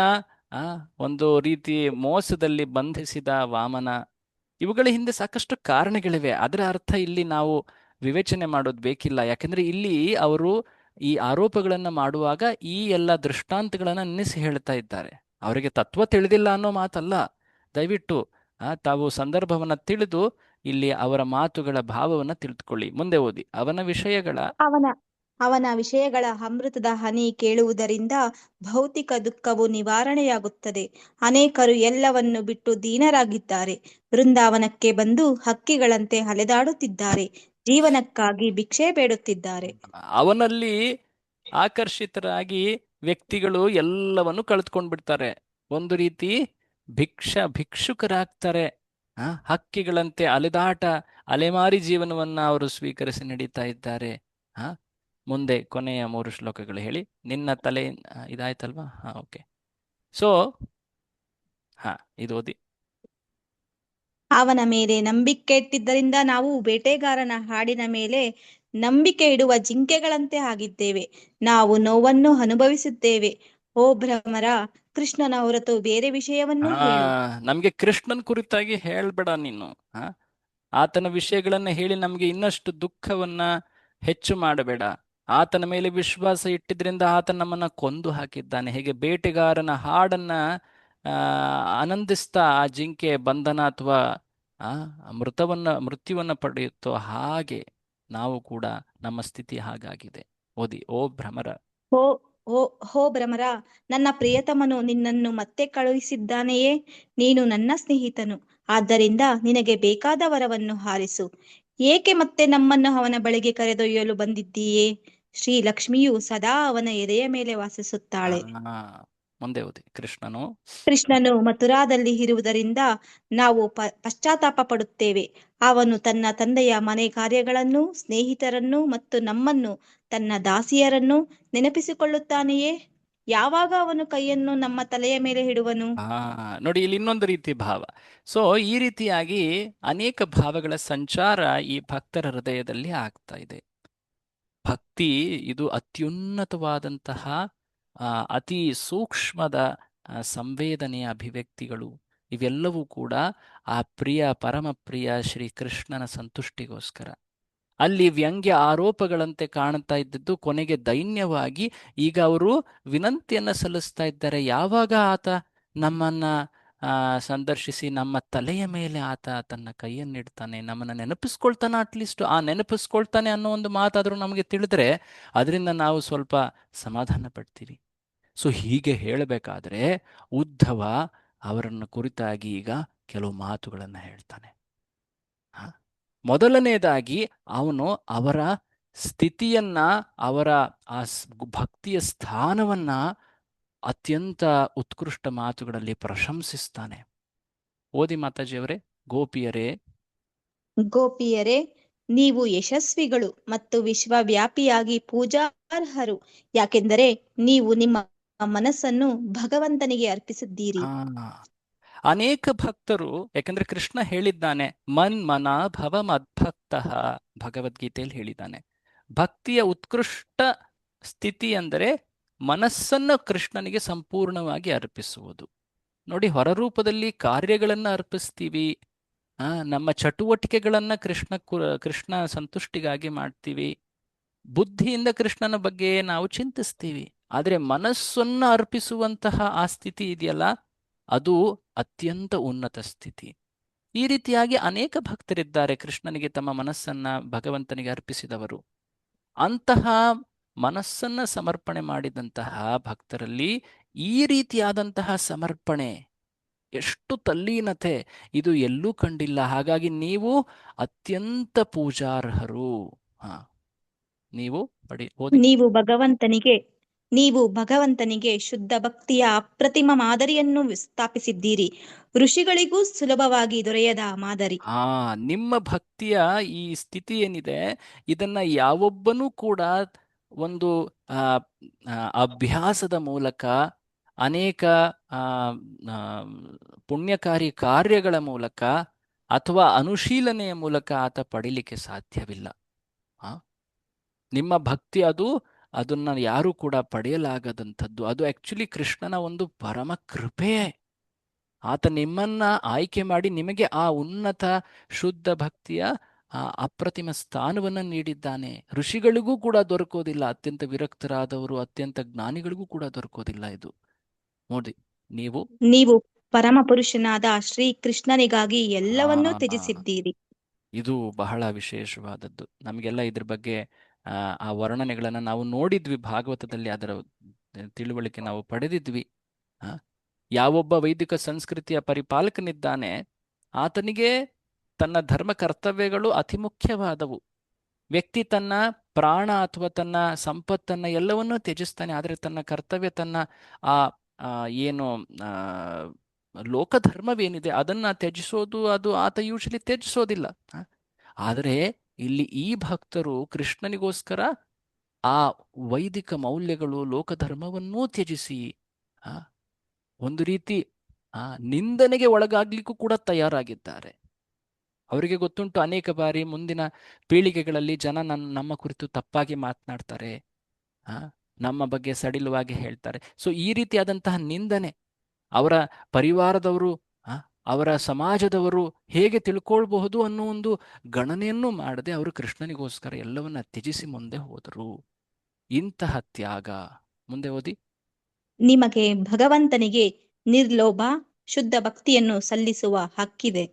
ಒಂದು ರೀತಿ ಮೋಸದಲ್ಲಿ ಬಂಧಿಸಿದ ವಾಮನ. ಇವುಗಳ ಹಿಂದೆ ಸಾಕಷ್ಟು ಕಾರಣಗಳಿವೆ. ಅದರ ಅರ್ಥ ಇಲ್ಲಿ ನಾವು ವಿವೇಚನೆ ಮಾಡೋದು ಬೇಕಿಲ್ಲ. ಯಾಕಂದ್ರೆ ಇಲ್ಲಿ ಅವರು ಈ ಆರೋಪಗಳನ್ನ ಮಾಡುವಾಗ ಈ ಎಲ್ಲ ದೃಷ್ಟಾಂತಗಳನ್ನ ನೆನೆಸಿ ಹೇಳ್ತಾ ಇದ್ದಾರೆ. ಅವರಿಗೆ ತತ್ವ ತಿಳಿದಿಲ್ಲ ಅನ್ನೋ ಮಾತಲ್ಲ. ದಯವಿಟ್ಟು ತಾವು ಸಂದರ್ಭವನ್ನ ತಿಳಿದು ಇಲ್ಲಿ ಅವರ ಮಾತುಗಳ ಭಾವವನ್ನ ತಿಳಿದುಕೊಳ್ಳಿ. ಮುಂದೆ ಓದಿ. ಅವನ ವಿಷಯಗಳ ಅಮೃತದ ಹನಿ ಕೇಳುವುದರಿಂದ ಭೌತಿಕ ದುಃಖವು ನಿವಾರಣೆಯಾಗುತ್ತದೆ. ಅನೇಕರು ಎಲ್ಲವನ್ನು ಬಿಟ್ಟು ದೀನರಾಗಿದ್ದಾರೆ. ಬೃಂದಾವನಕ್ಕೆ ಬಂದು ಹಕ್ಕಿಗಳಂತೆ ಅಲೆದಾಡುತ್ತಿದ್ದಾರೆ. ಜೀವನಕ್ಕಾಗಿ ಭಿಕ್ಷೆ ಬೇಡುತ್ತಿದ್ದಾರೆ. ಅವನಲ್ಲಿ ಆಕರ್ಷಿತರಾಗಿ ವ್ಯಕ್ತಿಗಳು ಎಲ್ಲವನ್ನು ಕಳೆದುಕೊಂಡು ಬಿಡ್ತಾರೆ. ಒಂದು ರೀತಿ ಭಿಕ್ಷುಕರಾಗ್ತಾರೆ. ಹಕ್ಕಿಗಳಂತೆ ಅಲೆದಾಟ, ಅಲೆಮಾರಿ ಜೀವನವನ್ನ ಅವರು ಸ್ವೀಕರಿಸಿ ನಡೀತಾ ಇದ್ದಾರೆ. ಮುಂದೆ ಕೊನೆಯ 3 ಶ್ಲೋಕಗಳು ಹೇಳಿ. ನಿನ್ನ ತಲೆ ಇದಾಯ್ತಲ್ವಾ? ಓಕೆ. ಸೊ ಇದು ಓದಿ. ಅವನ ಮೇಲೆ ನಂಬಿಕೆ ಇಟ್ಟಿದ್ದರಿಂದ ನಾವು ಬೇಟೆಗಾರನ ಹಾಡಿನ ಮೇಲೆ ನಂಬಿಕೆ ಇಡುವ ಜಿಂಕೆಗಳಂತೆ ಆಗಿದ್ದೇವೆ. ನಾವು ನೋವನ್ನು ಅನುಭವಿಸುತ್ತೇವೆ. ಓ ಭ್ರಮರ, ಕೃಷ್ಣನ ಹೊರತು ಬೇರೆ ವಿಷಯವನ್ನು ಹೇಳು. ನಮ್ಗೆ ಕೃಷ್ಣನ್ ಕುರಿತಾಗಿ ಹೇಳ್ಬೇಡ ನೀನು. ಆತನ ವಿಷಯಗಳನ್ನ ಹೇಳಿ ನಮ್ಗೆ ಇನ್ನಷ್ಟು ದುಃಖವನ್ನ ಹೆಚ್ಚು ಮಾಡಬೇಡ. ಆತನ ಮೇಲೆ ವಿಶ್ವಾಸ ಇಟ್ಟಿದ್ರಿಂದ ಆತ ನಮ್ಮನ್ನ ಕೊಂದು ಹಾಕಿದ್ದಾನೆ. ಹೇಗೆ ಬೇಟೆಗಾರನ ಹಾಡನ್ನ ಆನಂದಿಸ್ತಾ ಆ ಜಿಂಕೆ ಬಂಧನ ಅಥವಾ ಮೃತ್ಯುವನ್ನ ಪಡೆಯುತ್ತೋ ಹಾಗೆ ನಾವು ಕೂಡ ನಮ್ಮ ಸ್ಥಿತಿ ಹಾಗಾಗಿದೆ. ಓದಿ. ಓ ಭ್ರಮರ, ಹೋ ಭ್ರಮರ, ನನ್ನ ಪ್ರಿಯತಮನು ನಿನ್ನನ್ನು ಮತ್ತೆ ಕಳುಹಿಸಿದ್ದಾನೆಯೇ? ನೀನು ನನ್ನ ಸ್ನೇಹಿತನು, ಆದ್ದರಿಂದ ನಿನಗೆ ಬೇಕಾದ ವರವನ್ನು ಹಾರಿಸು. ಏಕೆ ಮತ್ತೆ ನಮ್ಮನ್ನು ಅವನ ಬಳಿಗೆ ಕರೆದೊಯ್ಯಲು ಬಂದಿದ್ದೀಯೇ? ಶ್ರೀ ಲಕ್ಷ್ಮಿಯು ಸದಾ ಅವನ ಎದೆಯ ಮೇಲೆ ವಾಸಿಸುತ್ತಾಳೆ. ಮುಂದೆ ಓದಿ. ಕೃಷ್ಣನು ಮಥುರಾದಲ್ಲಿ ಇರುವುದರಿಂದ ನಾವು ಪಶ್ಚಾತ್ತಾಪ ಪಡುತ್ತೇವೆ. ಅವನು ತನ್ನ ತಂದೆಯ ಮನೆ ಕಾರ್ಯಗಳನ್ನು, ಸ್ನೇಹಿತರನ್ನು ಮತ್ತು ನಮ್ಮನ್ನು, ತನ್ನ ದಾಸಿಯರನ್ನು ನೆನಪಿಸಿಕೊಳ್ಳುತ್ತಾನೆಯೇ? ಯಾವಾಗ ಅವನು ಕೈಯನ್ನು ನಮ್ಮ ತಲೆಯ ಮೇಲೆ ಇಡುವನು? ನೋಡಿ, ಇಲ್ಲಿ ಇನ್ನೊಂದು ರೀತಿ ಭಾವ. ಸೊ ಈ ರೀತಿಯಾಗಿ ಅನೇಕ ಭಾವಗಳ ಸಂಚಾರ ಈ ಭಕ್ತರ ಹೃದಯದಲ್ಲಿ ಆಗ್ತಾ ಇದೆ. ಭಕ್ತಿ ಇದು ಅತ್ಯುನ್ನತವಾದಂತಹ ಅತಿ ಸೂಕ್ಷ್ಮದ ಸಂವೇದನೆಯ ಅಭಿವ್ಯಕ್ತಿಗಳು. ಇವೆಲ್ಲವೂ ಕೂಡ ಆ ಪರಮ ಪ್ರಿಯ ಶ್ರೀ ಕೃಷ್ಣನ ಸಂತುಷ್ಟಿಗೋಸ್ಕರ. ಅಲ್ಲಿ ವ್ಯಂಗ್ಯ ಆರೋಪಗಳಂತೆ ಕಾಣ್ತಾ ಇದ್ದದ್ದು ಕೊನೆಗೆ ದೈನ್ಯವಾಗಿ ಈಗ ಅವರು ವಿನಂತಿಯನ್ನ ಸಲ್ಲಿಸ್ತಾ ಇದ್ದಾರೆ. ಯಾವಾಗ ಆತ ನಮ್ಮನ್ನ ಸಂದರ್ಶಿಸಿ ನಮ್ಮ ತಲೆಯ ಮೇಲೆ ಆತ ತನ್ನ ಕೈಯನ್ನಿಡ್ತಾನೆ, ನಮ್ಮನ್ನ ನೆನಪಿಸ್ಕೊಳ್ತಾನೆ, ಅಟ್ಲೀಸ್ಟ್ ಆ ನೆನಪಿಸ್ಕೊಳ್ತಾನೆ ಅನ್ನೋ ಒಂದು ಮಾತಾದರೂ ನಮಗೆ ತಿಳಿದ್ರೆ ಅದರಿಂದ ನಾವು ಸ್ವಲ್ಪ ಸಮಾಧಾನ ಪಡ್ತೀವಿ. ಸೊ ಹೀಗೆ ಹೇಳಬೇಕಾದ್ರೆ ಉದ್ಧವ ಅವರನ್ನು ಕುರಿತಾಗಿ ಈಗ ಕೆಲವು ಮಾತುಗಳನ್ನು ಹೇಳ್ತಾನೆ. ಮೊದಲನೇದಾಗಿ ಅವನು ಅವರ ಸ್ಥಿತಿಯನ್ನ, ಅವರ ಆ ಭಕ್ತಿಯ ಸ್ಥಾನವನ್ನ ಅತ್ಯಂತ ಉತ್ಕೃಷ್ಟ ಮಾತುಗಳಲ್ಲಿ ಪ್ರಶಂಸಿಸ್ತಾನೆ. ಓದಿ ಮಾತಾಜಿಯವರೇ. ಗೋಪಿಯರೇ, ನೀವು ಯಶಸ್ವಿಗಳು ಮತ್ತು ವಿಶ್ವವ್ಯಾಪಿಯಾಗಿ ಪೂಜಾರ್ಹರು, ಯಾಕೆಂದರೆ ನೀವು ನಿಮ್ಮ ಮನಸ್ಸನ್ನು ಭಗವಂತನಿಗೆ ಅರ್ಪಿಸಿದ್ದೀರಿ. ಅನೇಕ ಭಕ್ತರು, ಯಾಕಂದ್ರೆ ಕೃಷ್ಣ ಹೇಳಿದ್ದಾನೆ, ಮನ್ಮನ ಭವ ಮದ್ಭಕ್ತ, ಭಗವದ್ಗೀತೆಯಲ್ಲಿ ಹೇಳಿದ್ದಾನೆ. ಭಕ್ತಿಯ ಉತ್ಕೃಷ್ಟ ಸ್ಥಿತಿ ಅಂದರೆ ಮನಸ್ಸನ್ನು ಕೃಷ್ಣನಿಗೆ ಸಂಪೂರ್ಣವಾಗಿ ಅರ್ಪಿಸುವುದು. ನೋಡಿ, ಹೊರರೂಪದಲ್ಲಿ ಕಾರ್ಯಗಳನ್ನು ಅರ್ಪಿಸ್ತೀವಿ, ನಮ್ಮ ಚಟುವಟಿಕೆಗಳನ್ನ ಕೃಷ್ಣ ಸಂತುಷ್ಟಿಗಾಗಿ ಮಾಡ್ತೀವಿ. ಬುದ್ಧಿಯಿಂದ ಕೃಷ್ಣನ ಬಗ್ಗೆ ನಾವು ಚಿಂತಿಸ್ತೀವಿ, ಆದರೆ ಮನಸ್ಸನ್ನು ಅರ್ಪಿಸುವಂತಹ ಆ ಸ್ಥಿತಿ ಇದೆಯಲ್ಲ, ಅದು ಅತ್ಯಂತ ಉನ್ನತ ಸ್ಥಿತಿ. ಈ ರೀತಿಯಾಗಿ ಅನೇಕ ಭಕ್ತರಿದ್ದಾರೆ ಕೃಷ್ಣನಿಗೆ ತಮ್ಮ ಮನಸ್ಸನ್ನ ಭಗವಂತನಿಗೆ ಅರ್ಪಿಸಿದವರು. ಅಂತಹ ಮನಸ್ಸನ್ನ ಸಮರ್ಪಣೆ ಮಾಡಿದಂತಹ ಭಕ್ತರಲ್ಲಿ ಈ ರೀತಿಯಾದಂತಹ ಸಮರ್ಪಣೆ, ಎಷ್ಟು ತಲ್ಲೀನತೆ, ಇದು ಎಲ್ಲೂ ಕಂಡಿಲ್ಲ. ಹಾಗಾಗಿ ನೀವು ಅತ್ಯಂತ ಪೂಜಾರ್ಹರು. ಹಾ, ನೀವು ಓದಿ. ನೀವು ಭಗವಂತನಿಗೆ ಶುದ್ಧ ಭಕ್ತಿಯ ಅಪ್ರತಿಮ ಮಾದರಿಯನ್ನು ಸ್ಥಾಪಿಸಿದ್ದೀರಿ, ಋಷಿಗಳಿಗೂ ಸುಲಭವಾಗಿ ದೊರೆಯದ ಮಾದರಿ. ನಿಮ್ಮ ಭಕ್ತಿಯ ಈ ಸ್ಥಿತಿ ಏನಿದೆ, ಇದನ್ನ ಯಾವೊಬ್ಬನೂ ಕೂಡ ಒಂದು ಅಭ್ಯಾಸದ ಮೂಲಕ, ಅನೇಕ ಪುಣ್ಯಕಾರಿ ಕಾರ್ಯಗಳ ಮೂಲಕ ಅಥವಾ ಅನುಶೀಲನೆಯ ಮೂಲಕ ಆತ ಪಡೀಲಿಕ್ಕೆ ಸಾಧ್ಯವಿಲ್ಲ. ನಿಮ್ಮ ಭಕ್ತಿ ಅದನ್ನ ಯಾರು ಕೂಡ ಪಡೆಯಲಾಗದಂಥದ್ದು. ಅದು ಆಕ್ಚುಲಿ ಕೃಷ್ಣನ ಒಂದು ಪರಮ ಕೃಪೆಯೇ. ಆತ ನಿಮ್ಮನ್ನ ಆಯ್ಕೆ ಮಾಡಿ ನಿಮಗೆ ಆ ಉನ್ನತ ಶುದ್ಧ ಭಕ್ತಿಯ ಅಪ್ರತಿಮ ಸ್ಥಾನವನ್ನು ನೀಡಿದ್ದಾನೆ. ಋಷಿಗಳಿಗೂ ಕೂಡ ದೊರಕೋದಿಲ್ಲ, ಅತ್ಯಂತ ವಿರಕ್ತರಾದವರು, ಅತ್ಯಂತ ಜ್ಞಾನಿಗಳಿಗೂ ಕೂಡ ದೊರಕೋದಿಲ್ಲ ಇದು. ನೋಡಿ, ನೀವು ಪರಮ ಪುರುಷನಾದ ಶ್ರೀ ಕೃಷ್ಣನಿಗಾಗಿ ಎಲ್ಲವನ್ನೂ ತ್ಯಜಿಸಿದ್ದೀರಿ. ಇದು ಬಹಳ ವಿಶೇಷವಾದದ್ದು. ನಮಗೆಲ್ಲ ಇದ್ರ ಬಗ್ಗೆ ಆ ವರ್ಣನೆಗಳನ್ನು ನಾವು ನೋಡಿದ್ವಿ ಭಾಗವತದಲ್ಲಿ, ಅದರ ತಿಳುವಳಿಕೆ ನಾವು ಪಡೆದಿದ್ವಿ. ಯಾವೊಬ್ಬ ವೈದಿಕ ಸಂಸ್ಕೃತಿಯ ಪರಿಪಾಲಕನಿದ್ದಾನೆ, ಆತನಿಗೆ ತನ್ನ ಧರ್ಮ ಕರ್ತವ್ಯಗಳು ಅತಿ ಮುಖ್ಯವಾದವು. ವ್ಯಕ್ತಿ ತನ್ನ ಪ್ರಾಣ ಅಥವಾ ತನ್ನ ಸಂಪತ್ತನ್ನ ಎಲ್ಲವನ್ನೂ ತ್ಯಜಿಸ್ತಾನೆ, ಆದರೆ ತನ್ನ ಕರ್ತವ್ಯ, ತನ್ನ ಏನು ಲೋಕಧರ್ಮವೇನಿದೆ ಅದನ್ನ ತ್ಯಜಿಸೋದು, ಅದು ಆತ ಯೂಶಲಿ ತ್ಯಜಿಸೋದಿಲ್ಲ. ಆದರೆ ಇಲ್ಲಿ ಈ ಭಕ್ತರು ಕೃಷ್ಣನಿಗೋಸ್ಕರ ಆ ವೈದಿಕ ಮೌಲ್ಯಗಳು, ಲೋಕಧರ್ಮವನ್ನೂ ತ್ಯಜಿಸಿ ಒಂದು ರೀತಿ ನಿಂದನೆಗೆ ಒಳಗಾಗ್ಲಿಕ್ಕೂ ಕೂಡ ತಯಾರಾಗಿದ್ದಾರೆ. ಅವರಿಗೆ ಗೊತ್ತುಂಟು, ಅನೇಕ ಬಾರಿ ಮುಂದಿನ ಪೀಳಿಗೆಗಳಲ್ಲಿ ಜನ ನಮ್ಮ ಕುರಿತು ತಪ್ಪಾಗಿ ಮಾತನಾಡ್ತಾರೆ, ನಮ್ಮ ಬಗ್ಗೆ ಸಡಿಲವಾಗಿ ಹೇಳ್ತಾರೆ. ಸೊ ಈ ರೀತಿಯಾದಂತಹ ನಿಂದನೆ ಅವರ ಪರಿವಾರದವರು, ಅವರ ಸಮಾಜದವರು ಹೇಗೆ ತಿಳ್ಕೊಳ್ಬಹುದು ಅನ್ನೋ ಒಂದು ಗಣನೆಯನ್ನು ಮಾಡದೆ ಅವರು ಕೃಷ್ಣನಿಗೋಸ್ಕರ ಎಲ್ಲವನ್ನ ತ್ಯಜಿಸಿ ಮುಂದೆ ಹೋದರು. ಇಂತಹ ತ್ಯಾಗ. ಮುಂದೆ ಓದಿ. ನಿಮಗೆ ಭಗವಂತನಿಗೆ ನಿರ್ಲೋಭ ಶುದ್ಧ ಭಕ್ತಿಯನ್ನು ಸಲ್ಲಿಸುವ ಹಕ್ಕಿದೆ.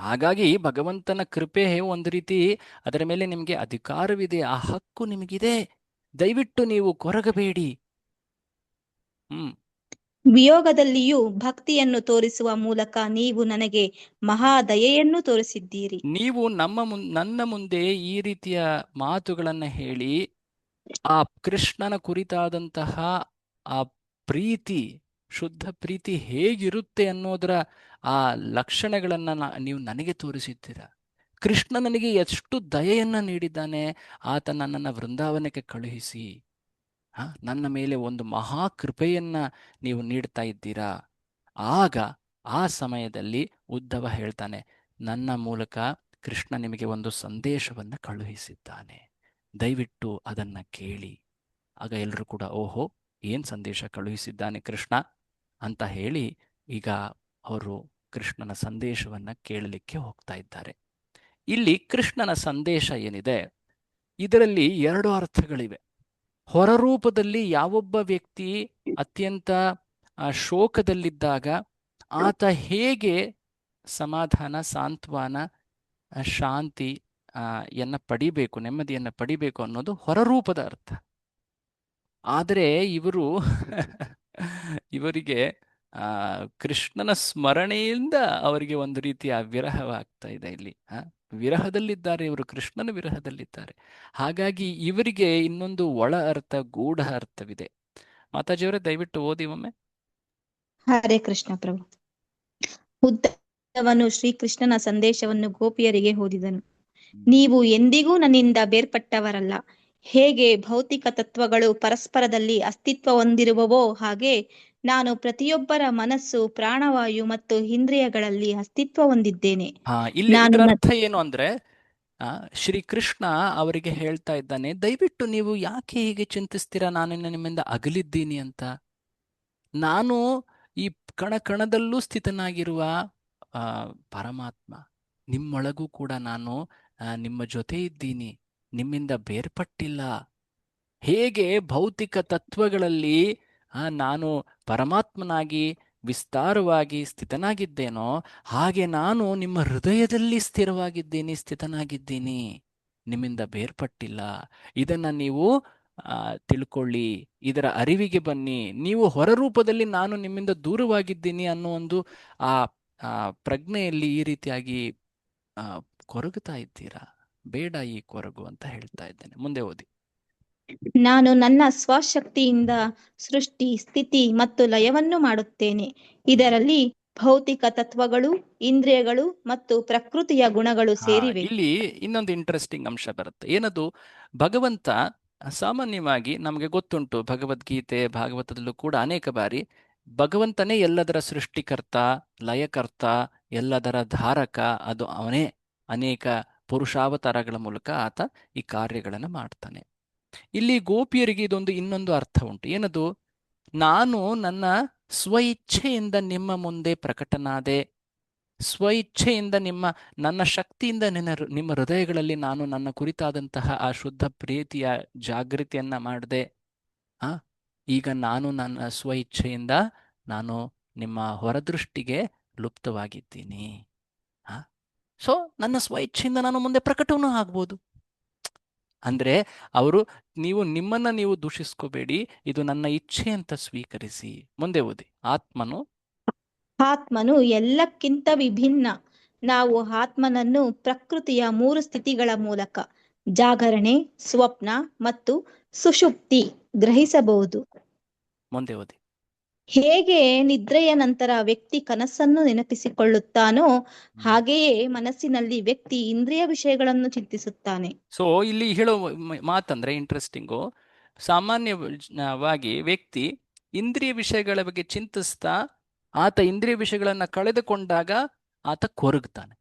ಹಾಗಾಗಿ ಭಗವಂತನ ಕೃಪೆ ಒಂದು ರೀತಿ, ಅದರ ಮೇಲೆ ನಿಮಗೆ ಅಧಿಕಾರವಿದೆ, ಆ ಹಕ್ಕು ನಿಮಗಿದೆ. ದಯವಿಟ್ಟು ನೀವು ಕೊರಗಬೇಡಿ. ವಿಯೋಗದಲ್ಲಿಯೂ ಭಕ್ತಿಯನ್ನು ತೋರಿಸುವ ಮೂಲಕ ನೀವು ನನಗೆ ಮಹಾದಯೆಯನ್ನು ತೋರಿಸಿದ್ದೀರಿ. ನೀವು ನನ್ನ ಮುಂದೆ ಈ ರೀತಿಯ ಮಾತುಗಳನ್ನ ಹೇಳಿ ಆ ಕೃಷ್ಣನ ಕುರಿತಾದಂತಹ ಆ ಪ್ರೀತಿ, ಶುದ್ಧ ಪ್ರೀತಿ ಹೇಗಿರುತ್ತೆ ಅನ್ನೋದರ ಆ ಲಕ್ಷಣಗಳನ್ನ ನೀವು ನನಗೆ ತೋರಿಸಿದ್ದೀರ. ಕೃಷ್ಣ ನನಗೆ ಎಷ್ಟು ದಯೆಯನ್ನ ನೀಡಿದ್ದಾನೆ. ಆತ ನನ್ನನ್ನು ವೃಂದಾವನಕ್ಕೆ ಕಳುಹಿಸಿ ನನ್ನ ಮೇಲೆ ಒಂದು ಮಹಾ ಕೃಪೆಯನ್ನ ನೀವು ನೀಡ್ತಾ ಇದ್ದೀರಾ. ಆಗ ಆ ಸಮಯದಲ್ಲಿ ಉದ್ಧವ ಹೇಳ್ತಾನೆ, ನನ್ನ ಮೂಲಕ ಕೃಷ್ಣ ನಿಮಗೆ ಒಂದು ಸಂದೇಶವನ್ನ ಕಳುಹಿಸಿದ್ದಾನೆ, ದಯವಿಟ್ಟು ಅದನ್ನ ಕೇಳಿ. ಆಗ ಎಲ್ಲರೂ ಕೂಡ ಓಹೋ, ಏನ್ ಸಂದೇಶ ಕಳುಹಿಸಿದ್ದಾನೆ ಕೃಷ್ಣ ಅಂತ ಹೇಳಿ ಈಗ ಅವರು ಕೃಷ್ಣನ ಸಂದೇಶವನ್ನ ಕೇಳಲಿಕ್ಕೆ ಹೋಗ್ತಾ ಇದ್ದಾರೆ. ಇಲ್ಲಿ ಕೃಷ್ಣನ ಸಂದೇಶ ಏನಿದೆ, ಇದರಲ್ಲಿ ಎರಡು ಅರ್ಥಗಳಿವೆ. ಹೊರರೂಪದಲ್ಲಿ ಯಾವೊಬ್ಬ ವ್ಯಕ್ತಿ ಅತ್ಯಂತ ಶೋಕದಲ್ಲಿದ್ದಾಗ ಆತ ಹೇಗೆ ಸಮಾಧಾನ, ಸಾಂತ್ವನ, ಶಾಂತಿ ಪಡಿಬೇಕು, ನೆಮ್ಮದಿಯನ್ನ ಪಡಿಬೇಕು ಅನ್ನೋದು ಹೊರರೂಪದ ಅರ್ಥ. ಆದರೆ ಇವರಿಗೆ ಕೃಷ್ಣನ ಸ್ಮರಣೆಯಿಂದ ಅವರಿಗೆ ಒಂದು ರೀತಿಯ ವಿರಹವಾಗ್ತಾ ಇದೆ. ಇಲ್ಲಿ ವಿರಹದಲ್ಲಿದ್ದಾರೆ ಇವರು, ಕೃಷ್ಣನ ವಿರಹದಲ್ಲಿದ್ದಾರೆ. ಹಾಗಾಗಿ ಇವರಿಗೆ ಇನ್ನೊಂದು ಒಳ ಅರ್ಥ, ಗೂಢ ಅರ್ಥವಿದೆ. ಮಾತಾಜಿಯವರೇ ದಯವಿಟ್ಟು ಓದಿ ಒಮ್ಮೆ. ಹರೇ ಕೃಷ್ಣ ಪ್ರಭು. ಉದ್ಧವನು ಶ್ರೀಕೃಷ್ಣನ ಸಂದೇಶವನ್ನು ಗೋಪಿಯರಿಗೆ ಓದಿದನು. ನೀವು ಎಂದಿಗೂ ನನ್ನಿಂದ ಬೇರ್ಪಟ್ಟವರಲ್ಲ. ಹೇಗೆ ಭೌತಿಕ ತತ್ವಗಳು ಪರಸ್ಪರದಲ್ಲಿ ಅಸ್ತಿತ್ವ ಹೊಂದಿರುವವೋ ಹಾಗೆ ನಾನು ಪ್ರತಿಯೊಬ್ಬರ ಮನಸ್ಸು, ಪ್ರಾಣವಾಯು ಮತ್ತು ಇಂದ್ರಿಯಗಳಲ್ಲಿ ಅಸ್ತಿತ್ವ ಹೊಂದಿದ್ದೇನೆ. ಇಲ್ಲಿ ಅರ್ಥ ಏನು ಅಂದ್ರೆ, ಶ್ರೀಕೃಷ್ಣ ಅವರಿಗೆ ಹೇಳ್ತಾ ಇದ್ದಾನೆ, ದಯವಿಟ್ಟು ನೀವು ಯಾಕೆ ಹೀಗೆ ಚಿಂತಿಸ್ತೀರಾ, ನಾನು ನಿಮ್ಮಿಂದ ಅಗಲಿದ್ದೀನಿ ಅಂತ. ನಾನು ಈ ಕಣದಲ್ಲೂ ಸ್ಥಿತನಾಗಿರುವ ಪರಮಾತ್ಮ, ನಿಮ್ಮೊಳಗೂ ಕೂಡ ನಾನು ನಿಮ್ಮ ಜೊತೆ ಇದ್ದೀನಿ. ನಿಮ್ಮಿಂದ ಬೇರ್ಪಟ್ಟಿಲ್ಲ. ಹೇಗೆ ಭೌತಿಕ ತತ್ವಗಳಲ್ಲಿ ನಾನು ಪರಮಾತ್ಮನಾಗಿ ವಿಸ್ತಾರವಾಗಿ ಸ್ಥಿತನಾಗಿದ್ದೇನೋ, ಹಾಗೆ ನಾನು ನಿಮ್ಮ ಹೃದಯದಲ್ಲಿ ಸ್ಥಿರವಾಗಿದ್ದೀನಿ, ಸ್ಥಿತನಾಗಿದ್ದೀನಿ, ನಿಮ್ಮಿಂದ ಬೇರ್ಪಟ್ಟಿಲ್ಲ. ಇದನ್ನ ನೀವು ತಿಳ್ಕೊಳ್ಳಿ, ಇದರ ಅರಿವಿಗೆ ಬನ್ನಿ. ನೀವು ಹೊರರೂಪದಲ್ಲಿ ನಾನು ನಿಮ್ಮಿಂದ ದೂರವಾಗಿದ್ದೀನಿ ಅನ್ನೋ ಒಂದು ಆ ಪ್ರಜ್ಞೆಯಲ್ಲಿ ಈ ರೀತಿಯಾಗಿ ಕೊರಗುತ್ತಾ ಇದ್ದೀರಾ. ಬೇಡ ಈ ಕೊರಗು ಅಂತ ಹೇಳ್ತಾ ಇದ್ದೇನೆ. ಮುಂದೆ ಓದಿ. ನಾನು ನನ್ನ ಸ್ವಶಕ್ತಿಯಿಂದ ಸೃಷ್ಟಿ, ಸ್ಥಿತಿ ಮತ್ತು ಲಯವನ್ನು ಮಾಡುತ್ತೇನೆ. ಇದರಲ್ಲಿ ಭೌತಿಕ ತತ್ವಗಳು, ಇಂದ್ರಿಯಗಳು ಮತ್ತು ಪ್ರಕೃತಿಯ ಗುಣಗಳು ಸೇರಿವೆ. ಇಲ್ಲಿ ಇನ್ನೊಂದು ಇಂಟ್ರೆಸ್ಟಿಂಗ್ ಅಂಶ ಬರುತ್ತೆ. ಏನದು? ಭಗವಂತ ಸಾಮಾನ್ಯವಾಗಿ ನಮಗೆ ಗೊತ್ತುಂಟು, ಭಗವದ್ಗೀತೆ ಭಾಗವತದಲ್ಲೂ ಕೂಡ ಅನೇಕ ಬಾರಿ ಭಗವಂತನೇ ಎಲ್ಲದರ ಸೃಷ್ಟಿಕರ್ತ, ಲಯಕರ್ತ, ಎಲ್ಲದರ ಧಾರಕ, ಅದು ಅವನೇ. ಅನೇಕ ಪುರುಷಾವತಾರಗಳ ಮೂಲಕ ಆತ ಈ ಕಾರ್ಯಗಳನ್ನು ಮಾಡ್ತಾನೆ. ಇಲ್ಲಿ ಗೋಪಿಯರಿಗೆ ಇದೊಂದು ಇನ್ನೊಂದು ಅರ್ಥ ಉಂಟು. ಏನದು? ನಾನು ನನ್ನ ಸ್ವಇಚ್ಛೆಯಿಂದ ನಿಮ್ಮ ಮುಂದೆ ಪ್ರಕಟನಾದೆ, ಸ್ವಇಚ್ಛೆಯಿಂದ ನನ್ನ ಶಕ್ತಿಯಿಂದ ನಿಮ್ಮ ಹೃದಯಗಳಲ್ಲಿ ನಾನು ನನ್ನ ಕುರಿತಾದಂತಹ ಆ ಶುದ್ಧ ಪ್ರೀತಿಯ ಜಾಗೃತಿಯನ್ನ ಮಾಡಿದೆ. ಈಗ ನಾನು ನನ್ನ ಸ್ವಇಚ್ಛೆಯಿಂದ ನಾನು ನಿಮ್ಮ ಹೊರದೃಷ್ಟಿಗೆ ಲುಪ್ತವಾಗಿದ್ದೀನಿ. ಸೊ ನನ್ನ ಸ್ವಇಚ್ಛೆಯಿಂದ ನಾನು ಮುಂದೆ ಪ್ರಕಟವೂ ಆಗ್ಬೋದು. ಅಂದ್ರೆ ಅವರು ನಿಮ್ಮನ್ನ ನೀವು ದೂಷಿಸ್ಕೋಬೇಡಿ, ಇದು ನನ್ನ ಇಚ್ಛೆ ಅಂತ ಸ್ವೀಕರಿಸಿ. ಮುಂದೆ ಓದಿ. ಆತ್ಮನು ಎಲ್ಲಕ್ಕಿಂತ ವಿಭಿನ್ನ. ನಾವು ಆತ್ಮನನ್ನು ಪ್ರಕೃತಿಯ 3 ಸ್ಥಿತಿಗಳ ಮೂಲಕ ಜಾಗರಣೆ, ಸ್ವಪ್ನ ಮತ್ತು ಸುಷುಪ್ತಿ ಗ್ರಹಿಸಬಹುದು. ಮುಂದೆ ಓದಿ. ಹೇಗೆ ನಿದ್ರೆಯ ನಂತರ ವ್ಯಕ್ತಿ ಕನಸನ್ನು ನೆನಪಿಸಿಕೊಳ್ಳುತ್ತಾನೋ ಹಾಗೆಯೇ ಮನಸ್ಸಿನಲ್ಲಿ ವ್ಯಕ್ತಿ ಇಂದ್ರಿಯ ವಿಷಯಗಳನ್ನು ಚಿಂತಿಸುತ್ತಾನೆ. ಸೊ ಇಲ್ಲಿ ಹೇಳೋ ಮಾತಂದ್ರೆ ಇಂಟ್ರೆಸ್ಟಿಂಗು, ಸಾಮಾನ್ಯವಾಗಿ ವ್ಯಕ್ತಿ ಇಂದ್ರಿಯ ವಿಷಯಗಳ ಬಗ್ಗೆ ಚಿಂತಿಸ್ತಾ ಆತ ಇಂದ್ರಿಯ ವಿಷಯಗಳನ್ನ ಕಳೆದುಕೊಂಡಾಗ ಆತ ಕೊರಗ್ತಾನೆ.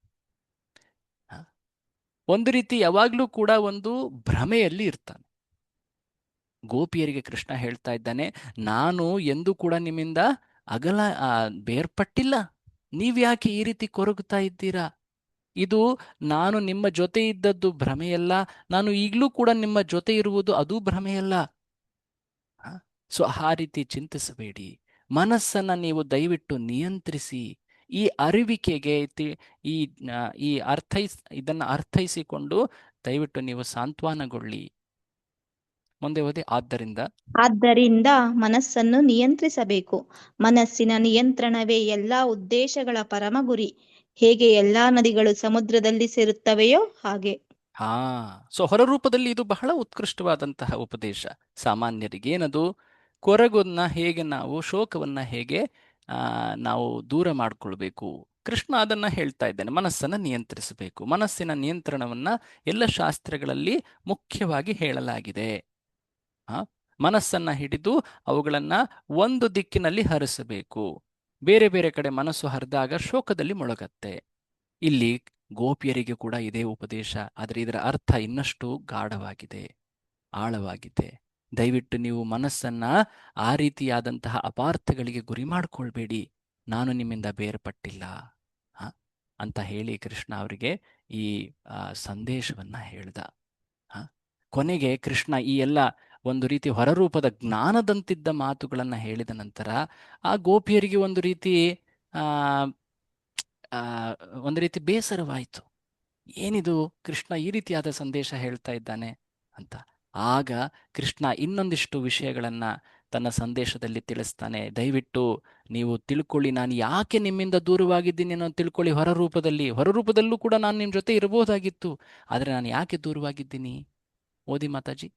ಒಂದು ರೀತಿ ಯಾವಾಗ್ಲೂ ಕೂಡ ಒಂದು ಭ್ರಮೆಯಲ್ಲಿ ಇರ್ತಾನೆ. ಗೋಪಿಯರಿಗೆ ಕೃಷ್ಣ ಹೇಳ್ತಾ ಇದ್ದಾನೆ, ನಾನು ಎಂದೂ ಕೂಡ ನಿಮ್ಮಿಂದ ಬೇರ್ಪಟ್ಟಿಲ್ಲ. ನೀವ್ಯಾಕೆ ಈ ರೀತಿ ಕೊರಗುತ್ತಾ ಇದ್ದೀರಾ? ಇದು ನಾನು ನಿಮ್ಮ ಜೊತೆ ಇದ್ದದ್ದು ಭ್ರಮೆಯಲ್ಲ, ನಾನು ಈಗಲೂ ಕೂಡ ನಿಮ್ಮ ಜೊತೆ ಇರುವುದು ಅದು ಭ್ರಮೆಯಲ್ಲ. ಸೊ ಆ ರೀತಿ ಚಿಂತಿಸಬೇಡಿ. ಮನಸ್ಸನ್ನ ನೀವು ದಯವಿಟ್ಟು ನಿಯಂತ್ರಿಸಿ. ಈ ಅರಿವಿಕೆಗೆ ಇದನ್ನ ಅರ್ಥೈಸಿಕೊಂಡು ದಯವಿಟ್ಟು ನೀವು ಸಾಂತ್ವನಗೊಳ್ಳಿ. ಮುಂದೆ ಓದಿ. ಆದ್ದರಿಂದ ಮನಸ್ಸನ್ನು ನಿಯಂತ್ರಿಸಬೇಕು. ಮನಸ್ಸಿನ ನಿಯಂತ್ರಣವೇ ಎಲ್ಲಾ ಉದ್ದೇಶಗಳ ಪರಮ ಗುರಿ. ಹೇಗೆ ಎಲ್ಲಾ ನದಿಗಳು ಸಮುದ್ರದಲ್ಲಿ ಸೇರುತ್ತವೆಯೋ ಹಾಗೆ. ಸೊ ಹೊರರೂಪದಲ್ಲಿ ಇದು ಬಹಳ ಉತ್ಕೃಷ್ಟವಾದಂತಹ ಉಪದೇಶ ಸಾಮಾನ್ಯರಿಗೆ. ಏನದು? ಕೊರಗನ್ನ ಹೇಗೆ ನಾವು, ಶೋಕವನ್ನ ಹೇಗೆ ನಾವು ದೂರ ಮಾಡ್ಕೊಳ್ಬೇಕು. ಕೃಷ್ಣ ಅದನ್ನ ಹೇಳ್ತಾ ಇದ್ದಾನೆ. ಮನಸ್ಸನ್ನ ನಿಯಂತ್ರಿಸಬೇಕು. ಮನಸ್ಸಿನ ನಿಯಂತ್ರಣವನ್ನ ಎಲ್ಲ ಶಾಸ್ತ್ರಗಳಲ್ಲಿ ಮುಖ್ಯವಾಗಿ ಹೇಳಲಾಗಿದೆ. ಮನಸ್ಸನ್ನ ಹಿಡಿದು ಅವುಗಳನ್ನ ಒಂದು ದಿಕ್ಕಿನಲ್ಲಿ ಹರಿಸಬೇಕು. ಬೇರೆ ಬೇರೆ ಕಡೆ ಮನಸ್ಸು ಹರಿದಾಗ ಶೋಕದಲ್ಲಿ ಮುಳುಗತ್ತೆ. ಇಲ್ಲಿ ಗೋಪಿಯರಿಗೆ ಕೂಡ ಇದೇ ಉಪದೇಶ. ಆದರೆ ಇದರ ಅರ್ಥ ಇನ್ನಷ್ಟು ಗಾಢವಾಗಿದೆ, ಆಳವಾಗಿದೆ. ದಯವಿಟ್ಟು ನೀವು ಮನಸ್ಸನ್ನ ಆ ರೀತಿಯಾದಂತಹ ಅಪಾರ್ಥಗಳಿಗೆ ಗುರಿ ಮಾಡ್ಕೊಳ್ಬೇಡಿ. ನಾನು ನಿಮ್ಮಿಂದ ಬೇರ್ಪಟ್ಟಿಲ್ಲ ಅಂತ ಹೇಳಿ ಕೃಷ್ಣ ಅವರಿಗೆ ಈ ಸಂದೇಶವನ್ನ ಹೇಳ್ದ. ಕೊನೆಗೆ ಕೃಷ್ಣ ಈ ಎಲ್ಲ ಒಂದು ರೀತಿ ಹೊರರೂಪದ ಜ್ಞಾನದಂತಿದ್ದ ಮಾತುಗಳನ್ನ ಹೇಳಿದ ನಂತರ ಆ ಗೋಪಿಯರಿಗೆ ಒಂದು ರೀತಿ ಬೇಸರವಾಯಿತು. ಏನಿದು, ಕೃಷ್ಣ ಈ ರೀತಿಯಾದ ಸಂದೇಶ ಹೇಳ್ತಾ ಇದ್ದಾನೆ ಅಂತ. ಆಗ ಕೃಷ್ಣ ಇನ್ನೊಂದಿಷ್ಟು ವಿಷಯಗಳನ್ನ ತನ್ನ ಸಂದೇಶದಲ್ಲಿ ತಿಳಿಸ್ತಾನೆ. ದಯವಿಟ್ಟು ನೀವು ತಿಳ್ಕೊಳ್ಳಿ, ನಾನು ಯಾಕೆ ನಿಮ್ಮಿಂದ ದೂರವಾಗಿದ್ದೀನಿ ಅನ್ನೋ ತಿಳ್ಕೊಳ್ಳಿ. ಹೊರರೂಪದಲ್ಲೂ ಕೂಡ ನಾನು ನಿಮ್ಮ ಜೊತೆ ಇರಬಹುದಾಗಿತ್ತು, ಆದರೆ ನಾನು ಯಾಕೆ ದೂರವಾಗಿದ್ದೀನಿ? ಓದಿ ಮಾತಾಜಿ.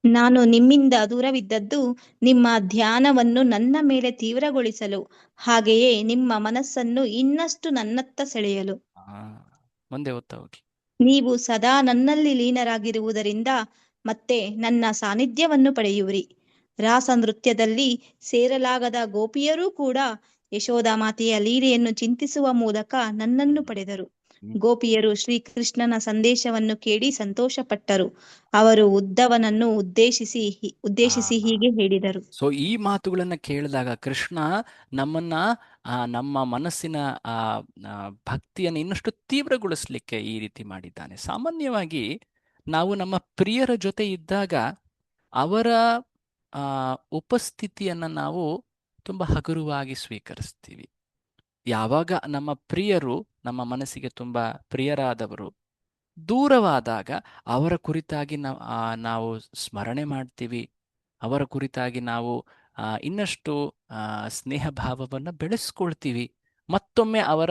ನಾನು ನಿಮ್ಮಿಂದ ದೂರವಿದ್ದದ್ದು ನಿಮ್ಮ ಧ್ಯಾನವನ್ನು ನನ್ನ ಮೇಲೆ ತೀವ್ರಗೊಳಿಸಲು, ಹಾಗೆಯೇ ನಿಮ್ಮ ಮನಸ್ಸನ್ನು ಇನ್ನಷ್ಟು ನನ್ನತ್ತ ಸೆಳೆಯಲು. ಮುಂದೆ ಓದ್ತಾ ಹೋಗಿ. ನೀವು ಸದಾ ನನ್ನಲ್ಲಿ ಲೀನರಾಗಿರುವುದರಿಂದ ಮತ್ತೆ ನನ್ನ ಸಾನ್ನಿಧ್ಯವನ್ನು ಪಡೆಯುವಿರಿ. ರಾಸ ನೃತ್ಯದಲ್ಲಿ ಸೇರಲಾಗದ ಗೋಪಿಯರೂ ಕೂಡ ಯಶೋಧ ಮಾತೆಯ ಲೀಲೆಯನ್ನು ಚಿಂತಿಸುವ ಮೂಲಕ ನನ್ನನ್ನು ಪಡೆದರು. ಗೋಪಿಯರು ಶ್ರೀಕೃಷ್ಣನ ಸಂದೇಶವನ್ನು ಕೇಳಿ ಸಂತೋಷಪಟ್ಟರು. ಅವರು ಉದ್ಧವನನ್ನು ಉದ್ದೇಶಿಸಿ ಹೀಗೆ ಹೇಳಿದರು. ಸೊ ಈ ಮಾತುಗಳನ್ನ ಕೇಳಿದಾಗ ಕೃಷ್ಣ ನಮ್ಮ ಮನಸ್ಸಿನ ಭಕ್ತಿಯನ್ನು ಇನ್ನಷ್ಟು ತೀವ್ರಗೊಳಿಸ್ಲಿಕ್ಕೆ ಈ ರೀತಿ ಮಾಡಿದ್ದಾನೆ. ಸಾಮಾನ್ಯವಾಗಿ ನಾವು ನಮ್ಮ ಪ್ರಿಯರ ಜೊತೆ ಇದ್ದಾಗ ಅವರ ಉಪಸ್ಥಿತಿಯನ್ನು ನಾವು ತುಂಬ ಹಗುರವಾಗಿ ಸ್ವೀಕರಿಸ್ತೀವಿ. ಯಾವಾಗ ನಮ್ಮ ಪ್ರಿಯರು ನಮ್ಮ ಮನಸ್ಸಿಗೆ ತುಂಬ ಪ್ರಿಯರಾದವರು ದೂರವಾದಾಗ ಅವರ ಕುರಿತಾಗಿ ನಾವು ಸ್ಮರಣೆ ಮಾಡ್ತೀವಿ. ಅವರ ಕುರಿತಾಗಿ ನಾವು ಇನ್ನಷ್ಟು ಸ್ನೇಹ ಭಾವವನ್ನು ಬೆಳೆಸ್ಕೊಳ್ತೀವಿ. ಮತ್ತೊಮ್ಮೆ ಅವರ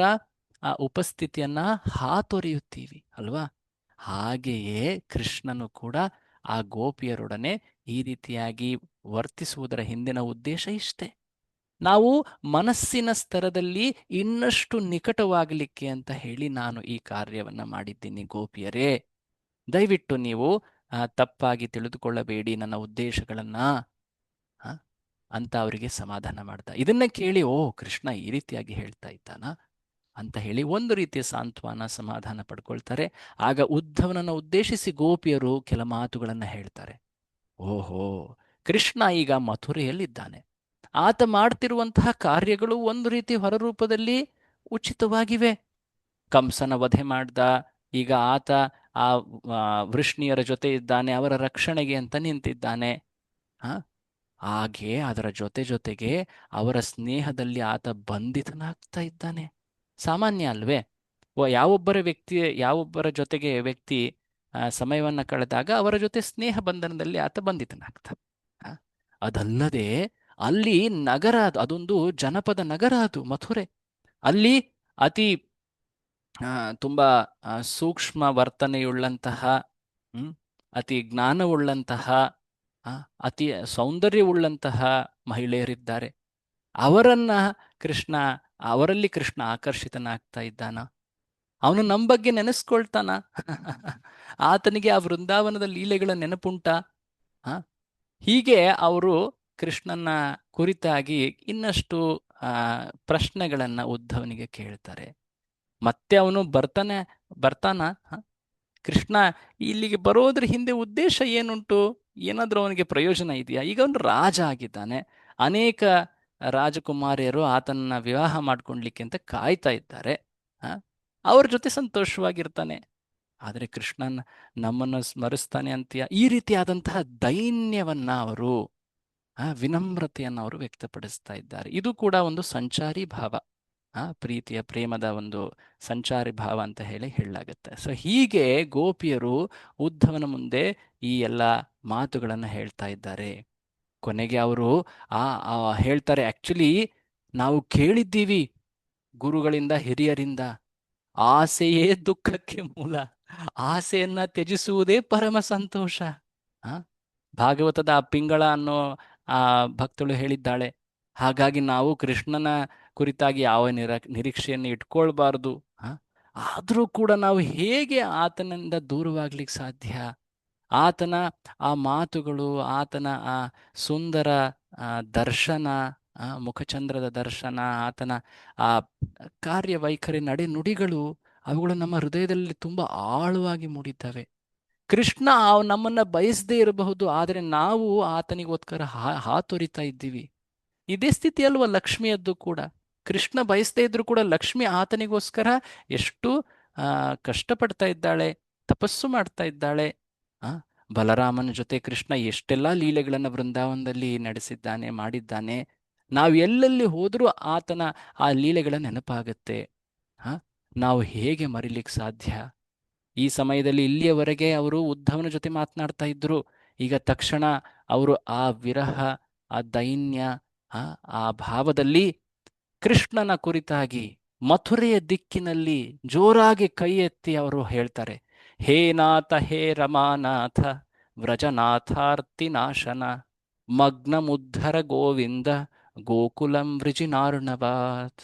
ಉಪಸ್ಥಿತಿಯನ್ನ ಹಾತೊರೆಯುತ್ತೀವಿ ಅಲ್ವಾ? ಹಾಗೆಯೇ ಕೃಷ್ಣನು ಕೂಡ ಆ ಗೋಪಿಯರೊಡನೆ ಈ ರೀತಿಯಾಗಿ ವರ್ತಿಸುವುದರ ಹಿಂದಿನ ಉದ್ದೇಶ ಇಷ್ಟೇ. ನಾವು ಮನಸ್ಸಿನ ಸ್ತರದಲ್ಲಿ ಇನ್ನಷ್ಟು ನಿಕಟವಾಗಲಿಕ್ಕೆ ಅಂತ ಹೇಳಿ ನಾನು ಈ ಕಾರ್ಯವನ್ನ ಮಾಡಿದ್ದೀನಿ ಗೋಪಿಯರೇ. ದಯವಿಟ್ಟು ನೀವು ತಪ್ಪಾಗಿ ತಿಳಿದುಕೊಳ್ಳಬೇಡಿ ನನ್ನ ಉದ್ದೇಶಗಳನ್ನ ಅಂತ ಅವರಿಗೆ ಸಮಾಧಾನ ಮಾಡ್ದ. ಇದನ್ನ ಕೇಳಿ ಓ ಕೃಷ್ಣ ಈ ರೀತಿಯಾಗಿ ಹೇಳ್ತಾ ಇದ್ದಾನ ಅಂತ ಹೇಳಿ ಒಂದು ರೀತಿಯ ಸಾಂತ್ವನ ಸಮಾಧಾನ ಪಡ್ಕೊಳ್ತಾರೆ. ಆಗ ಉದ್ಧವನನ್ನು ಉದ್ದೇಶಿಸಿ ಗೋಪಿಯರು ಕೆಲ ಮಾತುಗಳನ್ನು ಹೇಳ್ತಾರೆ. ಓಹೋ, ಕೃಷ್ಣ ಈಗ ಮಥುರೆಯಲ್ಲಿದ್ದಾನೆ. ಆತ ಮಾಡ್ತಿರುವಂತಹ ಕಾರ್ಯಗಳು ಒಂದು ರೀತಿ ಹೊರರೂಪದಲ್ಲಿ ಉಚಿತವಾಗಿವೆ. ಕಂಸನ ವಧೆ ಮಾಡ್ದ, ಈಗ ಆತ ಆ ವೃಷ್ಣಿಯರ ಜೊತೆ ಇದ್ದಾನೆ, ಅವರ ರಕ್ಷಣೆಗೆ ಅಂತ ನಿಂತಿದ್ದಾನೆ. ಹಾಗೆ ಅದರ ಜೊತೆಗೆ ಅವರ ಸ್ನೇಹದಲ್ಲಿ ಆತ ಬಂಧಿತನಾಗ್ತಾ ಇದ್ದಾನೆ. ಸಾಮಾನ್ಯ ಅಲ್ವೇ? ಯಾವೊಬ್ಬರ ಜೊತೆಗೆ ವ್ಯಕ್ತಿ ಸಮಯವನ್ನ ಕಳೆದಾಗ ಅವರ ಜೊತೆ ಸ್ನೇಹ ಬಂಧನದಲ್ಲಿ ಆತ ಬಂಧಿತನಾಗ್ತಾನೆ. ಅದಲ್ಲದೆ ಅಲ್ಲಿ ನಗರ, ಅದೊಂದು ಜನಪದ ನಗರ, ಅದು ಮಥುರೆ. ಅಲ್ಲಿ ಅತಿ ತುಂಬಾ ಸೂಕ್ಷ್ಮ ವರ್ತನೆಯುಳ್ಳಂತಹ, ಅತಿ ಜ್ಞಾನವುಳ್ಳಂತಹ, ಅತಿ ಸೌಂದರ್ಯವುಳ್ಳಂತಹ ಮಹಿಳೆಯರಿದ್ದಾರೆ. ಅವರಲ್ಲಿ ಕೃಷ್ಣ ಆಕರ್ಷಿತನಾಗ್ತಾ ಇದ್ದಾನ. ಅವನು ನಮ್ಮ ಬಗ್ಗೆ ನೆನೆಸ್ಕೊಳ್ತಾನ. ಆತನಿಗೆ ಆ ವೃಂದಾವನದ ಲೀಲೆಗಳ ನೆನಪುಂಟ. ಹೀಗೆ ಅವರು ಕೃಷ್ಣನ ಕುರಿತಾಗಿ ಇನ್ನಷ್ಟು ಪ್ರಶ್ನೆಗಳನ್ನ ಉದ್ಧವನಿಗೆ ಕೇಳ್ತಾರೆ. ಮತ್ತೆ ಅವನು ಬರ್ತಾನ. ಕೃಷ್ಣ ಇಲ್ಲಿಗೆ ಬರೋದ್ರ ಹಿಂದೆ ಉದ್ದೇಶ ಏನುಂಟು? ಏನಾದ್ರೂ ಅವನಿಗೆ ಪ್ರಯೋಜನ ಇದೆಯಾ? ಈಗ ಅವನು ರಾಜ ಆಗಿದ್ದಾನೆ. ಅನೇಕ ರಾಜಕುಮಾರಿಯರು ಆತನನ್ನ ವಿವಾಹ ಮಾಡ್ಕೊಳ್ಲಿಕ್ಕೆ ಅಂತ ಕಾಯ್ತಾ ಇದ್ದಾರೆ. ಅವ್ರ ಜೊತೆ ಸಂತೋಷವಾಗಿರ್ತಾನೆ. ಆದರೆ ಕೃಷ್ಣನ್ ನಮ್ಮನ್ನು ಸ್ಮರಿಸ್ತಾನೆ ಅಂತೀಯ? ಈ ರೀತಿಯಾದಂತಹ ದೈನ್ಯವನ್ನ ಅವರು, ವಿನಮ್ರತೆಯನ್ನು ಅವರು ವ್ಯಕ್ತಪಡಿಸ್ತಾ ಇದ್ದಾರೆ. ಇದು ಕೂಡ ಒಂದು ಸಂಚಾರಿ ಭಾವ, ಪ್ರೀತಿಯ ಪ್ರೇಮದ ಒಂದು ಸಂಚಾರಿ ಭಾವ ಅಂತ ಹೇಳಲಾಗತ್ತೆ. ಸೊ ಹೀಗೆ ಗೋಪಿಯರು ಉದ್ಧವನ ಮುಂದೆ ಈ ಎಲ್ಲ ಮಾತುಗಳನ್ನು ಹೇಳ್ತಾ ಇದ್ದಾರೆ. ಕೊನೆಗೆ ಅವರು ಹೇಳ್ತಾರೆ, ಆಕ್ಚುಲಿ ನಾವು ಕೇಳಿದ್ದೀವಿ ಗುರುಗಳಿಂದ, ಹಿರಿಯರಿಂದ, ಆಸೆಯೇ ದುಃಖಕ್ಕೆ ಮೂಲ, ಆಸೆಯನ್ನ ತ್ಯಜಿಸುವುದೇ ಪರಮ ಸಂತೋಷ. ಭಾಗವತದ ಪಿಂಗಳ ಅನ್ನೋ ಭಕ್ತಳು ಹೇಳಿದ್ದಾಳೆ, ಹಾಗಾಗಿ ನಾವು ಕೃಷ್ಣನ ಕುರಿತಾಗಿ ಯಾವ ನಿರೀಕ್ಷೆಯನ್ನು ಇಟ್ಕೊಳ್ಬಾರ್ದು. ಆದರೂ ಕೂಡ ನಾವು ಹೇಗೆ ಆತನಿಂದ ದೂರವಾಗ್ಲಿಕ್ಕೆ ಸಾಧ್ಯ? ಆತನ ಆ ಮಾತುಗಳು, ಆತನ ಆ ಸುಂದರ ದರ್ಶನ, ಮುಖಚಂದ್ರದ ದರ್ಶನ, ಆತನ ಆ ಕಾರ್ಯವೈಖರಿ, ನಡೆನುಡಿಗಳು, ಅವುಗಳು ನಮ್ಮ ಹೃದಯದಲ್ಲಿ ತುಂಬಾ ಆಳವಾಗಿ ಮೂಡಿದ್ದಾವೆ. ಕೃಷ್ಣ ನಮ್ಮನ್ನ ಬಯಸದೇ ಇರಬಹುದು, ಆದರೆ ನಾವು ಆತನಿಗೋಸ್ಕರ ಹಾತೊರಿತಾ ಇದ್ದೀವಿ. ಇದೇ ಸ್ಥಿತಿ ಅಲ್ವಾ ಲಕ್ಷ್ಮಿಯದ್ದು ಕೂಡ. ಕೃಷ್ಣ ಬಯಸದೇ ಇದ್ರು ಕೂಡ ಲಕ್ಷ್ಮಿ ಆತನಿಗೋಸ್ಕರ ಎಷ್ಟು ಕಷ್ಟಪಡ್ತಾ ಇದ್ದಾಳೆ, ತಪಸ್ಸು ಮಾಡ್ತಾ ಇದ್ದಾಳೆ. ಬಲರಾಮನ ಜೊತೆ ಕೃಷ್ಣ ಎಷ್ಟೆಲ್ಲ ಲೀಲೆಗಳನ್ನು ವೃಂದಾವನದಲ್ಲಿ ನಡೆಸಿದ್ದಾನೆ, ಮಾಡಿದ್ದಾನೆ. ನಾವು ಎಲ್ಲೆಲ್ಲಿ ಹೋದರೂ ಆತನ ಆ ಲೀಲೆಗಳ ನೆನಪಾಗತ್ತೆ. ನಾವು ಹೇಗೆ ಮರಿಲಿಕ್ಕೆ ಸಾಧ್ಯ? ಈ ಸಮಯದಲ್ಲಿ ಇಲ್ಲಿಯವರೆಗೆ ಅವರು ಉದ್ಧವನ ಜೊತೆ ಮಾತನಾಡ್ತಾ ಇದ್ರು. ಈಗ ತಕ್ಷಣ ಅವರು ಆ ವಿರಹ, ಆ ದೈನ್ಯ, ಆ ಭಾವದಲ್ಲಿ ಕೃಷ್ಣನ ಕುರಿತಾಗಿ ಮಥುರೆಯ ದಿಕ್ಕಿನಲ್ಲಿ ಜೋರಾಗಿ ಕೈ ಎತ್ತಿ ಅವರು ಹೇಳ್ತಾರೆ, ಹೇ ನಾಥ, ಹೇ ರಮಾನಾಥ, ವ್ರಜನಾಥಾರ್ತಿ ನಾಶನ, ಮಗ್ನಮುದ್ಧರ ಗೋವಿಂದ, ಗೋಕುಲಂ ವೃಜಿನಾರ್ಣವಾತ್.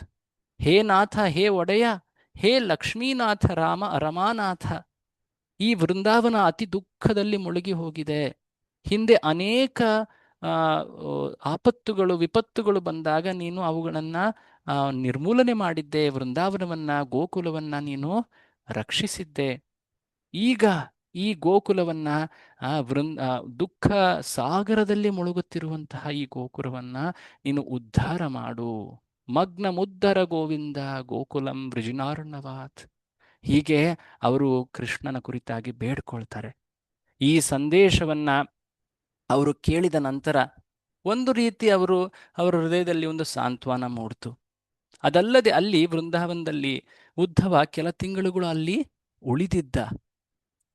ಹೇ ನಾಥ, ಹೇ ಒಡೆಯ, ಹೇ ಲಕ್ಷ್ಮೀನಾಥ, ರಮಾನಾಥ, ಈ ವೃಂದಾವನ ಅತಿ ದುಃಖದಲ್ಲಿ ಮುಳುಗಿ ಹೋಗಿದೆ. ಹಿಂದೆ ಅನೇಕ ಆಪತ್ತುಗಳು, ವಿಪತ್ತುಗಳು ಬಂದಾಗ ನೀನು ಅವುಗಳನ್ನ ನಿರ್ಮೂಲನೆ ಮಾಡಿದ್ದೆ, ವೃಂದಾವನವನ್ನ, ಗೋಕುಲವನ್ನ ನೀನು ರಕ್ಷಿಸಿದ್ದೆ. ಈಗ ಈ ಗೋಕುಲವನ್ನ, ದುಃಖ ಸಾಗರದಲ್ಲಿ ಮುಳುಗುತ್ತಿರುವಂತಹ ಈ ಗೋಕುಲವನ್ನ ನೀನು ಉದ್ಧಾರ ಮಾಡು. ಮಗ್ನ ಮುದ್ದರ ಗೋವಿಂದ, ಗೋಕುಲಂ ವೃಜಿನಾರ್ಣವಾತ್. ಹೀಗೆ ಅವರು ಕೃಷ್ಣನ ಕುರಿತಾಗಿ ಬೇಡ್ಕೊಳ್ತಾರೆ. ಈ ಸಂದೇಶವನ್ನ ಅವರು ಕೇಳಿದ ನಂತರ ಒಂದು ರೀತಿ ಅವರ ಹೃದಯದಲ್ಲಿ ಒಂದು ಸಾಂತ್ವನ ಮೂಡ್ತು. ಅದಲ್ಲದೆ ಅಲ್ಲಿ ವೃಂದಾವನದಲ್ಲಿ ಉದ್ಧವ ಕೆಲ ತಿಂಗಳುಗಳು ಅಲ್ಲಿ ಉಳಿದಿದ್ದ.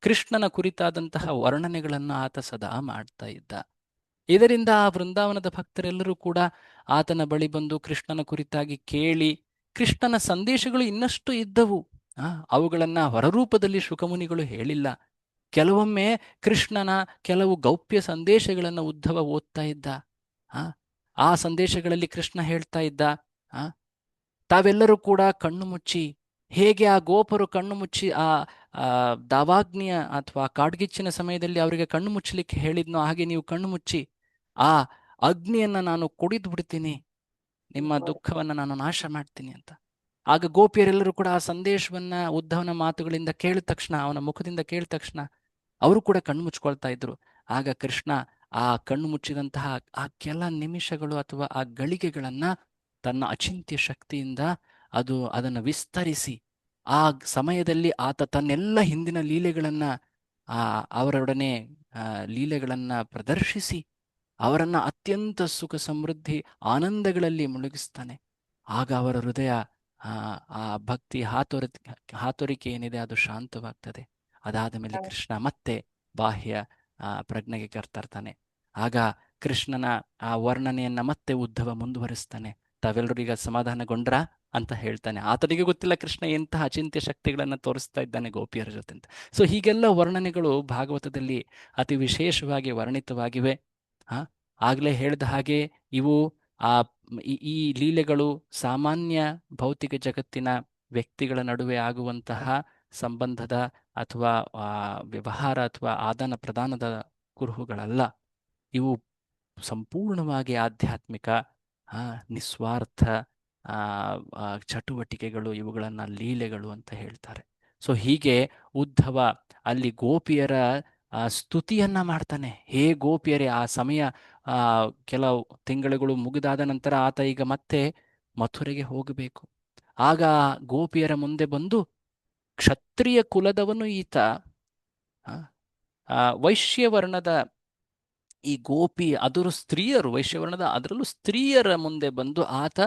ಕೃಷ್ಣನ ಕುರಿತಾದಂತಹ ವರ್ಣನೆಗಳನ್ನು ಆತ ಸದಾ ಮಾಡ್ತಾ ಇದ್ದ. ಇದರಿಂದ ಆ ವೃಂದಾವನದ ಭಕ್ತರೆಲ್ಲರೂ ಕೂಡ ಆತನ ಬಳಿ ಬಂದು ಕೃಷ್ಣನ ಕುರಿತಾಗಿ ಕೇಳಿ, ಕೃಷ್ಣನ ಸಂದೇಶಗಳು ಇನ್ನಷ್ಟು ಇದ್ದವು. ಅವುಗಳನ್ನ ಹೊರರೂಪದಲ್ಲಿ ಶುಕಮುನಿಗಳು ಹೇಳಿಲ್ಲ. ಕೆಲವೊಮ್ಮೆ ಕೃಷ್ಣನ ಕೆಲವು ಗೌಪ್ಯ ಸಂದೇಶಗಳನ್ನು ಉದ್ಧವ ಓದ್ತಾ ಇದ್ದ. ಆ ಸಂದೇಶಗಳಲ್ಲಿ ಕೃಷ್ಣ ಹೇಳ್ತಾ ಇದ್ದ, ತಾವೆಲ್ಲರೂ ಕೂಡ ಕಣ್ಣು ಮುಚ್ಚಿ, ಹೇಗೆ ಆ ಗೋಪರು ಕಣ್ಣು ಮುಚ್ಚಿ ಆ ದಾವಾಗ್ನಿಯ ಅಥವಾ ಕಾಡ್ಗಿಚ್ಚಿನ ಸಮಯದಲ್ಲಿ ಅವರಿಗೆ ಕಣ್ಣು ಮುಚ್ಚಲಿಕ್ಕೆ ಹೇಳಿದ್ನೋ, ಹಾಗೆ ನೀವು ಕಣ್ಣು ಮುಚ್ಚಿ ಆ ಅಗ್ನಿಯನ್ನ ನಾನು ಕುಡಿದು ಬಿಡ್ತೀನಿ, ನಿಮ್ಮ ದುಃಖವನ್ನ ನಾನು ನಾಶ ಮಾಡ್ತೀನಿ ಅಂತ. ಆಗ ಗೋಪಿಯರೆಲ್ಲರೂ ಕೂಡ ಆ ಸಂದೇಶವನ್ನ ಉದ್ಧವನ ಮಾತುಗಳಿಂದ ಕೇಳಿದ ತಕ್ಷಣ, ಅವನ ಮುಖದಿಂದ ಕೇಳಿದ ತಕ್ಷಣ ಅವರು ಕೂಡ ಕಣ್ಣು ಮುಚ್ಕೊಳ್ತಾ ಇದ್ರು. ಆಗ ಕೃಷ್ಣ ಆ ಕಣ್ಣು ಮುಚ್ಚಿದಂತಹ ಆ ಕೆಲ ನಿಮಿಷಗಳು ಅಥವಾ ಆ ಗಳಿಗೆಗಳನ್ನ ತನ್ನ ಅಚಿಂತ್ಯ ಶಕ್ತಿಯಿಂದ ಅದನ್ನು ವಿಸ್ತರಿಸಿ, ಆ ಸಮಯದಲ್ಲಿ ಆತ ತನ್ನೆಲ್ಲ ಹಿಂದಿನ ಲೀಲೆಗಳನ್ನ ಅವರೊಡನೆ ಲೀಲೆಗಳನ್ನ ಪ್ರದರ್ಶಿಸಿ ಅವರನ್ನ ಅತ್ಯಂತ ಸುಖ ಸಮೃದ್ಧಿ ಆನಂದಗಳಲ್ಲಿ ಮುಳುಗಿಸ್ತಾನೆ. ಆಗ ಅವರ ಹೃದಯ ಆ ಭಕ್ತಿ ಹಾತೊರಿಕೆ ಏನಿದೆ ಅದು ಶಾಂತವಾಗ್ತದೆ. ಅದಾದ ಮೇಲೆ ಕೃಷ್ಣ ಮತ್ತೆ ಬಾಹ್ಯ ಪ್ರಜ್ಞೆಗೆ ಕರ್ತರ್ತಾನೆ. ಆಗ ಕೃಷ್ಣನ ಆ ವರ್ಣನೆಯನ್ನ ಮತ್ತೆ ಉದ್ಧವ ಮುಂದುವರಿಸ್ತಾನೆ. ತಾವೆಲ್ಲರೂ ಈಗ ಸಮಾಧಾನಗೊಂಡ್ರ ಅಂತ ಹೇಳ್ತಾನೆ. ಆತನಿಗೆ ಗೊತ್ತಿಲ್ಲ ಕೃಷ್ಣ ಎಂತಹ ಅಚಿಂತ್ಯ ಶಕ್ತಿಗಳನ್ನ ತೋರಿಸ್ತಾ ಇದ್ದಾನೆ ಗೋಪಿಯರ ಜೊತೆ ಅಂತ. ಸೊ ಹೀಗೆಲ್ಲ ವರ್ಣನೆಗಳು ಭಾಗವತದಲ್ಲಿ ಅತಿ ವಿಶೇಷವಾಗಿ ವರ್ಣಿತವಾಗಿವೆ. ಆಗ್ಲೇ ಹೇಳಿದ ಹಾಗೆ ಇವು ಈ ಲೀಲೆಗಳು ಸಾಮಾನ್ಯ ಭೌತಿಕ ಜಗತ್ತಿನ ವ್ಯಕ್ತಿಗಳ ನಡುವೆ ಆಗುವಂತಹ ಸಂಬಂಧದ ಅಥವಾ ವ್ಯವಹಾರ ಅಥವಾ ಆದಾನ ಪ್ರದಾನದ ಕುರುಹುಗಳಲ್ಲ. ಇವು ಸಂಪೂರ್ಣವಾಗಿ ಆಧ್ಯಾತ್ಮಿಕ ನಿಸ್ವಾರ್ಥ ಚಟುವಟಿಕೆಗಳು, ಇವುಗಳನ್ನ ಲೀಲೆಗಳು ಅಂತ ಹೇಳ್ತಾರೆ. ಸೊ ಹೀಗೆ ಉದ್ಧವ ಅಲ್ಲಿ ಗೋಪಿಯರ ಸ್ತುತಿಯನ್ನ ಮಾಡ್ತಾನೆ. ಹೇ ಗೋಪಿಯರೇ, ಆ ಸಮಯ ಕೆಲವು ತಿಂಗಳುಗಳು ಮುಗಿದಾದ ನಂತರ ಆತ ಈಗ ಮತ್ತೆ ಮಥುರೆಗೆ ಹೋಗಬೇಕು. ಆಗ ಗೋಪಿಯರ ಮುಂದೆ ಬಂದು, ಕ್ಷತ್ರಿಯ ಕುಲದವನು ಈತ, ವೈಶ್ಯವರ್ಣದ ಈ ಗೋಪಿ ಅದರ ಸ್ತ್ರೀಯರು, ವೈಶ್ಯವರ್ಣದ ಅದರಲ್ಲೂ ಸ್ತ್ರೀಯರ ಮುಂದೆ ಬಂದು ಆತ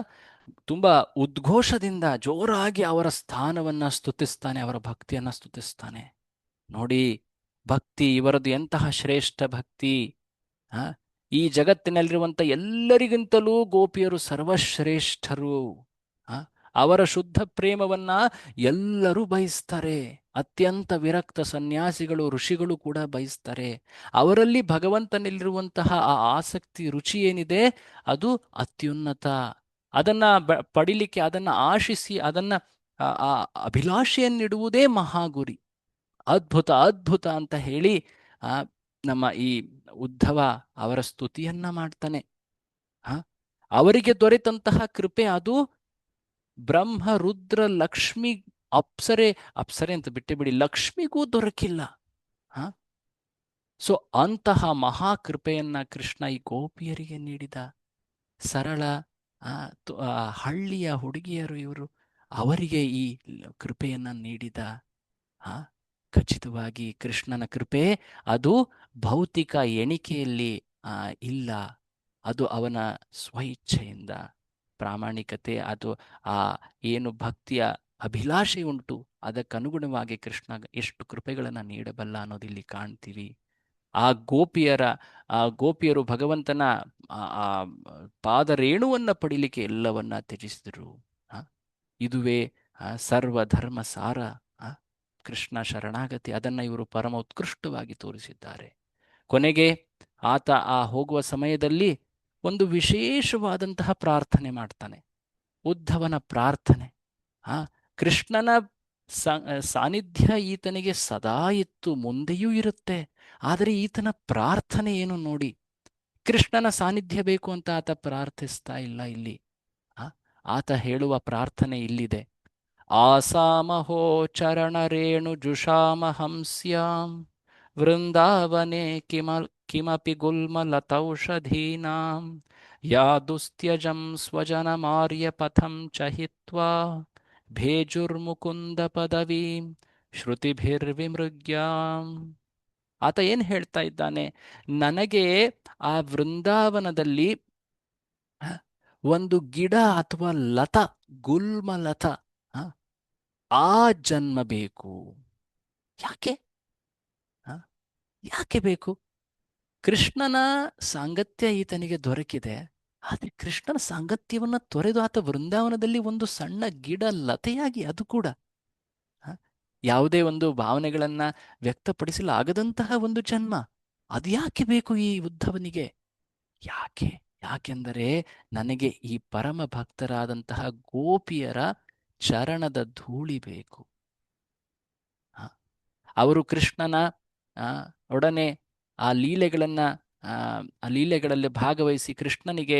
ತುಂಬಾ ಉದ್ಘೋಷದಿಂದ ಜೋರಾಗಿ ಅವರ ಸ್ಥಾನವನ್ನ ಸ್ತುತಿಸ್ತಾನೆ, ಅವರ ಭಕ್ತಿಯನ್ನ ಸ್ತುತಿಸ್ತಾನೆ. ನೋಡಿ, ಭಕ್ತಿ ಇವರದು ಎಂತಹ ಶ್ರೇಷ್ಠ ಭಕ್ತಿ! ಈ ಜಗತ್ತಿನಲ್ಲಿರುವಂತ ಎಲ್ಲರಿಗಿಂತಲೂ ಗೋಪಿಯರು ಸರ್ವಶ್ರೇಷ್ಠರು. ಅವರ ಶುದ್ಧ ಪ್ರೇಮವನ್ನ ಎಲ್ಲರೂ ಬಯಸ್ತಾರೆ. ಅತ್ಯಂತ ವಿರಕ್ತ ಸನ್ಯಾಸಿಗಳು, ಋಷಿಗಳು ಕೂಡ ಬಯಸ್ತಾರೆ. ಅವರಲ್ಲಿ ಭಗವಂತನಲ್ಲಿರುವಂತಹ ಆ ಆಸಕ್ತಿ, ರುಚಿ ಏನಿದೆ ಅದು ಅತ್ಯುನ್ನತ. ಅದನ್ನ ಪಡಿಲಿಕ್ಕೆ, ಅದನ್ನ ಆಶಿಸಿ, ಅದನ್ನ ಆ ಅಭಿಲಾಷೆಯನ್ನಿಡುವುದೇ ಮಹಾಗುರಿ. ಅದ್ಭುತ ಅದ್ಭುತ ಅಂತ ಹೇಳಿ ನಮ್ಮ ಈ ಉದ್ಧವ ಅವರ ಸ್ತುತಿಯನ್ನ ಮಾಡ್ತಾನೆ. ಅವರಿಗೆ ದೊರೆತಂತಹ ಕೃಪೆ ಅದು ಬ್ರಹ್ಮ, ರುದ್ರ, ಲಕ್ಷ್ಮಿ, ಅಪ್ಸರೆ ಅಂತ ಬಿಟ್ಟೆ ಬಿಡಿ, ಲಕ್ಷ್ಮಿಗೂ ದೊರಕಿಲ್ಲ. ಸೊ ಅಂತಹ ಮಹಾಕೃಪೆಯನ್ನ ಕೃಷ್ಣ ಈ ಗೋಪಿಯರಿಗೆ ನೀಡಿದ. ಸರಳ ಹಳ್ಳಿಯ ಹುಡುಗಿಯರು ಇವರು, ಅವರಿಗೆ ಈ ಕೃಪೆಯನ್ನ ನೀಡಿದ. ಖಚಿತವಾಗಿ ಕೃಷ್ಣನ ಕೃಪೆ ಅದು ಭೌತಿಕ ಎಣಿಕೆಯಲ್ಲಿ ಇಲ್ಲ, ಅದು ಅವನ ಸ್ವಇಚ್ಛೆಯಿಂದ ಪ್ರಾಮಾಣಿಕತೆ, ಅದು ಏನು ಭಕ್ತಿಯ ಅಭಿಲಾಷೆ ಉಂಟು ಅದಕ್ಕನುಗುಣವಾಗಿ ಕೃಷ್ಣ ಎಷ್ಟು ಕೃಪೆಗಳನ್ನು ನೀಡಬಲ್ಲ ಅನ್ನೋದಿಲ್ಲಿ ಕಾಣ್ತೀವಿ. ಆ ಗೋಪಿಯರು ಭಗವಂತನ ಪಾದರೇಣುವನ್ನ ಪಡಿಲಿಕ್ಕೆ ಎಲ್ಲವನ್ನ ತ್ಯಜಿಸಿದರು. ಇದುವೇ ಸರ್ವಧರ್ಮ ಸಾರ, ಕೃಷ್ಣ ಶರಣಾಗತಿ. ಅದನ್ನ ಇವರು ಪರಮ ಉತ್ಕೃಷ್ಟವಾಗಿ ತೋರಿಸಿದ್ದಾರೆ. ಕೊನೆಗೆ ಆತ ಹೋಗುವ ಸಮಯದಲ್ಲಿ ಒಂದು ವಿಶೇಷವಾದಂತಹ ಪ್ರಾರ್ಥನೆ ಮಾಡ್ತಾನೆ. ಉದ್ಧವನ ಪ್ರಾರ್ಥನೆ, ಕೃಷ್ಣನ ಸಾನ್ನಿಧ್ಯ ಈತನಿಗೆ ಸದಾ ಇತ್ತು, ಮುಂದೆಯೂ ಇರುತ್ತೆ. ಆದರೆ ಈತನ ಪ್ರಾರ್ಥನೆ ಏನು ನೋಡಿ, ಕೃಷ್ಣನ ಸಾನ್ನಿಧ್ಯ ಬೇಕು ಅಂತ ಆತ ಪ್ರಾರ್ಥಿಸ್ತಾ ಇಲ್ಲ. ಇಲ್ಲಿ ಆತ ಹೇಳುವ ಪ್ರಾರ್ಥನೆ ಇಲ್ಲಿದೆ. ಆಸಾಮಹೋ ಚರಣ ರೇಣು ಜುಷಾಮ ಹಂಸ್ಯಾಂ ವೃಂದಾವನೆ ಕಿಮಪಿ ಗುಲ್ಮಲತೌಷಧೀನಾಂ ಯಾ ದುಸ್ತ್ಯಜಂ ಸ್ವಜನಮಾರ್ಯ ಪಥಂ ಚಹಿತ್ವಾ ಭೇಜುರ್ಮುಕುಂದ ಪದವೀಂ ಶ್ರುತಿಭಿರ್ವಿಮೃಗ್ಯಾಂ. ಆತ ಏನು ಹೇಳ್ತಾ ಇದ್ದಾನೆ? ನನಗೆ ಆ ವೃಂದಾವನದಲ್ಲಿ ಒಂದು ಗಿಡ ಅಥವಾ ಲತ, ಗುಲ್ಮಲತ, ಆ, ಆ ಜನ್ಮ ಬೇಕು. ಯಾಕೆ? ಆ, ಯಾಕೆ ಬೇಕು? ಕೃಷ್ಣನ ಸಾಂಗತ್ಯ ಈತನಿಗೆ ದೊರಕಿದೆ. ಆದರೆ ಕೃಷ್ಣನ ಸಾಂಗತ್ಯವನ್ನ ತೊರೆದು ಆತ ವೃಂದಾವನದಲ್ಲಿ ಒಂದು ಸಣ್ಣ ಗಿಡ ಲತೆಯಾಗಿ, ಅದು ಕೂಡ ಆ, ಯಾವುದೇ ಒಂದು ಭಾವನೆಗಳನ್ನ ವ್ಯಕ್ತಪಡಿಸಲಾಗದಂತಹ ಒಂದು ಜನ್ಮ, ಅದು ಯಾಕೆ ಬೇಕು ಈ ಉದ್ಧವನಿಗೆ? ಯಾಕೆ? ಯಾಕೆಂದರೆ ನನಗೆ ಈ ಪರಮ ಭಕ್ತರಾದಂತಹ ಗೋಪಿಯರ ಚರಣದ ಧೂಳಿ ಬೇಕು. ಆ, ಅವರು ಕೃಷ್ಣನ ಆ, ಒಡನೆ ಆ ಲೀಲೆಗಳನ್ನ ಆ ಲೀಲೆಗಳಲ್ಲಿ ಭಾಗವಹಿಸಿ ಕೃಷ್ಣನಿಗೆ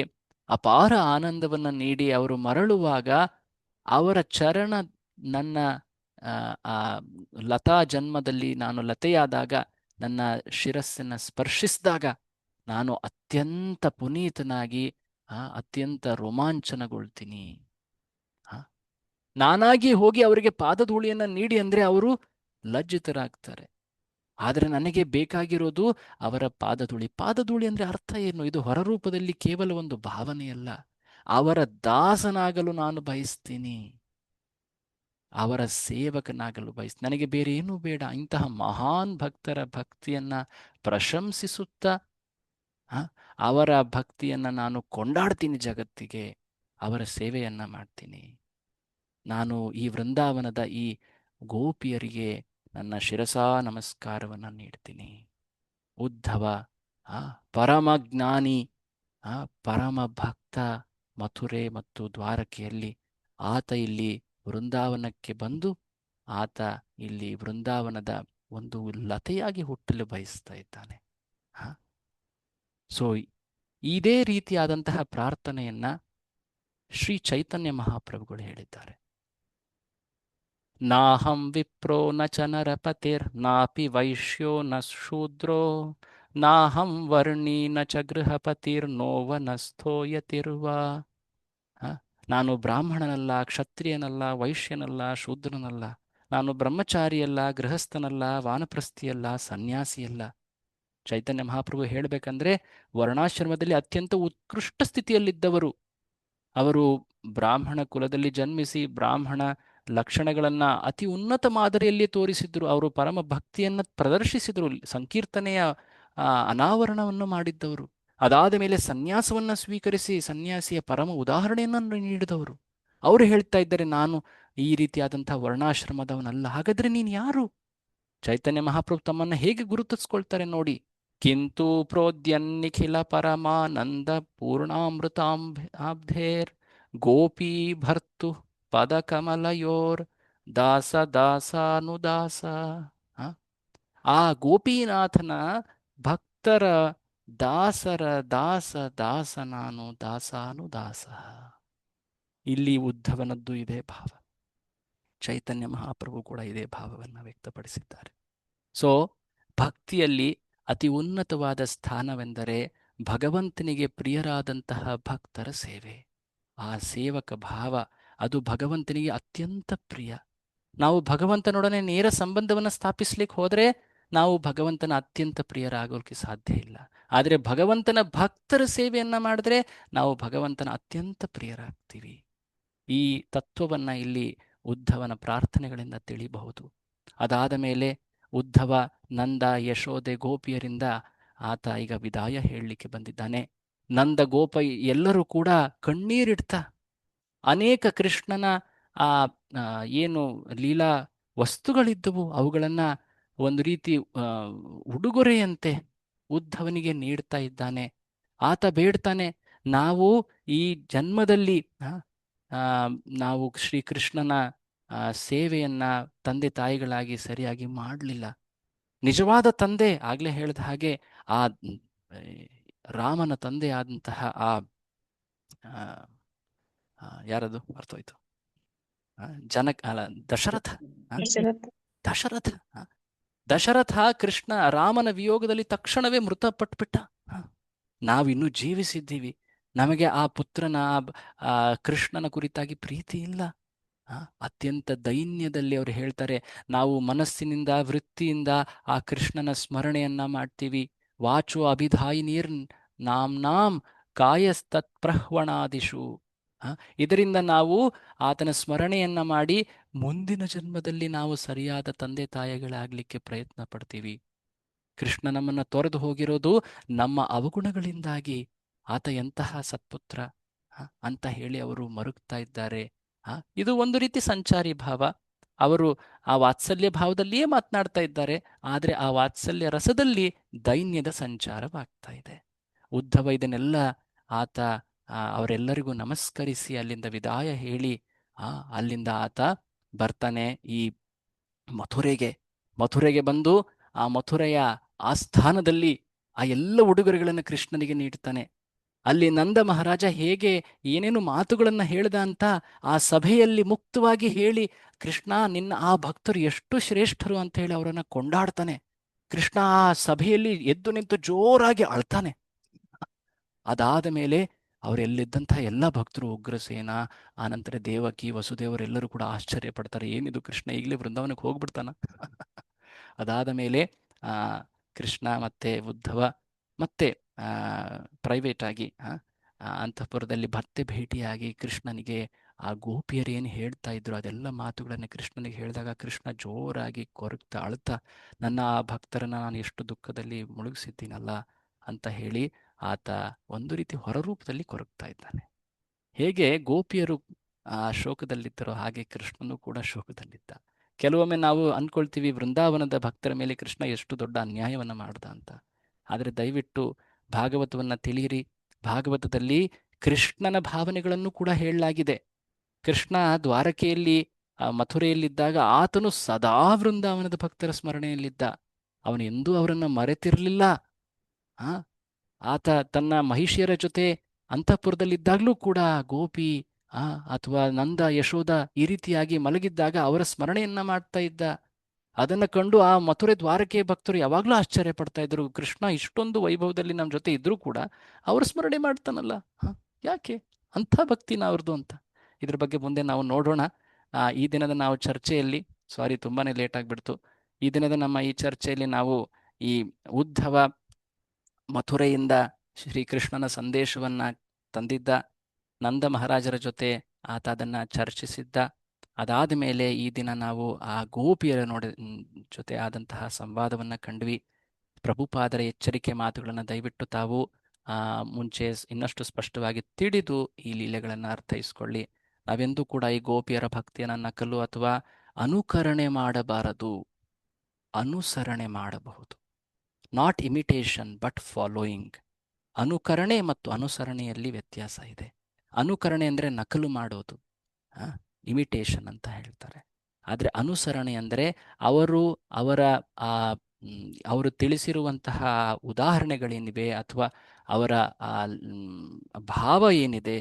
ಅಪಾರ ಆನಂದವನ್ನ ನೀಡಿ ಅವರು ಮರಳುವಾಗ ಅವರ ಚರಣ ನನ್ನ ಆ ಲತಾ ಜನ್ಮದಲ್ಲಿ ನಾನು ಲತೆಯಾದಾಗ ನನ್ನ ಶಿರಸ್ಸನ್ನು ಸ್ಪರ್ಶಿಸಿದಾಗ ನಾನು ಅತ್ಯಂತ ಪುನೀತನಾಗಿ ಅತ್ಯಂತ ರೋಮಾಂಚನಗೊಳ್ತೀನಿ. ನಾನಾಗಿ ಹೋಗಿ ಅವರಿಗೆ ಪಾದಧೂಳಿಯನ್ನ ನೀಡಿ ಅಂದ್ರೆ ಅವರು ಲಜ್ಜಿತರಾಗ್ತಾರೆ. ಆದರೆ ನನಗೆ ಬೇಕಾಗಿರೋದು ಅವರ ಪಾದಧೂಳಿ. ಪಾದಧೂಳಿ ಅಂದ್ರೆ ಅರ್ಥ ಏನು? ಇದು ಹೊರರೂಪದಲ್ಲಿ ಕೇವಲ ಒಂದು ಭಾವನೆಯಲ್ಲ. ಅವರ ದಾಸನಾಗಲು ನಾನು ಬಯಸ್ತೀನಿ, ಅವರ ಸೇವಕನಾಗಲು ಬಯಸ್ತೀನಿ. ನನಗೆ ಬೇರೆ ಏನೂ ಬೇಡ. ಇಂತಹ ಮಹಾನ್ ಭಕ್ತರ ಭಕ್ತಿಯನ್ನ ಪ್ರಶಂಸಿಸುತ್ತಾ ಅವರ ಭಕ್ತಿಯನ್ನ ನಾನು ಕೊಂಡಾಡ್ತೀನಿ, ಜಗತ್ತಿಗೆ ಅವರ ಸೇವೆಯನ್ನ ಮಾಡ್ತೀನಿ. ನಾನು ಈ ವೃಂದಾವನದ ಈ ಗೋಪಿಯರಿಗೆ ನನ್ನ ಶಿರಸಾ ನಮಸ್ಕಾರವನ್ನ ನೀಡ್ತೀನಿ. ಉದ್ಧವ ಪರಮ ಜ್ಞಾನಿ, ಪರಮ ಭಕ್ತ, ಮಥುರೆ ಮತ್ತು ದ್ವಾರಕೆಯಲ್ಲಿ ಆತ ಇಲ್ಲಿ ವೃಂದಾವನಕ್ಕೆ ಬಂದು ಆತ ಇಲ್ಲಿ ವೃಂದಾವನದ ಒಂದು ಲತೆಯಾಗಿ ಹುಟ್ಟಲು ಬಯಸ್ತಾ ಇದ್ದಾನೆ. ಸೊ ಇದೇ ರೀತಿಯಾದಂತಹ ಪ್ರಾರ್ಥನೆಯನ್ನ ಶ್ರೀ ಚೈತನ್ಯ ಮಹಾಪ್ರಭುಗಳು ಹೇಳಿದ್ದಾರೆ. ನಾಹಂ ವಿಪ್ರೋ ನ ಚ ನರಪತಿರ್ ನಾಪಿ ವೈಶ್ಯೋ ನ ಶೂದ್ರೋ ನಾಹಂ ವರ್ಣೀ ನ ಚ ಗೃಹಪತಿರ್ ನೋವನಸ್ಥೋ ಯತಿರ್ವಾ. ನಾನು ಬ್ರಾಹ್ಮಣನಲ್ಲ, ಕ್ಷತ್ರಿಯನಲ್ಲ, ವೈಶ್ಯನಲ್ಲ, ಶೂದ್ರನಲ್ಲ. ನಾನು ಬ್ರಹ್ಮಚಾರಿಯಲ್ಲ, ಗೃಹಸ್ಥನಲ್ಲ, ವಾನಪ್ರಸ್ಥಿಯಲ್ಲ, ಸನ್ಯಾಸಿಯಲ್ಲ. ಚೈತನ್ಯ ಮಹಾಪ್ರಭು ಹೇಳಬೇಕಂದ್ರೆ ವರ್ಣಾಶ್ರಮದಲ್ಲಿ ಅತ್ಯಂತ ಉತ್ಕೃಷ್ಟ ಸ್ಥಿತಿಯಲ್ಲಿದ್ದವರು. ಅವರು ಬ್ರಾಹ್ಮಣ ಕುಲದಲ್ಲಿ ಜನ್ಮಿಸಿ ಬ್ರಾಹ್ಮಣ ಲಕ್ಷಣಗಳನ್ನ ಅತಿ ಉನ್ನತ ಮಾದರಿಯಲ್ಲಿ ತೋರಿಸಿದ್ರು. ಅವರು ಪರಮ ಭಕ್ತಿಯನ್ನ ಪ್ರದರ್ಶಿಸಿದ್ರು, ಸಂಕೀರ್ತನೆಯ ಅನಾವರಣವನ್ನು ಮಾಡಿದ್ದವರು. ಅದಾದ ಮೇಲೆ ಸನ್ಯಾಸವನ್ನ ಸ್ವೀಕರಿಸಿ ಸನ್ಯಾಸಿಯ ಪರಮ ಉದಾಹರಣೆಯನ್ನು ನೀಡಿದವರು. ಅವರು ಹೇಳ್ತಾ ಇದ್ದಾರೆ, ನಾನು ಈ ರೀತಿಯಾದಂತಹ ವರ್ಣಾಶ್ರಮದವನಲ್ಲ. ಹಾಗಾದ್ರೆ ನೀನು ಯಾರು? ಚೈತನ್ಯ ಮಹಾಪ್ರಭು ತಮ್ಮನ್ನ ಹೇಗೆ ಗುರುತಿಸ್ಕೊಳ್ತಾರೆ ನೋಡಿ. ಕಿಂತು ಪ್ರೋದ್ಯನ್ನಿಖಿಲ ಪರಮಾನಂದ ಪೂರ್ಣಾಮೃತಾಬ್ಧೇರ್ ಗೋಪೀ ಭರ್ತು ಪದ ಕಮಲಯೋರ್ ದಾಸ ದಾಸಾನುದಾಸ. ಆ ಗೋಪೀನಾಥನ ಭಕ್ತರ ದಾಸರ ದಾಸ ದಾಸ ನಾನು, ದಾಸಾನುದಾಸ. ಇಲ್ಲಿ ಉದ್ಧವನದ್ದು ಇದೇ ಭಾವ, ಚೈತನ್ಯ ಮಹಾಪ್ರಭು ಕೂಡ ಇದೇ ಭಾವವನ್ನು ವ್ಯಕ್ತಪಡಿಸಿದ್ದಾರೆ. ಸೊ ಭಕ್ತಿಯಲ್ಲಿ ಅತಿ ಉನ್ನತವಾದ ಸ್ಥಾನವೆಂದರೆ ಭಗವಂತನಿಗೆ ಪ್ರಿಯರಾದಂತಹ ಭಕ್ತರ ಸೇವೆ. ಆ ಸೇವಕ ಭಾವ ಅದು ಭಗವಂತನಿಗೆ ಅತ್ಯಂತ ಪ್ರಿಯ. ನಾವು ಭಗವಂತನೊಡನೆ ನೇರ ಸಂಬಂಧವನ್ನು ಸ್ಥಾಪಿಸ್ಲಿಕ್ಕೆ ಹೋದರೆ ನಾವು ಭಗವಂತನ ಅತ್ಯಂತ ಪ್ರಿಯರಾಗೋಕ್ಕೆ ಸಾಧ್ಯ ಇಲ್ಲ. ಆದರೆ ಭಗವಂತನ ಭಕ್ತರ ಸೇವೆಯನ್ನ ಮಾಡಿದ್ರೆ ನಾವು ಭಗವಂತನ ಅತ್ಯಂತ ಪ್ರಿಯರಾಗ್ತೀವಿ. ಈ ತತ್ವವನ್ನ ಇಲ್ಲಿ ಉದ್ಧವನ ಪ್ರಾರ್ಥನೆಗಳಿಂದ ತಿಳಿಬಹುದು. ಅದಾದ ಮೇಲೆ ಉದ್ಧವ ನಂದ, ಯಶೋದೆ, ಗೋಪಿಯರಿಂದ ಆತ ಈಗ ವಿದಾಯ ಹೇಳಲಿಕ್ಕೆ ಬಂದಿದ್ದಾನೆ. ನಂದ, ಗೋಪ ಎಲ್ಲರೂ ಕೂಡ ಕಣ್ಣೀರಿಡ್ತಾ ಅನೇಕ ಕೃಷ್ಣನ ಏನು ಲೀಲಾ ವಸ್ತುಗಳಿದ್ದವು ಅವುಗಳನ್ನ ಒಂದು ರೀತಿ ಉಡುಗೊರೆಯಂತೆ ಉದ್ಧವನಿಗೆ ನೀಡ್ತಾ ಇದ್ದಾನೆ. ಆತ ಬೇಡ್ತಾನೆ, ನಾವು ಈ ಜನ್ಮದಲ್ಲಿ ನಾವು ಶ್ರೀಕೃಷ್ಣನ ಸೇವೆಯನ್ನ ತಂದೆ ತಾಯಿಗಳಾಗಿ ಸರಿಯಾಗಿ ಮಾಡಲಿಲ್ಲ. ನಿಜವಾದ ತಂದೆ ಆಗ್ಲೇ ಹೇಳಿದ ಹಾಗೆ ಆ ರಾಮನ ತಂದೆ ಆದಂತಹ ಯಾರದು ಅರ್ಥವಾಯ್ತು? ದಶರಥ ಕೃಷ್ಣ ರಾಮನ ವಿಯೋಗದಲ್ಲಿ ತಕ್ಷಣವೇ ಮೃತಪಟ್ಬಿಟ್ಟ. ನಾವಿನ್ನೂ ಜೀವಿಸಿದ್ದೀವಿ, ನಮಗೆ ಆ ಪುತ್ರನ ಆ ಕೃಷ್ಣನ ಕುರಿತಾಗಿ ಪ್ರೀತಿ ಇಲ್ಲ. ಅತ್ಯಂತ ದೈನ್ಯದಲ್ಲಿ ಅವರು ಹೇಳ್ತಾರೆ, ನಾವು ಮನಸ್ಸಿನಿಂದ ವೃತ್ತಿಯಿಂದ ಆ ಕೃಷ್ಣನ ಸ್ಮರಣೆಯನ್ನ ಮಾಡ್ತೀವಿ. ವಾಚೋ ಅಭಿಧಾಯಿನೀರ್ ನಾಂ ಕಾಯಸ್ತತ್ಪ್ರಹ್ವಣಾದಿಷು. ಇದರಿಂದ ನಾವು ಆತನ ಸ್ಮರಣೆಯನ್ನ ಮಾಡಿ ಮುಂದಿನ ಜನ್ಮದಲ್ಲಿ ನಾವು ಸರಿಯಾದ ತಂದೆ ತಾಯಿಗಳಾಗ್ಲಿಕ್ಕೆ ಪ್ರಯತ್ನ ಪಡ್ತೀವಿ. ಕೃಷ್ಣ ನಮ್ಮನ್ನ ತೊರೆದು ಹೋಗಿರೋದು ನಮ್ಮ ಅವಗುಣಗಳಿಂದಾಗಿ. ಆತ ಎಂತಹ ಸತ್ಪುತ್ರ ಅಂತ ಹೇಳಿ ಅವರು ಮರುಗ್ತಾ ಇದ್ದಾರೆ. ಇದು ಒಂದು ರೀತಿ ಸಂಚಾರಿ ಭಾವ. ಅವರು ಆ ವಾತ್ಸಲ್ಯ ಭಾವದಲ್ಲಿಯೇ ಮಾತನಾಡ್ತಾ ಇದ್ದಾರೆ, ಆದರೆ ಆ ವಾತ್ಸಲ್ಯ ರಸದಲ್ಲಿ ದೈನ್ಯದ ಸಂಚಾರವಾಗ್ತಾ ಇದೆ. ಉದ್ಧವ ಇದನ್ನೆಲ್ಲ ಆತ ಅವರೆಲ್ಲರಿಗೂ ನಮಸ್ಕರಿಸಿ ಅಲ್ಲಿಂದ ವಿದಾಯ ಹೇಳಿ ಅಲ್ಲಿಂದ ಆತ ಬರ್ತಾನೆ ಈ ಮಥುರೆಗೆ ಬಂದು ಆ ಮಥುರೆಯ ಆಸ್ಥಾನದಲ್ಲಿ ಆ ಎಲ್ಲ ಉಡುಗೊರೆಗಳನ್ನು ಕೃಷ್ಣನಿಗೆ ನೀಡ್ತಾನೆ. ಅಲ್ಲಿ ನಂದ ಮಹಾರಾಜ ಹೇಗೆ ಏನೇನು ಮಾತುಗಳನ್ನ ಹೇಳ್ದ ಅಂತ ಆ ಸಭೆಯಲ್ಲಿ ಮುಕ್ತವಾಗಿ ಹೇಳಿ, ಕೃಷ್ಣ ನಿನ್ನ ಆ ಭಕ್ತರು ಎಷ್ಟು ಶ್ರೇಷ್ಠರು ಅಂತ ಹೇಳಿ ಅವರನ್ನ ಕೊಂಡಾಡ್ತಾನೆ. ಕೃಷ್ಣ ಆ ಸಭೆಯಲ್ಲಿ ಎದ್ದು ನಿಂತು ಜೋರಾಗಿ ಅಳ್ತಾನೆ. ಅದಾದ ಮೇಲೆ ಅವರೆಲ್ಲಿದ್ದಂತಹ ಎಲ್ಲ ಭಕ್ತರು, ಉಗ್ರಸೇನ, ಆನಂತರ ದೇವಕಿ, ವಸುದೇವರೆಲ್ಲರೂ ಕೂಡ ಆಶ್ಚರ್ಯ ಪಡ್ತಾರೆ, ಏನಿದು ಕೃಷ್ಣ ಈಗಲೇ ವೃಂದಾವನಕ್ಕೆ ಹೋಗ್ಬಿಡ್ತಾನ. ಅದಾದ ಮೇಲೆ ಕೃಷ್ಣ ಮತ್ತೆ ಉದ್ಧವ ಮತ್ತೆ ಪ್ರೈವೇಟ್ ಆಗಿ ಅಂತಃಪುರದಲ್ಲಿ ಮತ್ತೆ ಭೇಟಿಯಾಗಿ ಕೃಷ್ಣನಿಗೆ ಆ ಗೋಪಿಯರು ಏನು ಹೇಳ್ತಾ ಇದ್ರು ಅದೆಲ್ಲ ಮಾತುಗಳನ್ನು ಕೃಷ್ಣನಿಗೆ ಹೇಳಿದಾಗ ಕೃಷ್ಣ ಜೋರಾಗಿ ಕೊರಗ್ತಾ ಅಳ್ತಾ, ನನ್ನ ಆ ಭಕ್ತರನ್ನ ನಾನು ಎಷ್ಟು ದುಃಖದಲ್ಲಿ ಮುಳುಗಿಸಿದ್ದೀನಲ್ಲ ಅಂತ ಹೇಳಿ ಆತ ಒಂದು ರೀತಿ ಹೊರರೂಪದಲ್ಲಿ ಕೊರಗ್ತಾ ಇದ್ದಾನೆ. ಹೇಗೆ ಗೋಪಿಯರು ಆ ಶೋಕದಲ್ಲಿದ್ದರೋ ಹಾಗೆ ಕೃಷ್ಣನು ಕೂಡ ಶೋಕದಲ್ಲಿದ್ದ. ಕೆಲವೊಮ್ಮೆ ನಾವು ಅನ್ಕೊಳ್ತೀವಿ ವೃಂದಾವನದ ಭಕ್ತರ ಮೇಲೆ ಕೃಷ್ಣ ಎಷ್ಟು ದೊಡ್ಡ ಅನ್ಯಾಯವನ್ನ ಮಾಡ್ದ ಅಂತ. ಆದರೆ ದಯವಿಟ್ಟು ಭಾಗವತವನ್ನ ತಿಳಿಯಿರಿ. ಭಾಗವತದಲ್ಲಿ ಕೃಷ್ಣನ ಭಾವನೆಗಳನ್ನು ಕೂಡ ಹೇಳಲಾಗಿದೆ. ಕೃಷ್ಣ ದ್ವಾರಕೆಯಲ್ಲಿ ಮಥುರೆಯಲ್ಲಿದ್ದಾಗ ಆತನು ಸದಾ ವೃಂದಾವನದ ಭಕ್ತರ ಸ್ಮರಣೆಯಲ್ಲಿದ್ದ. ಅವನು ಎಂದೂ ಅವರನ್ನ ಮರೆತಿರಲಿಲ್ಲ. ಆತ ತನ್ನ ಮಹಿಷಿಯರ ಜೊತೆ ಅಂತಃಪುರದಲ್ಲಿದ್ದಾಗಲೂ ಕೂಡ ಗೋಪಿ ಅಥವಾ ನಂದ, ಯಶೋಧ ಈ ರೀತಿಯಾಗಿ ಮಲಗಿದ್ದಾಗ ಅವರ ಸ್ಮರಣೆಯನ್ನ ಮಾಡ್ತಾ ಇದ್ದ. ಅದನ್ನ ಕಂಡು ಆ ಮಥುರೆ ದ್ವಾರಕೆ ಭಕ್ತರು ಯಾವಾಗಲೂ ಆಶ್ಚರ್ಯ ಪಡ್ತಾ ಇದ್ರು, ಕೃಷ್ಣ ಇಷ್ಟೊಂದು ವೈಭವದಲ್ಲಿ ನಮ್ಮ ಜೊತೆ ಇದ್ರೂ ಕೂಡ ಅವ್ರ ಸ್ಮರಣೆ ಮಾಡ್ತಾನಲ್ಲ, ಯಾಕೆ ಅಂಥ ಭಕ್ತಿನ ಅವ್ರದ್ದು ಅಂತ. ಇದ್ರ ಬಗ್ಗೆ ಮುಂದೆ ನಾವು ನೋಡೋಣ. ಈ ದಿನದ ನಾವು ಚರ್ಚೆಯಲ್ಲಿ, ಸಾರಿ ತುಂಬಾನೇ ಲೇಟ್ ಆಗಿಬಿಡ್ತು, ಈ ದಿನದ ನಮ್ಮ ಈ ಚರ್ಚೆಯಲ್ಲಿ ನಾವು ಈ ಉದ್ಧವ ಮಥುರೆಯಿಂದ ಶ್ರೀಕೃಷ್ಣನ ಸಂದೇಶವನ್ನ ತಂದಿದ್ದ, ನಂದ ಮಹಾರಾಜರ ಜೊತೆ ಆತ ಅದನ್ನ ಚರ್ಚಿಸಿದ್ದ. ಅದಾದ ಮೇಲೆ ಈ ದಿನ ನಾವು ಆ ಗೋಪಿಯರ ಜೊತೆ ಆದಂತಹ ಸಂವಾದವನ್ನ ಕಂಡ್ವಿ. ಪ್ರಭುಪಾದರ ಎಚ್ಚರಿಕೆ ಮಾತುಗಳನ್ನು ದಯವಿಟ್ಟು ತಾವು ಮುಂಚೆ ಇನ್ನಷ್ಟು ಸ್ಪಷ್ಟವಾಗಿ ತಿಳಿದು ಈ ಲೀಲೆಗಳನ್ನು ಅರ್ಥೈಸ್ಕೊಳ್ಳಿ. ನಾವೆಂದೂ ಕೂಡ ಈ ಗೋಪಿಯರ ಭಕ್ತಿಯನ್ನ ನಕಲು ಅಥವಾ ಅನುಕರಣೆ ಮಾಡಬಾರದು, ಅನುಸರಣೆ ಮಾಡಬಹುದು. Not imitation but following. ಅನುಕರಣೆ ಮತ್ತು ಅನುಸರಣೆಯಲ್ಲಿ ವ್ಯತ್ಯಾಸ ಇದೆ. ಅನುಕರಣೆ ಅಂದರೆ ನಕಲು ಮಾಡೋದು, ಇಮಿಟೇಷನ್ ಅಂತ ಹೇಳ್ತಾರೆ. ಆದರೆ ಅನುಸರಣೆ ಅಂದರೆ ಅವರು ತಿಳಿಸಿರುವಂತಹ ಉದಾಹರಣೆಗಳೇನಿವೆ ಅಥವಾ ಅವರ ಭಾವ ಏನಿದೆ,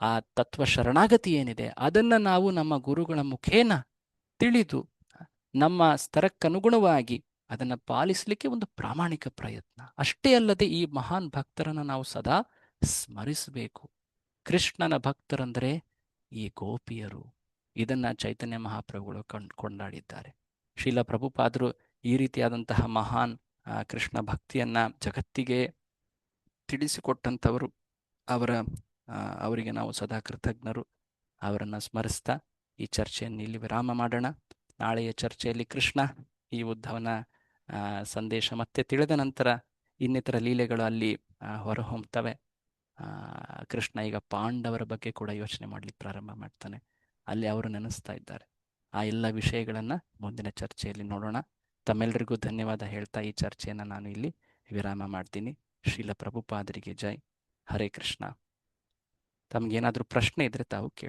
ಆ ತತ್ವ ಶರಣಾಗತಿ ಏನಿದೆ, ಅದನ್ನು ನಾವು ನಮ್ಮ ಗುರುಗಳ ಮುಖೇನ ತಿಳಿದು ನಮ್ಮ ಸ್ತರಕ್ಕನುಗುಣವಾಗಿ ಅದನ್ನು ಪಾಲಿಸಲಿಕ್ಕೆ ಒಂದು ಪ್ರಾಮಾಣಿಕ ಪ್ರಯತ್ನ. ಅಷ್ಟೇ ಅಲ್ಲದೆ ಈ ಮಹಾನ್ ಭಕ್ತರನ್ನು ನಾವು ಸದಾ ಸ್ಮರಿಸಬೇಕು. ಕೃಷ್ಣನ ಭಕ್ತರಂದರೆ ಈ ಗೋಪಿಯರು. ಇದನ್ನ ಚೈತನ್ಯ ಮಹಾಪ್ರಭುಗಳು ಕೊಂಡಾಡಿದ್ದಾರೆ. ಶ್ರೀಲ ಪ್ರಭುಪಾದರು ಈ ರೀತಿಯಾದಂತಹ ಮಹಾನ್ ಕೃಷ್ಣ ಭಕ್ತಿಯನ್ನ ಜಗತ್ತಿಗೆ ತಿಳಿಸಿಕೊಟ್ಟಂಥವರು. ಅವರಿಗೆ ನಾವು ಸದಾ ಕೃತಜ್ಞರು. ಅವರನ್ನು ಸ್ಮರಿಸ್ತಾ ಈ ಚರ್ಚೆಯನ್ನು ಇಲ್ಲಿ ವಿರಾಮ ಮಾಡೋಣ. ನಾಳೆಯ ಚರ್ಚೆಯಲ್ಲಿ ಕೃಷ್ಣ ಈ ಉದ್ಧವನ ಸಂದೇಶ ಮತ್ತೆ ತಿಳಿದ ನಂತರ ಇನ್ನಿತರ ಲೀಲೆಗಳು ಅಲ್ಲಿ ಹೊರಹೊಮ್ಮುತ್ತವೆ. ಕೃಷ್ಣ ಈಗ ಪಾಂಡವರ ಬಗ್ಗೆ ಕೂಡ ಯೋಚನೆ ಮಾಡಲಿಕ್ಕೆ ಪ್ರಾರಂಭ ಮಾಡ್ತಾನೆ. ಅಲ್ಲಿ ಅವರು ನೆನೆಸ್ತಾ ಇದ್ದಾರೆ. ಆ ಎಲ್ಲ ವಿಷಯಗಳನ್ನು ಮುಂದಿನ ಚರ್ಚೆಯಲ್ಲಿ ನೋಡೋಣ. ತಮ್ಮೆಲ್ಲರಿಗೂ ಧನ್ಯವಾದ ಹೇಳ್ತಾ ಈ ಚರ್ಚೆಯನ್ನು ನಾನು ಇಲ್ಲಿ ವಿರಾಮ ಮಾಡ್ತೀನಿ. ಶ್ರೀಲ ಪ್ರಭುಪಾದರಿಗೆ ಜೈ. ಹರೇ ಕೃಷ್ಣ. ತಮಗೇನಾದರೂ ಪ್ರಶ್ನೆ ಇದ್ರೆ ತಾವು ಕೇಳಿ.